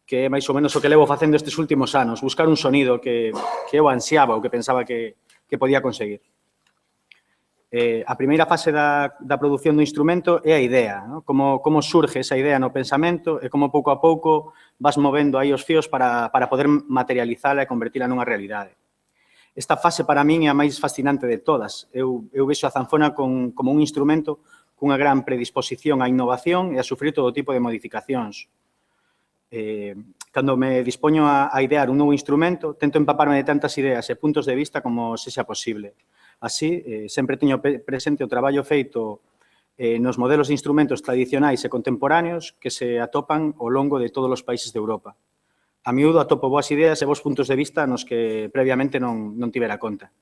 que é máis ou menos o que levo facendo estes últimos anos, buscar un sonido que eu ansiaba ou que pensaba que podía conseguir. A primeira fase da produción do instrumento é a idea, ¿no? Como surge esa idea no pensamento e como pouco a pouco vas movendo aí os fíos para poder materializala e convertila nunha realidade. Esta fase para min é a máis fascinante de todas. Eu vexo a zanfona como un instrumento cunha gran predisposición á innovación e a sufrir todo tipo de modificacións. Cando me dispoño a idear un novo instrumento, tento empaparme de tantas ideas e puntos de vista como sexa posible. Así, sempre teño presente o traballo feito nos modelos de instrumentos tradicionais e contemporáneos que se atopan ao longo de todos os países de Europa. A miúdo atopo boas ideas e bons puntos de vista nos que previamente non tivera conta.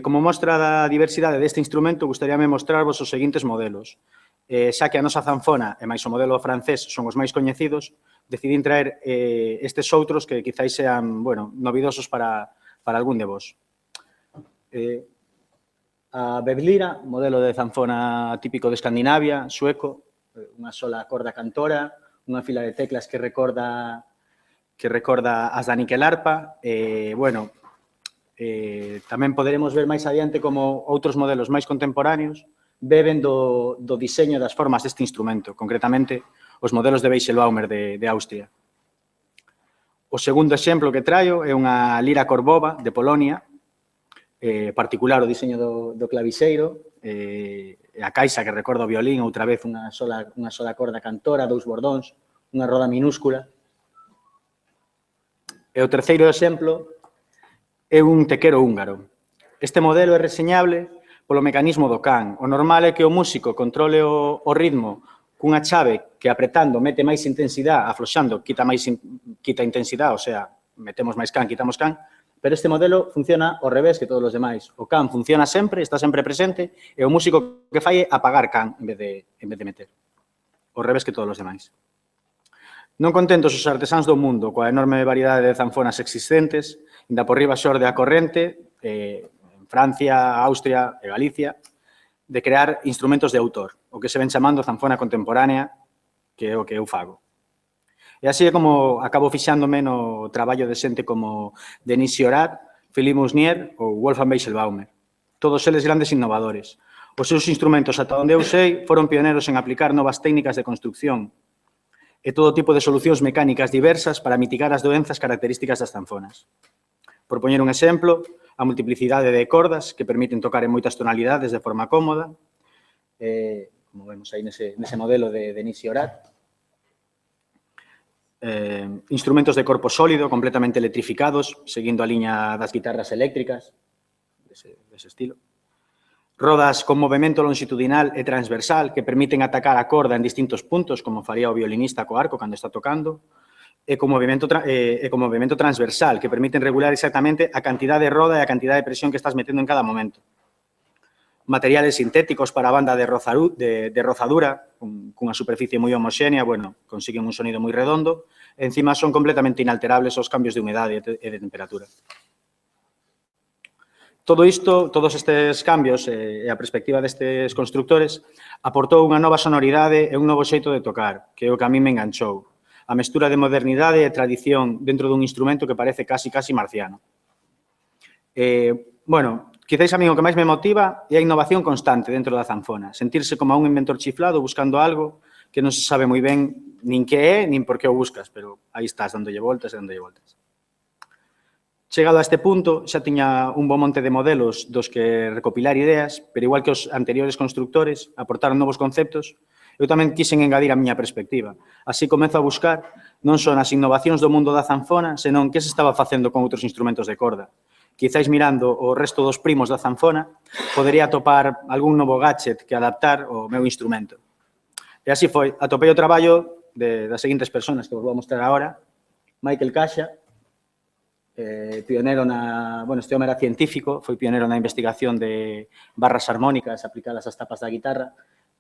Como mostra da diversidade deste instrumento, gustaríame mostrarvos os seguintes modelos. Xa que a nosa zanfona e máis o modelo francés son os máis coñecidos, decidín traer estes outros que quizáis sean, bueno, novidosos para algún de vos. A Bedlira, modelo de zanfona típico de Escandinavia, sueco, unha sola corda cantora, unha fila de teclas que recorda as da Niquelarpa. Bueno, tamén poderemos ver máis adiante como outros modelos máis contemporáneos beben do diseño das formas deste instrumento, concretamente os modelos de Beichelbaumer de Austria. O segundo exemplo que traio é unha lira Corbova de Polonia, particular o diseño do clavixeiro, a caixa que recorda o violín, outra vez unha sola corda cantora, dous bordóns, unha roda minúscula. E o terceiro exemplo é un tequero húngaro. Este modelo é reseñable polo mecanismo do can. O normal é que o músico controle o ritmo cunha chave que apretando mete máis intensidade, afloxando quita intensidade, o sea, metemos máis can, quitamos can, pero este modelo funciona ao revés que todos os demais. O can funciona sempre, está sempre presente, e o músico que fai é apagar can en vez de meter. Ao revés que todos os demais. Non contentos os artesáns do mundo coa enorme variedade de zanfonas existentes, inda por riba xorde a corrente, en Francia, Austria e Galicia, de crear instrumentos de autor, o que se ven chamando zanfona contemporánea, que é o que eu fago. E así é como acabo fixándome no traballo de xente como Denis Ciorat, Philippe Musnier ou Wolfgang Beichelbaumer. Todos eles grandes innovadores. Os seus instrumentos, ata onde eu sei, foron pioneros en aplicar novas técnicas de construcción e todo tipo de solucións mecánicas diversas para mitigar as doenzas características das zanfonas. Por poñer un exemplo, a multiplicidade de cordas que permiten tocar en moitas tonalidades de forma cómoda, como vemos aí nese modelo de Denis Ciorat. Instrumentos de corpo sólido, completamente electrificados, seguindo a liña das guitarras eléctricas, dese estilo. Rodas con movimento longitudinal e transversal que permiten atacar a corda en distintos puntos, como faría o violinista co arco cando está tocando, e con movimento transversal, que permiten regular exactamente a cantidad de roda e a cantidad de presión que estás metendo en cada momento. Materiales sintéticos para a banda de rozadura, cunha superficie moi homoxénea, bueno, consiguen un sonido moi redondo, e encima son completamente inalterables aos cambios de humedade e de temperatura. Todo isto, todos estes cambios e a perspectiva destes constructores aportou unha nova sonoridade e un novo xeito de tocar, que é o que a mí me enganchou. A mestura de modernidade e tradición dentro dun instrumento que parece casi marciano. Bueno, quizáis a mí o que máis me motiva é a innovación constante dentro da zanfona, sentirse como un inventor chiflado buscando algo que non se sabe moi ben nin que é, nin por que o buscas, pero aí estás dándolle voltas e dándolle voltas. Chegado a este punto, xa tiña un bo monte de modelos dos que recopilar ideas, pero igual que os anteriores constructores aportaron novos conceptos, eu tamén quixen engadir a miña perspectiva. Así comezo a buscar non só nas innovacións do mundo da zanfona, senón que se estaba facendo con outros instrumentos de corda. Quizáis mirando o resto dos primos da zanfona, podería atopar algún novo gadget que adaptar ao meu instrumento. E así foi. Atopei o traballo das seguintes personas que vos vou mostrar agora. Michael Casha, pionero este home era científico, foi pionero na investigación de barras armónicas aplicadas ás tapas da guitarra.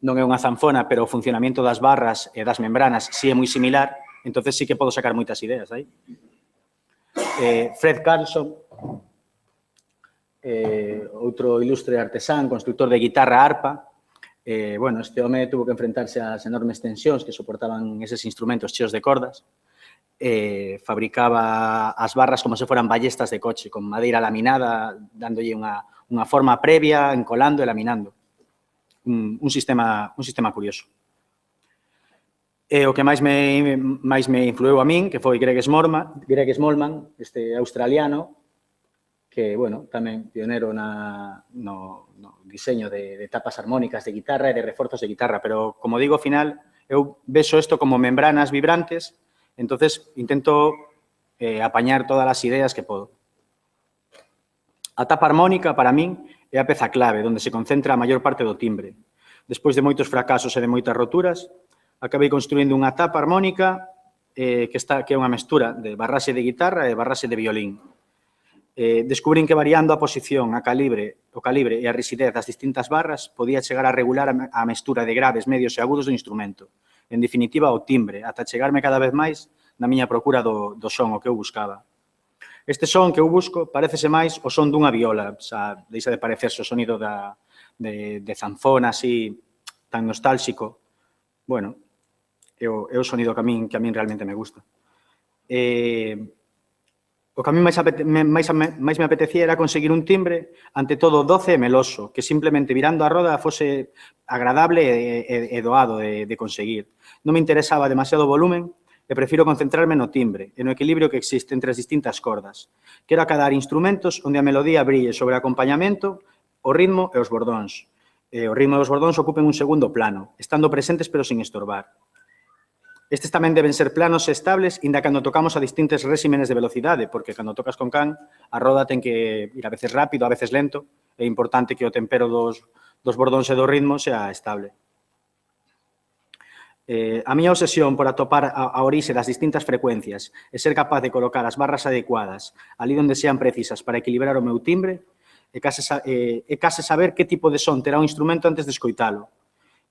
Non é unha zanfona, pero o funcionamento das barras e das membranas si é moi similar, entonces sí que podo sacar moitas ideas aí. Fred Carlson, outro ilustre artesán, constructor de guitarra arpa. Bueno, este home tuvo que enfrentarse ás enormes tensións que soportaban eses instrumentos cheos de cordas. Fabricaba as barras como se foran ballestas de coche, con madeira laminada, dándolle unha forma previa, encolando e laminando. Un sistema curioso. E o que máis me influeu a min, que foi Greg Smallman, este australiano, que, bueno, tamén pionero no diseño de tapas armónicas de guitarra e de reforzos de guitarra, pero, como digo, ao final, eu vexo isto como membranas vibrantes, entonces intento apañar todas as ideas que podo. A tapa armónica, para min, é a peza clave, onde se concentra a maior parte do timbre. Despois de moitos fracasos e de moitas roturas, acabei construindo unha tapa armónica que é unha mestura de barraxe de guitarra e barraxe de violín. Descubrín que variando a posición, o calibre e a rigidez das distintas barras podía chegar a regular a mestura de graves, medios e agudos do instrumento. En definitiva, o timbre, ata chegarme cada vez máis na miña procura do son, o que eu buscaba. Este son que eu busco parecese máis o son dunha viola, xa deixa de parecerse o sonido de zanfona así tan nostálxico. Bueno, é o sonido que a min realmente me gusta. O que a mí máis me apetecía era conseguir un timbre, ante todo doce e meloso, que simplemente virando a roda fose agradable e doado de conseguir. Non me interesaba demasiado volumen e prefiro concentrarme no timbre e no equilibrio que existe entre as distintas cordas. Quero acadar instrumentos onde a melodía brille sobre o acompañamento, o ritmo e os bordóns. O ritmo e os bordóns ocupen un segundo plano, estando presentes pero sin estorbar. Estes tamén deben ser planos e estables, inda cando tocamos a distintos réximenes de velocidade, porque cando tocas con can, a roda ten que ir a veces rápido, a veces lento. É importante que o tempero dos bordóns e do ritmo sea estable. A miña obsesión por atopar a orixe das distintas frecuencias e ser capaz de colocar as barras adecuadas ali onde sean precisas para equilibrar o meu timbre é case saber que tipo de son terá o instrumento antes de escoitalo.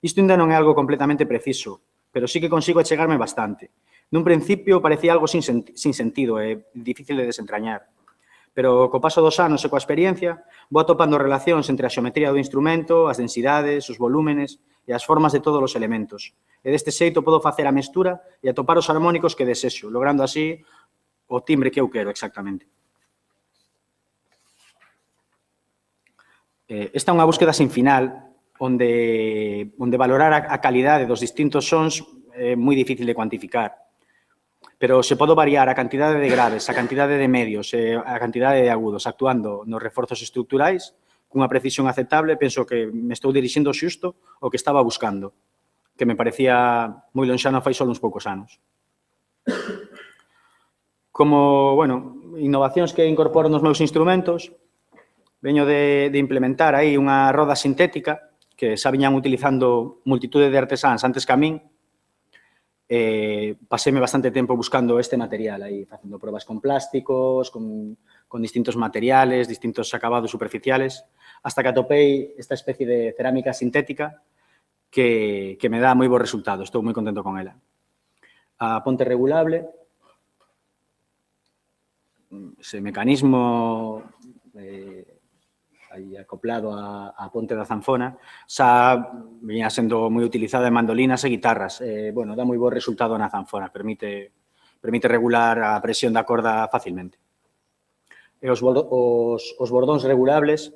Isto ainda non é algo completamente preciso, pero sí que consigo achegarme bastante. Nun principio parecía algo sin sentido e difícil de desentrañar, pero co paso dos anos e coa experiencia vou atopando relacións entre a xeometría do instrumento, as densidades, os volúmenes e as formas de todos os elementos. E deste xeito podo facer a mestura e atopar os armónicos que desexo, logrando así o timbre que eu quero exactamente. Esta é unha búsqueda sin final, onde valorar a calidade dos distintos sons é moi difícil de cuantificar. Pero se podo variar a cantidade de graves, a cantidade de medios e a cantidade de agudos actuando nos reforzos estruturais, cunha precisión aceptable, penso que me estou dirixindo xusto o que estaba buscando, que me parecía moi lonxano fai só uns poucos anos. Como, bueno, innovacións que incorporo nos meus instrumentos, veño de implementar aí unha roda sintética que xa viñan utilizando multitude de artesáns antes que a min. Paséme bastante tempo buscando este material aí, facendo probas con plásticos, con distintos materiales, distintos acabados superficiales, hasta que atopei esta especie de cerámica sintética que me dá moi bo resultado. Estou moi contento con ela. A ponte regulable, ese mecanismo aí acoplado á ponte da zanfona, xa viña sendo moi utilizada en mandolinas e guitarras. Bueno, dá moi bo resultado na zanfona, permite regular a presión da corda facilmente. E os bordóns regulables,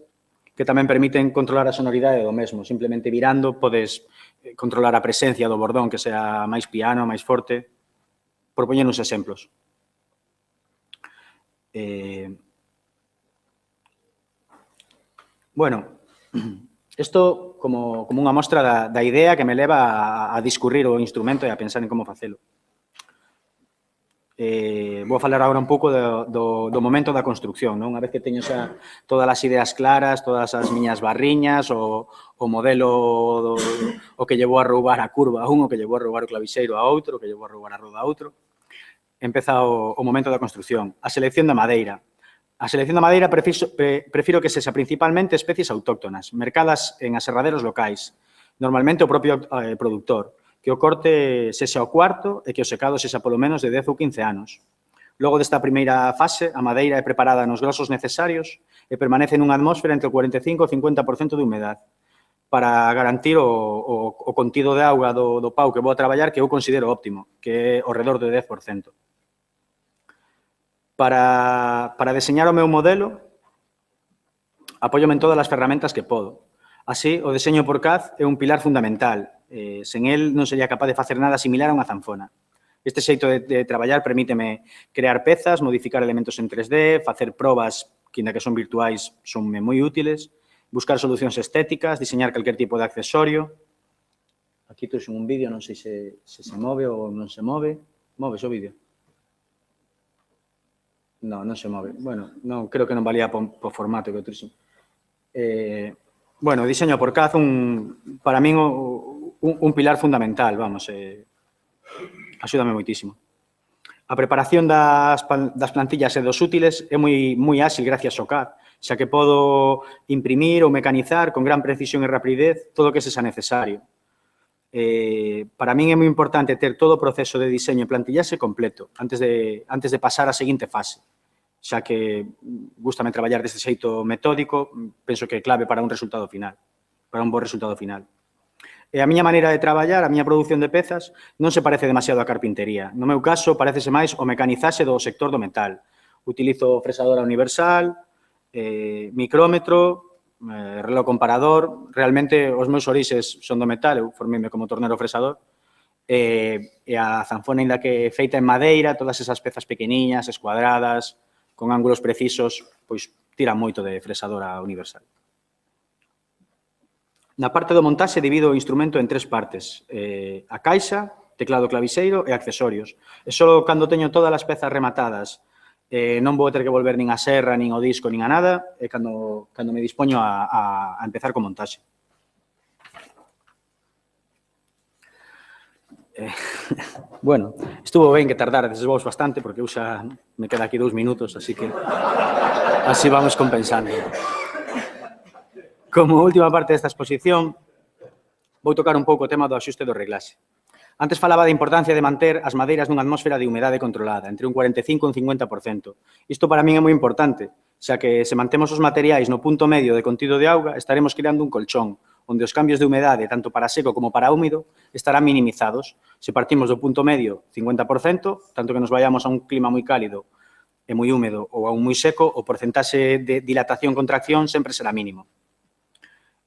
que tamén permiten controlar a sonoridade do mesmo. Simplemente virando podes controlar a presencia do bordón, que sea máis piano, máis forte, por poñer uns exemplos. Bueno, isto como unha mostra da idea que me leva a discurrir o instrumento e a pensar en como facelo. Vou falar agora un pouco do momento da construcción. Unha vez que teño xa todas as ideas claras, todas as miñas barriñas, o modelo o que llevou a roubar a curva a un, o que llevou a roubar o clavixeiro a outro, o que llevou a roubar a roda a outro, empeza o momento da construcción. A selección da madeira. A selección da madeira prefiro que sexa principalmente especies autóctonas, mercadas en aserraderos locais, normalmente o propio produtor, que o corte sexa o cuarto e que o secado sexa polo menos de 10 ou 15 anos. Logo desta primeira fase, a madeira é preparada nos grosos necesarios e permanece nunha atmósfera entre o 45 e o 50% de humedade para garantir o contido de auga do pau que vou a traballar que eu considero óptimo, que é ao redor do 10%. Para deseñar o meu modelo, apóllome en todas as ferramentas que podo. Así, o deseño por CAD é un pilar fundamental. Sen el non sería capaz de facer nada similar a unha zanfona. Este xeito de traballar permíteme crear pezas, modificar elementos en 3D, facer probas que, ainda que son virtuais, sonme moi útiles, buscar solucións estéticas, diseñar calquer tipo de accesorio. Aquí trouxe un vídeo, non sei se se move ou non se move. Move o vídeo? Non se move. Bueno, non, creo que non valía po formato que eu trouxe. Bueno, o diseño por CAD, para min, un pilar fundamental, vamos, axúdame moitísimo. A preparación das plantillas e dos útiles é moi áxil gracias ao CAD, xa que podo imprimir ou mecanizar con gran precisión e rapidez todo o que sexa necesario. Para min é moi importante ter todo o proceso de diseño e plantillaxe completo antes de pasar á seguinte fase, xa que gústame traballar deste xeito metódico, penso que é clave para un resultado final, para un bo resultado final. E a miña maneira de traballar, a miña produción de pezas, non se parece demasiado á carpintería. No meu caso, parecese máis o mecanizaxe do sector do metal. Utilizo fresadora universal, micrómetro, reloj comparador. Realmente, os meus orixes son do metal, eu formime como tornero fresador. E a zanfona, ainda que feita en madeira, todas esas pezas pequeniñas, escuadradas, con ángulos precisos, pois tira moito de fresadora universal. Na parte do montaxe divido o instrumento en 3 partes. A caixa, teclado clavixeiro e accesorios. E só cando teño todas as pezas rematadas, non vou ter que volver nin a serra, nin o disco, nin a nada, é cando me dispoño a empezar co montaxe. Bueno, estuvo ben que tardades vos bastante, porque eu xa me queda aquí 2 minutos, así que así vamos compensando. Como última parte desta exposición, vou tocar un pouco o tema do axuste do reglaxe. Antes falaba da importancia de manter as madeiras nunha atmósfera de humedade controlada, entre un 45 e un 50%. Isto para min é moi importante, xa que se mantemos os materiais no punto medio de contido de auga, estaremos creando un colchón, onde os cambios de humedade, tanto para seco como para húmido, estarán minimizados. Se partimos do punto medio, 50%, tanto que nos vayamos a un clima moi cálido e moi húmedo ou a un moi seco, o porcentaxe de dilatación-contracción sempre será mínimo.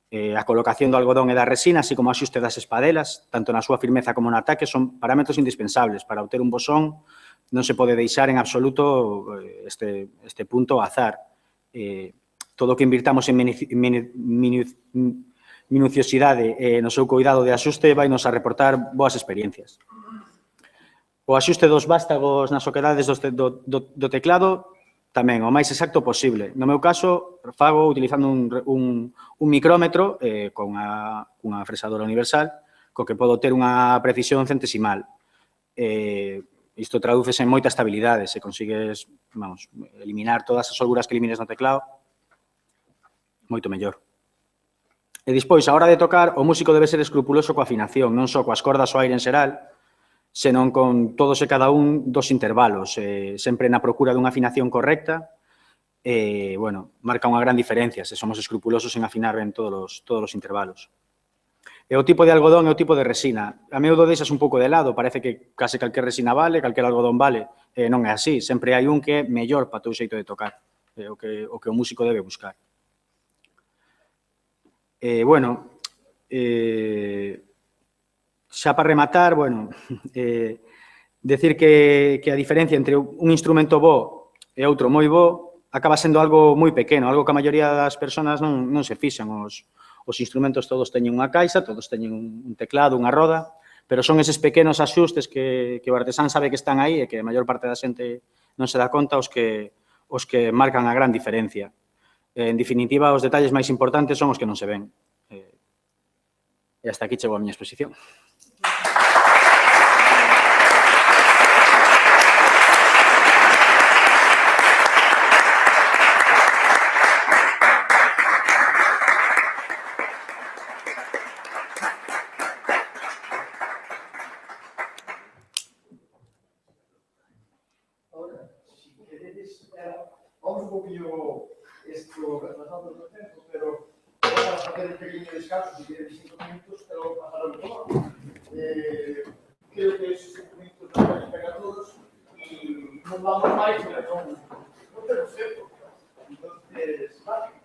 A colocación do algodón e da resina, así como o axuste das espadelas, tanto na súa firmeza como no ataque, son parámetros indispensables para obter un bo son. Non se pode deixar en absoluto este punto ao azar. Todo o que invirtamos en minuciosidade no seu cuidado de axuste vai nos a reportar boas experiencias. O axuste dos vástagos nas oquedades do teclado tamén o máis exacto posible. No meu caso, fago utilizando un micrómetro con unha fresadora universal, co que podo ter unha precisión centesimal. Isto tradúcese en moita estabilidade, se consigues, vamos, eliminar todas as holguras que elimines no teclado, moito mellor. E despois, a hora de tocar, o músico debe ser escrupuloso coa afinación, non só coas cordas ou aire en xeral, senón con todos e cada un dos intervalos, sempre na procura dunha afinación correcta, bueno, marca unha gran diferencia se somos escrupulosos en afinar ben todos os intervalos. E o tipo de algodón e o tipo de resina. A miúdo deixas un pouco de lado, parece que case calquer resina vale, calquer algodón vale. Non é así, sempre hai un que é mellor para o teu xeito de tocar, o que o músico debe buscar. Bueno, xa para rematar, bueno, decir que a diferencia entre un instrumento bo e outro moi bo acaba sendo algo moi pequeno, algo que a maioría das persoas non se fixan. Os instrumentos todos teñen unha caixa, todos teñen un teclado, unha roda, pero son eses pequenos axustes que o artesán sabe que están aí e que a maior parte da xente non se dá conta os que marcan a gran diferencia. En definitiva, os detalles máis importantes son os que non se ven. E hasta aquí chegou a miña exposición. Vamos un poquillo esto retrasado no tempo, pero vamos a facer un pequeño descanso de 5 minutos, pero pasar a todo. Creo que esos 5 minutos nos van a pegar a todos y non vamos máis, pero non temos tempo. Entonces, vale.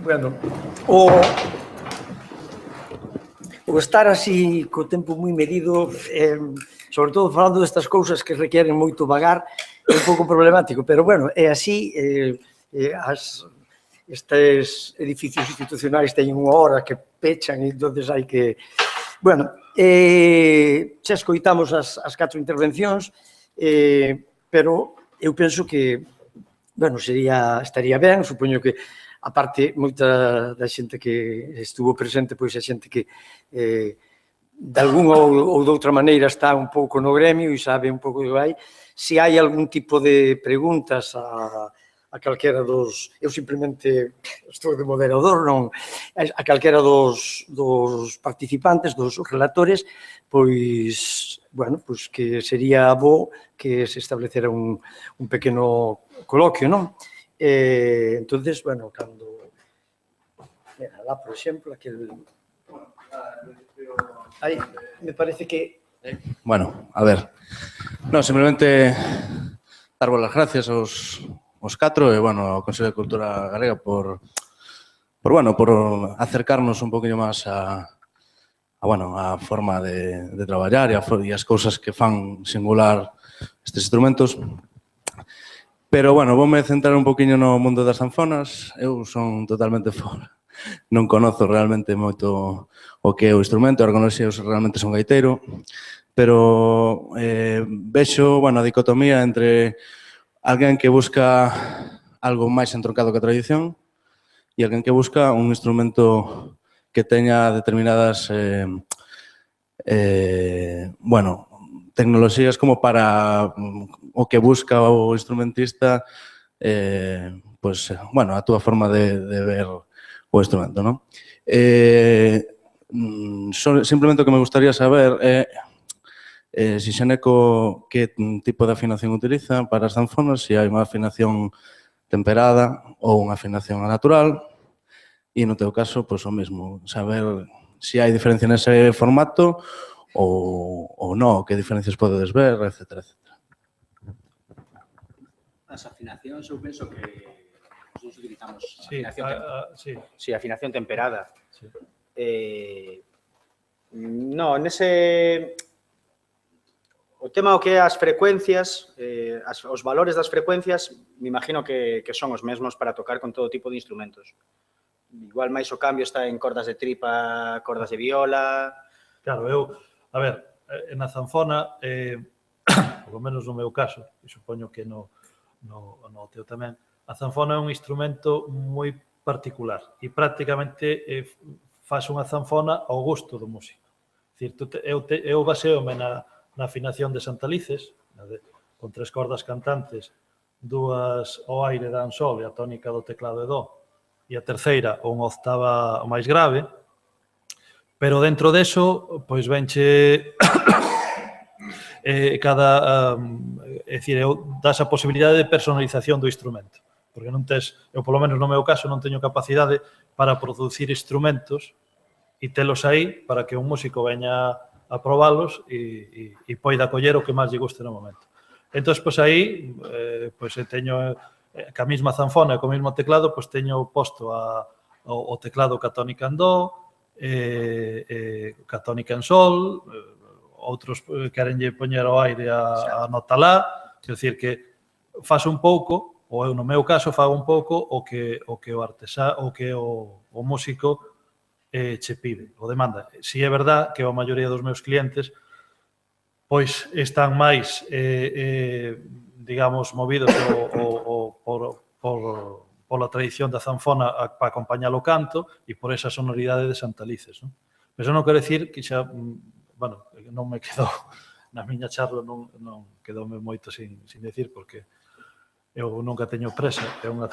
Bueno, o estar así co tempo moi medido, sobre todo falando destas cousas que requieren moito vagar, é un pouco problemático, pero bueno, é así, estes edificios institucionais teñen unha hora que pechan e entonces hai que... Bueno, xa escoitamos as 4 intervencións, pero eu penso que, bueno, estaría ben, supoño que, aparte, moita da xente que estuvo presente, pois a xente que de algunha ou de outra maneira está un pouco no gremio e sabe un pouco de vai, se hai algún tipo de preguntas a calquera dos... Eu simplemente estou de moderador, non? A calquera dos participantes, dos relatores, pois, bueno, pois que sería bo que se establecera un pequeno coloquio, non? Entonces, bueno, cando... Mira, lá, por exemplo, aquel... Aí, me parece que... Bueno, a ver, no, simplemente dar as gracias aos 4 e, bueno, ao Consello de Cultura Galega por acercarnos un poquinho máis a forma de traballar e as cousas que fan singular estes instrumentos. Pero, bueno, voume centrar un poquinho no mundo das zanfonas. Eu son totalmente fora. Non conozo realmente moito o que é o instrumento, agora non sei se realmente son gaiteiro, pero vexo, bueno, a dicotomía entre alguén que busca algo máis entroncado que a tradición e alguén que busca un instrumento que teña determinadas tecnoloxías como para o que busca o instrumentista, a túa forma de ver o instrumento, non? Simplemente o que me gustaría saber é si Xeneco que tipo de afinación utiliza para as zanfonas, se hai unha afinación temperada ou unha afinación natural, e no teu caso, pois o mesmo, saber se hai diferencia nese formato ou non, que diferencias podedes ver, etc. As afinacións, eu penso que nos utilizamos afinación temperada. No, nese... O tema o que é as frecuencias, os valores das frecuencias, me imagino que son os mesmos para tocar con todo tipo de instrumentos. Igual máis o cambio está en cordas de tripa, cordas de viola... Claro, a ver, na zanfona, polo menos no meu caso, e supoño que no teu tamén, a zanfona é un instrumento moi particular e prácticamente faz unha zanfona ao gusto do músico. Eu baseome na afinación de Santalices, con 3 cordas cantantes, 2 ao aire dan sol e a tónica do teclado é do, e a terceira unha octava máis grave, pero dentro deso, pois venche das a posibilidade de personalización do instrumento, porque non tes, eu polo menos no meu caso non teño capacidade para producir instrumentos e telos aí para que un músico veña a probalos e poida coller o que máis lle guste no momento. Entón, pois aí, teño ca mesma zanfona e co mesmo teclado, pois teño posto o teclado ca tónica en do, ca tónica en sol, outros querenlle poñer ao aire a nota lá, quer dicir que faz un pouco, ou eu no meu caso fago un pouco o que o artesán, o que o músico che pide, o demanda. Si é verdad que a maioría dos meus clientes pois están máis, digamos, movidos pola tradición da zanfona para acompañar o canto e por esa sonoridade de Santalices. Pero non quero dicir que xa, bueno, non me quedou, na miña charla non quedoume moito sin decir, porque eu nunca teño presa, é unha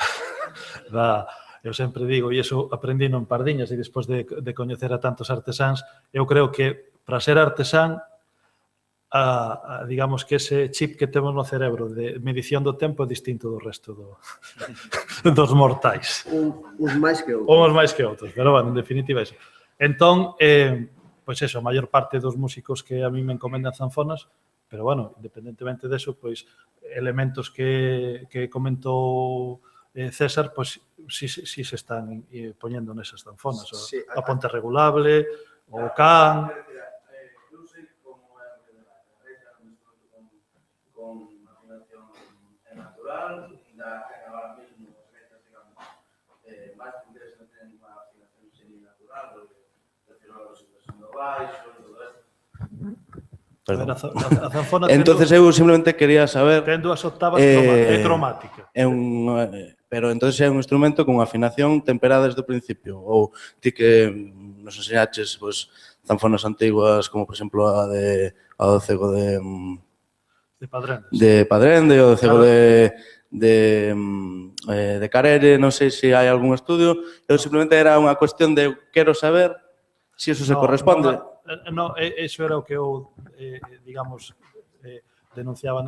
eu sempre digo, e iso aprendino en Pardiñas e despois de coñecer a tantos artesáns, eu creo que para ser artesán, digamos que ese chip que temos no cerebro de medición do tempo é distinto do resto dos mortais. Uns máis que outros. Uns máis que outros, pero, bueno, en definitiva, eso. Entón, pois eso, a maior parte dos músicos que a mí me encomendan zanfonas, pero, bueno, independentemente deso, pois, elementos que comentou César, pois si se están poñendo nesas zanfonas. Sí, A Ponte Regulable, o Can... Eu sei como é con afinación natural, agora mesmo as gaitas, digamos, máis complexas non tenen unha afinación seminatural, refiro a situación do baixo, todo isto. Perdón. A zanfona Entonces eu simplemente quería saber... ten dúas octavas, é cromática. Pero entonces é un instrumento con afinación temperada desde o principio, ou ti que nos enseñaches pues, zanfonas antiguas como por exemplo a do cego De Padrende ou do cego de Carere, non sei se hai algún estudio, eu simplemente era unha cuestión de quero saber se iso se corresponde. Non, iso era o que eu, digamos, denunciaba.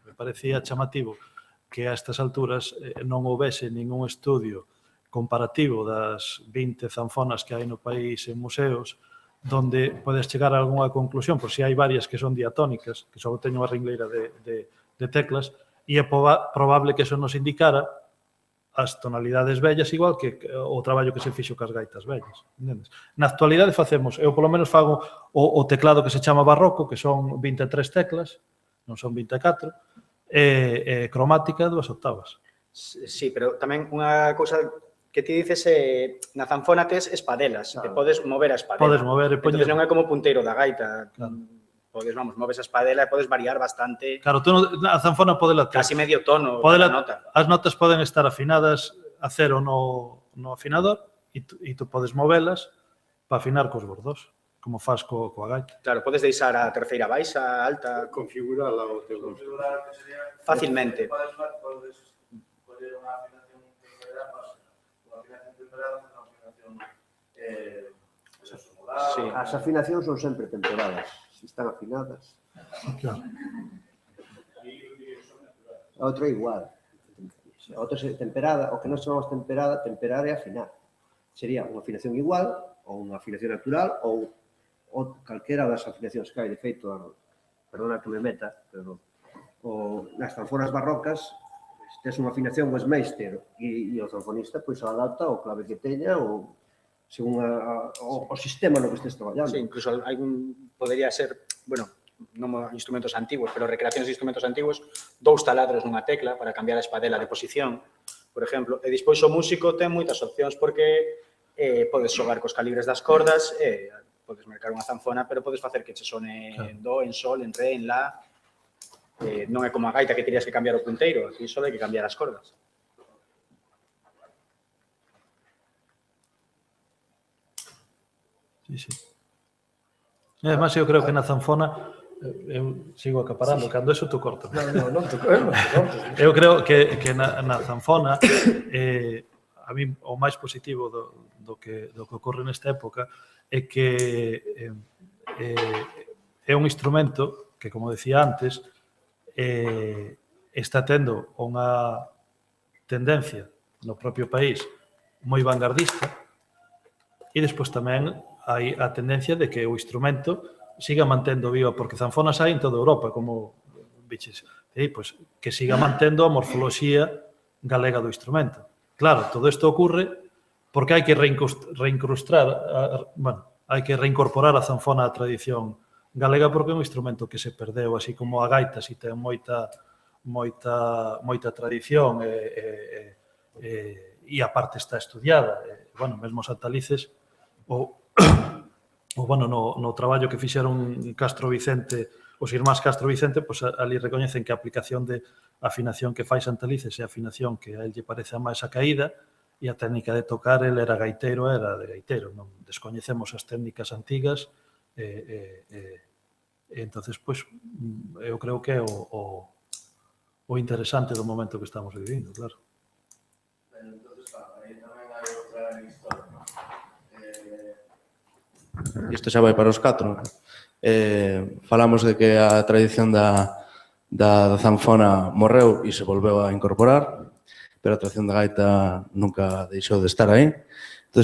Me parecía chamativo que a estas alturas non houvese ningún estudio comparativo das 20 zanfonas que hai no país en museos donde podes chegar a algunha conclusión, por si hai varias que son diatónicas, que só teñen unha ringleira de teclas, e é probable que eso nos indicara as tonalidades vellas, igual que o traballo que se fixo cas gaitas vellas. Entendes? Na actualidade facemos, eu polo menos fago o teclado que se chama barroco, que son 23 teclas, non son 24, cromática, 2 octavas. Sí, pero tamén unha cousa que ti dices na zanfona tes espadelas, que podes mover a espadela. Podes mover e poñer. Entón non é como puntero da gaita. Claro. Podes, moves a espadela e podes variar bastante. Claro, a zanfona pode ter casi medio tono cada nota. As notas poden estar afinadas a cero no afinador e tú podes movelas para afinar cos bordos, como faz coa gaita. Claro, podes deixar a terceira baixa, alta, Configurala o teu gusto. facilmente. Podes poner unha afinación temperada, unha afinación temperada, unha afinación sonoral. Sí. As afinacións son sempre temperadas, se están afinadas. Claro. A outra é igual. A outra é temperada, o que nós chamamos temperada, temperar é afinar. Sería unha afinación igual, ou unha afinación natural, ou calquera das afinacións que hai. De feito, perdona que me meta, pero nas zanfonas barrocas, tes unha afinación Westmeister e o zanfonista pois adapta o clave que teña ou según o sistema no que estés traballando. Sí, incluso podría ser, bueno, non instrumentos antiguos, pero recreacións de instrumentos antiguos, 2 taladros nunha tecla para cambiar a espadela de posición, por exemplo. E despois o músico ten moitas opcións porque podes xogar cos calibres das cordas, podes marcar unha zanfona, pero podes facer que che sone en do, en sol, en re, en la. Non é como a gaita que terías que cambiar o punteiro, aquí só hai que cambiar as cordas. Sí. Además, eu creo que na zanfona, eu sigo acaparando, cando eso tú cortas. Non te cortes. Eu creo que na zanfona, a mí o máis positivo do que ocorre nesta época é que é un instrumento que, como decía antes, está tendo unha tendencia no propio país moi vanguardista e despois tamén hai a tendencia de que o instrumento siga mantendo viva, porque zanfonas hai en toda Europa, como biches, pois, que siga mantendo a morfoloxía galega do instrumento. Claro, todo isto ocurre porque hai que hai que reincorporar a zanfona á tradición galega porque é un instrumento que se perdeu, así como a gaita si ten moita tradición e a parte está estudiada. Mesmo os altalices no traballo que fixeron Castro Vicente, os irmáns Castro Vicente, pois ali recoñecen que a aplicación de afinación que fai Santalices é a afinación que a él lle parece a máis acaída e a técnica de tocar, el era gaiteiro, era de gaiteiro. Non descoñecemos as técnicas antigas entonces, pois, eu creo que é o interesante do momento que estamos vivindo, claro. Entonces, aí tamén hai outra historia. Isto xa vai para os 4. Falamos de que a tradición da zanfona morreu e se volveu a incorporar, pero a tradición da gaita nunca deixou de estar aí. Entón,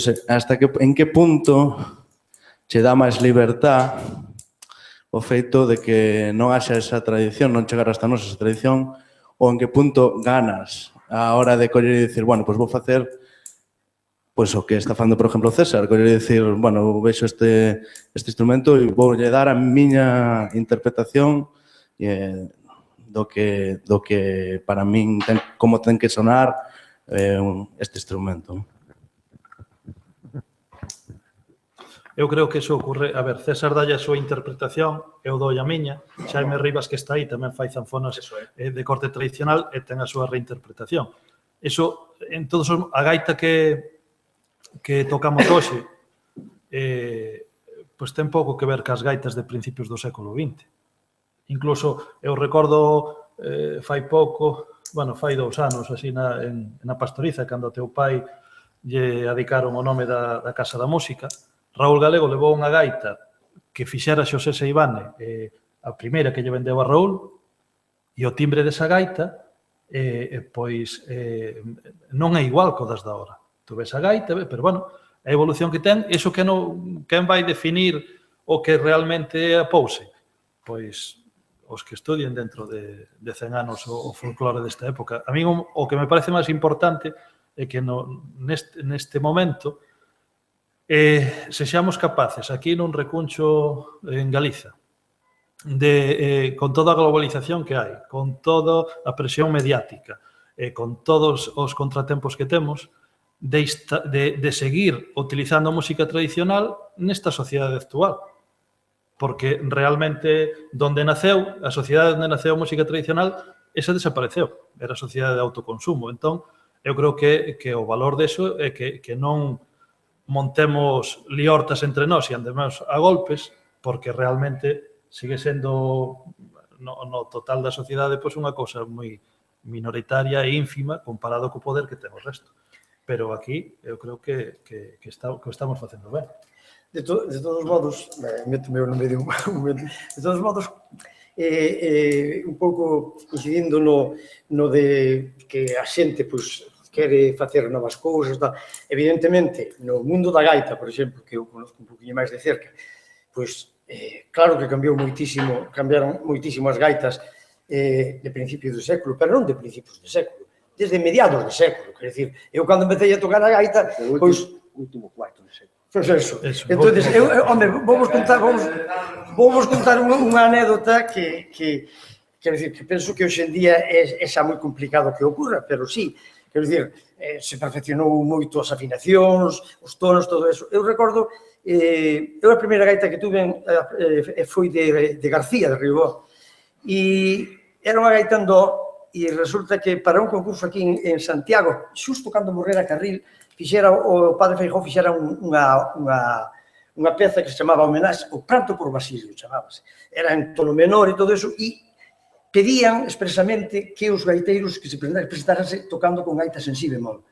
en que punto che dá máis libertad o feito de que non haxa esa tradición, non chegar hasta nós esa tradición, ou en que punto ganas a hora de coller e dicir, bueno, pois vou facer pois o que está facendo, por exemplo, César, coller e dicir, bueno, vexo este instrumento e vou lle dar a miña interpretación do que para min, como ten que sonar este instrumento. Eu creo que iso ocurre... A ver, César dalle a súa interpretación, eu dou a miña, Xaime Rivas, que está aí, tamén fai zanfonas de corte tradicional e ten a súa reinterpretación. Iso, en todos os... A gaita que tocamos hoxe, pois ten pouco que ver cas gaitas de principios do século XX. Incluso, eu recordo, fai pouco, bueno, fai 2 anos, así, na Pastoriza, cando o teu pai lle adicaron o nome da Casa da Música, Raúl Galego levou unha gaita que fixera Xosé Seivane, a primeira que lle vendeu a Raúl, e o timbre desa gaita, pois, non é igual co das da hora. Tu ves a gaita, pero, bueno, a evolución que ten, iso que quen vai definir o que realmente é a Pouse? Pois, os que estudien dentro de 100 anos o folclore desta época. A mí, o que me parece máis importante é que neste momento sexamos capaces, aquí nun recuncho en Galiza, con toda a globalización que hai, con toda a presión mediática, con todos os contratempos que temos, de seguir utilizando a música tradicional nesta sociedade actual. Porque realmente, donde naceu, a sociedade onde naceu a música tradicional, esa desapareceu. Era a sociedade de autoconsumo. Entón, eu creo que o valor deso é que non montemos liortas entre nós e andemos a golpes, porque realmente sigue sendo no total da sociedade pois unha cousa moi minoritaria e ínfima comparado co poder que ten o resto. Pero aquí eu creo que estamos facendo ben. De todos modos, métome no medio un momento, de todos modos, un pouco coincidindo no de que a xente quere facer novas cousas, evidentemente, no mundo da gaita, por exemplo, que eu conozco un poquinho máis de cerca, pois, claro que cambiaron moitísimo as gaitas de principios do século, pero non de principios do século, desde mediados do século, quer dizer, eu cando empecé a tocar a gaita, pois... Último cuarto do século. Pois eso. Entón, vamos contar unha anécdota que quero dicir, que penso que hoxe en día é xa moi complicado que ocurra, pero sí, quero dicir, se perfeccionou moito as afinacións, os tonos, todo eso. Eu recordo, eu a primeira gaita que tuve foi de García, de Riobó, e era unha gaita en dó, e resulta que para un concurso aquí en Santiago, xusto cando morrera Carril, o padre Feijóo fixera unha peza que se chamaba homenaxe, o Pranto por Basilio, chamábase. Era en tono menor e todo eso, e pedían expresamente que os gaiteiros que se presentaranse tocando con gaitas en si bemol.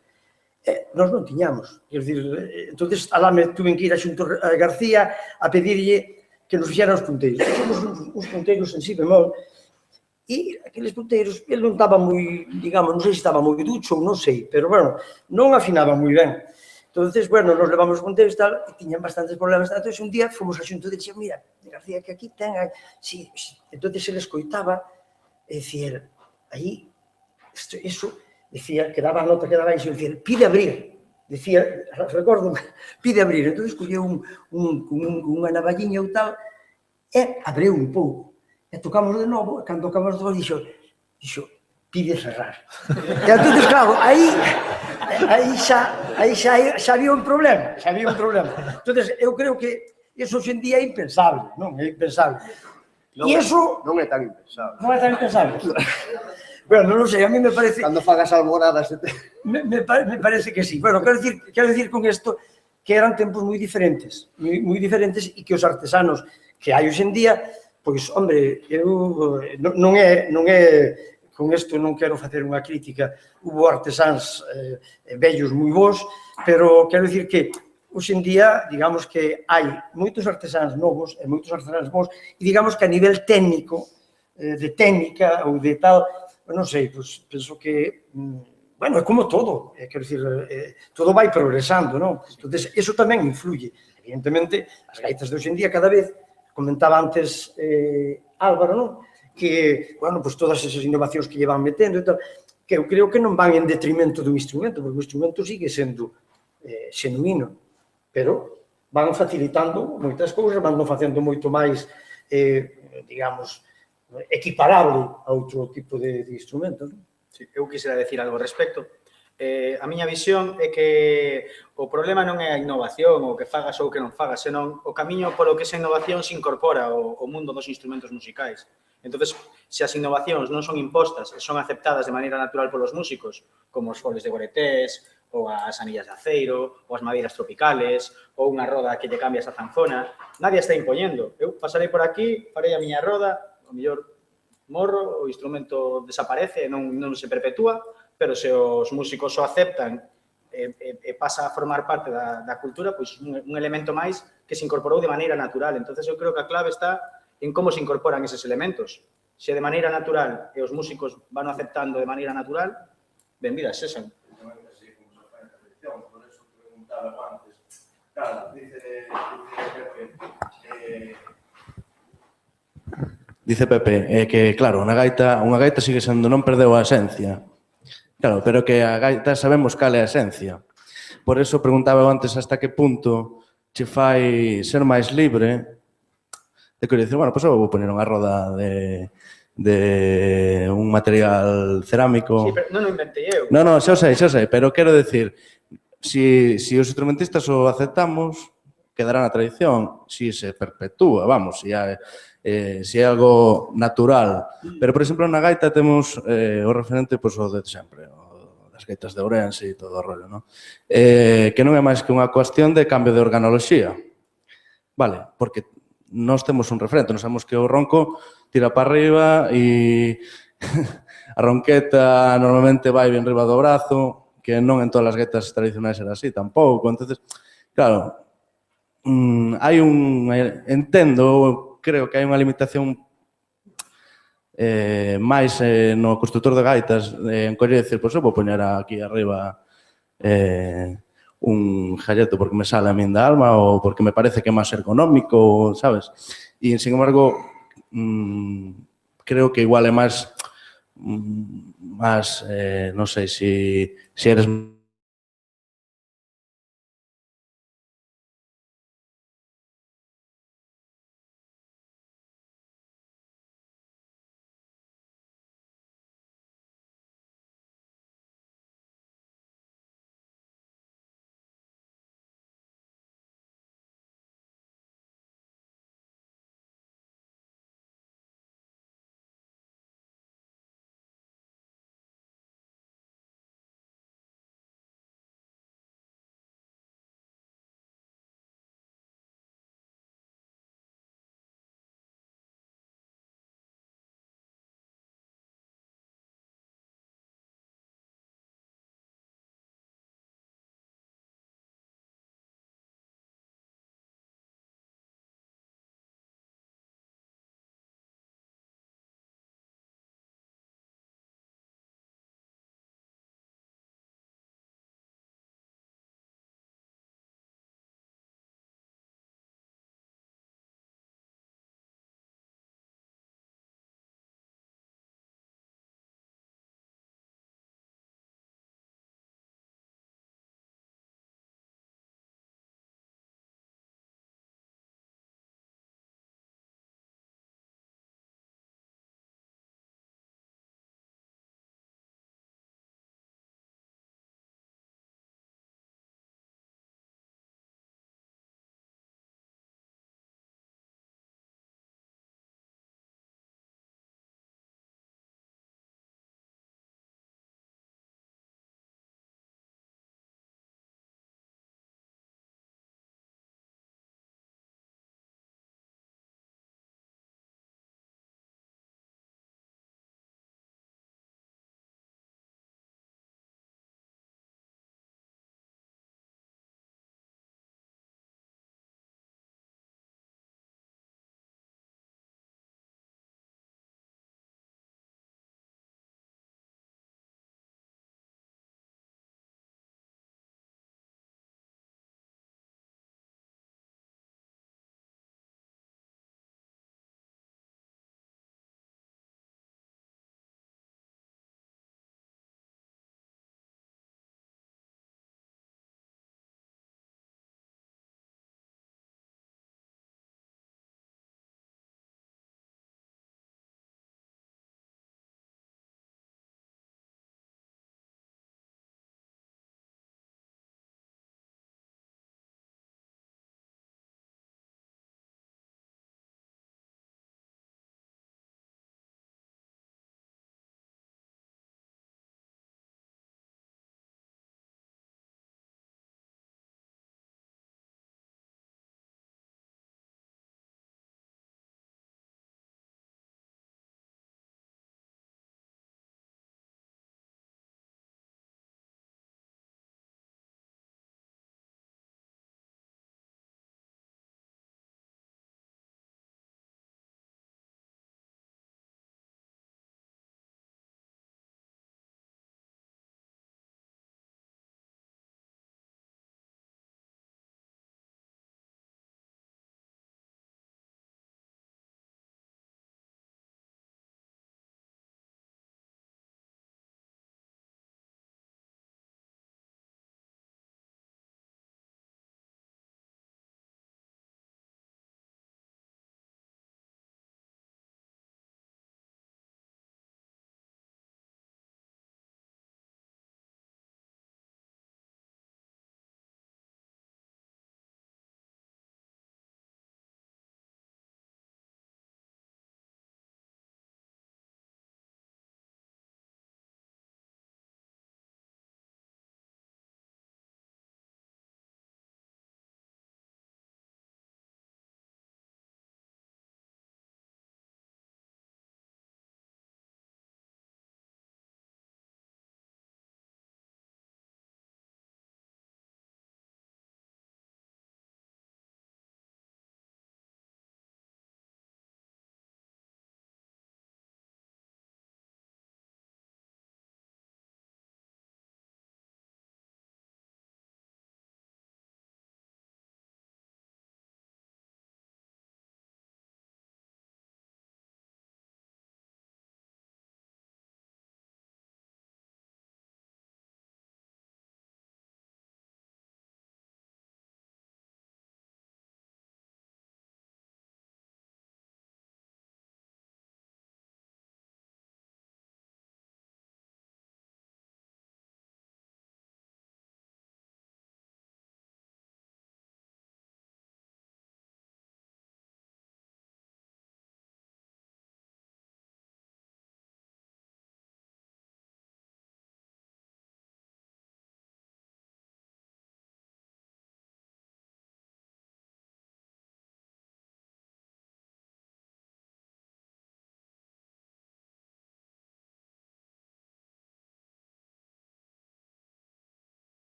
Nós non tiñamos. Entón, alá me tuve que ir a xunto a García a pedirlle que nos fixeran os punteiros. Fixemos uns punteiros en si bemol, e aqueles punteiros, ele non estaba moi, digamos, non sei se estaba moi ducho, non sei, pero, bueno, non afinaba moi ben. Entón, bueno, nos levamos os punteiros e tal, e tiñan bastantes problemas. Entón, un día fomos a xunto e dixen, mira, García, que aquí ten... Entón, ele escoitaba e dicía, aí, eso, dicía, que daba a nota que daba iso, dicía, pide abrir. Dicía, recordo, pide abrir. Entón, escolleu unha navalliña ou tal, e abriu un pouco. E tocamos de novo, e cando tocamos de novo, dixo, pide cerrar. E entón, claro, aí xa había un problema, Entón, eu creo que iso hoxe en día é impensable, non? É impensable. E iso... Non é tan impensable. Non é tan impensable. Bueno, non sei, a mí me parece... Cando fagas alboradas... Me parece que sí. Bueno, quero dicir con isto que eran tempos moi diferentes, e que os artesanos que hai hoxe en día, pois, hombre, non é, con isto non quero facer unha crítica, hubo artesáns vellos moi bons, pero quero dicir que hoxe en día, digamos que hai moitos artesáns novos e moitos artesáns bons, e digamos que a nivel técnico, de técnica ou de tal, non sei, pois, penso que, bueno, é como todo, quero dicir, todo vai progresando, non? Entón, iso tamén influye. Evidentemente, as gaitas de hoxe en día cada vez, comentaba antes Álvaro, non? Que, bueno, pois todas esas innovacións que llevan metendo e tal, que eu creo que non van en detrimento do instrumento, porque o instrumento sigue sendo xenuíno, pero van facilitando moitas cousas, van facendo moito máis, digamos, equiparable a outro tipo de instrumento. Sí, eu quixera decir algo ao respecto. A miña visión é que o problema non é a innovación, o que fagas ou que non fagas, senón o camiño polo que esa innovación se incorpora ao mundo dos instrumentos musicais. Entón, se as innovacións non son impostas e son aceptadas de maneira natural polos músicos, como os foles de goretés, ou as anillas de aceiro, ou as madeiras tropicales, ou unha roda que lle cambias a zanfona, nadie está impoñendo. Eu pasarei por aquí, farei a miña roda, o mellor morro, o instrumento desaparece e non se perpetúa, pero se os músicos o aceptan e pasa a formar parte da cultura, pois un elemento máis que se incorporou de maneira natural. Entón, eu creo que a clave está en como se incorporan eses elementos. Se de maneira natural e os músicos van aceptando de maneira natural, benvidas sexan. Por eso preguntaba antes. Claro, Dice Pepe que, claro, unha gaita sigue sendo, non perdeu a esencia. Claro, pero que a gaita sabemos cal é a esencia. Por eso preguntaba antes hasta que punto che fai ser máis libre de que dicir, bueno, pois eu vou poner unha roda de un material cerámico. Sí, pero non o inventei eu. Non, xa sei, pero quero decir, se os instrumentistas o aceptamos, quedará na tradición, se se perpetúa, vamos, se é algo natural. Pero, por exemplo, na gaita temos o referente, pois, o de sempre, das gaitas de Ourense e todo o rollo, non? Que non é máis que unha cuestión de cambio de organoloxía. Vale, porque nós temos un referente, nós sabemos que o ronco tira para arriba e a ronqueta normalmente vai ben riba do brazo, que non en todas as gaitas tradicionais era así tampouco. Entonces, claro, hai entendo, creo que hai unha limitación máis no constructor de gaitas en coller e dicir, pois eu vou poñer aquí arriba un jalleto porque me sale a min da alma ou porque me parece que é máis ergonómico, sabes? E, sin embargo, creo que igual é máis non sei, se eres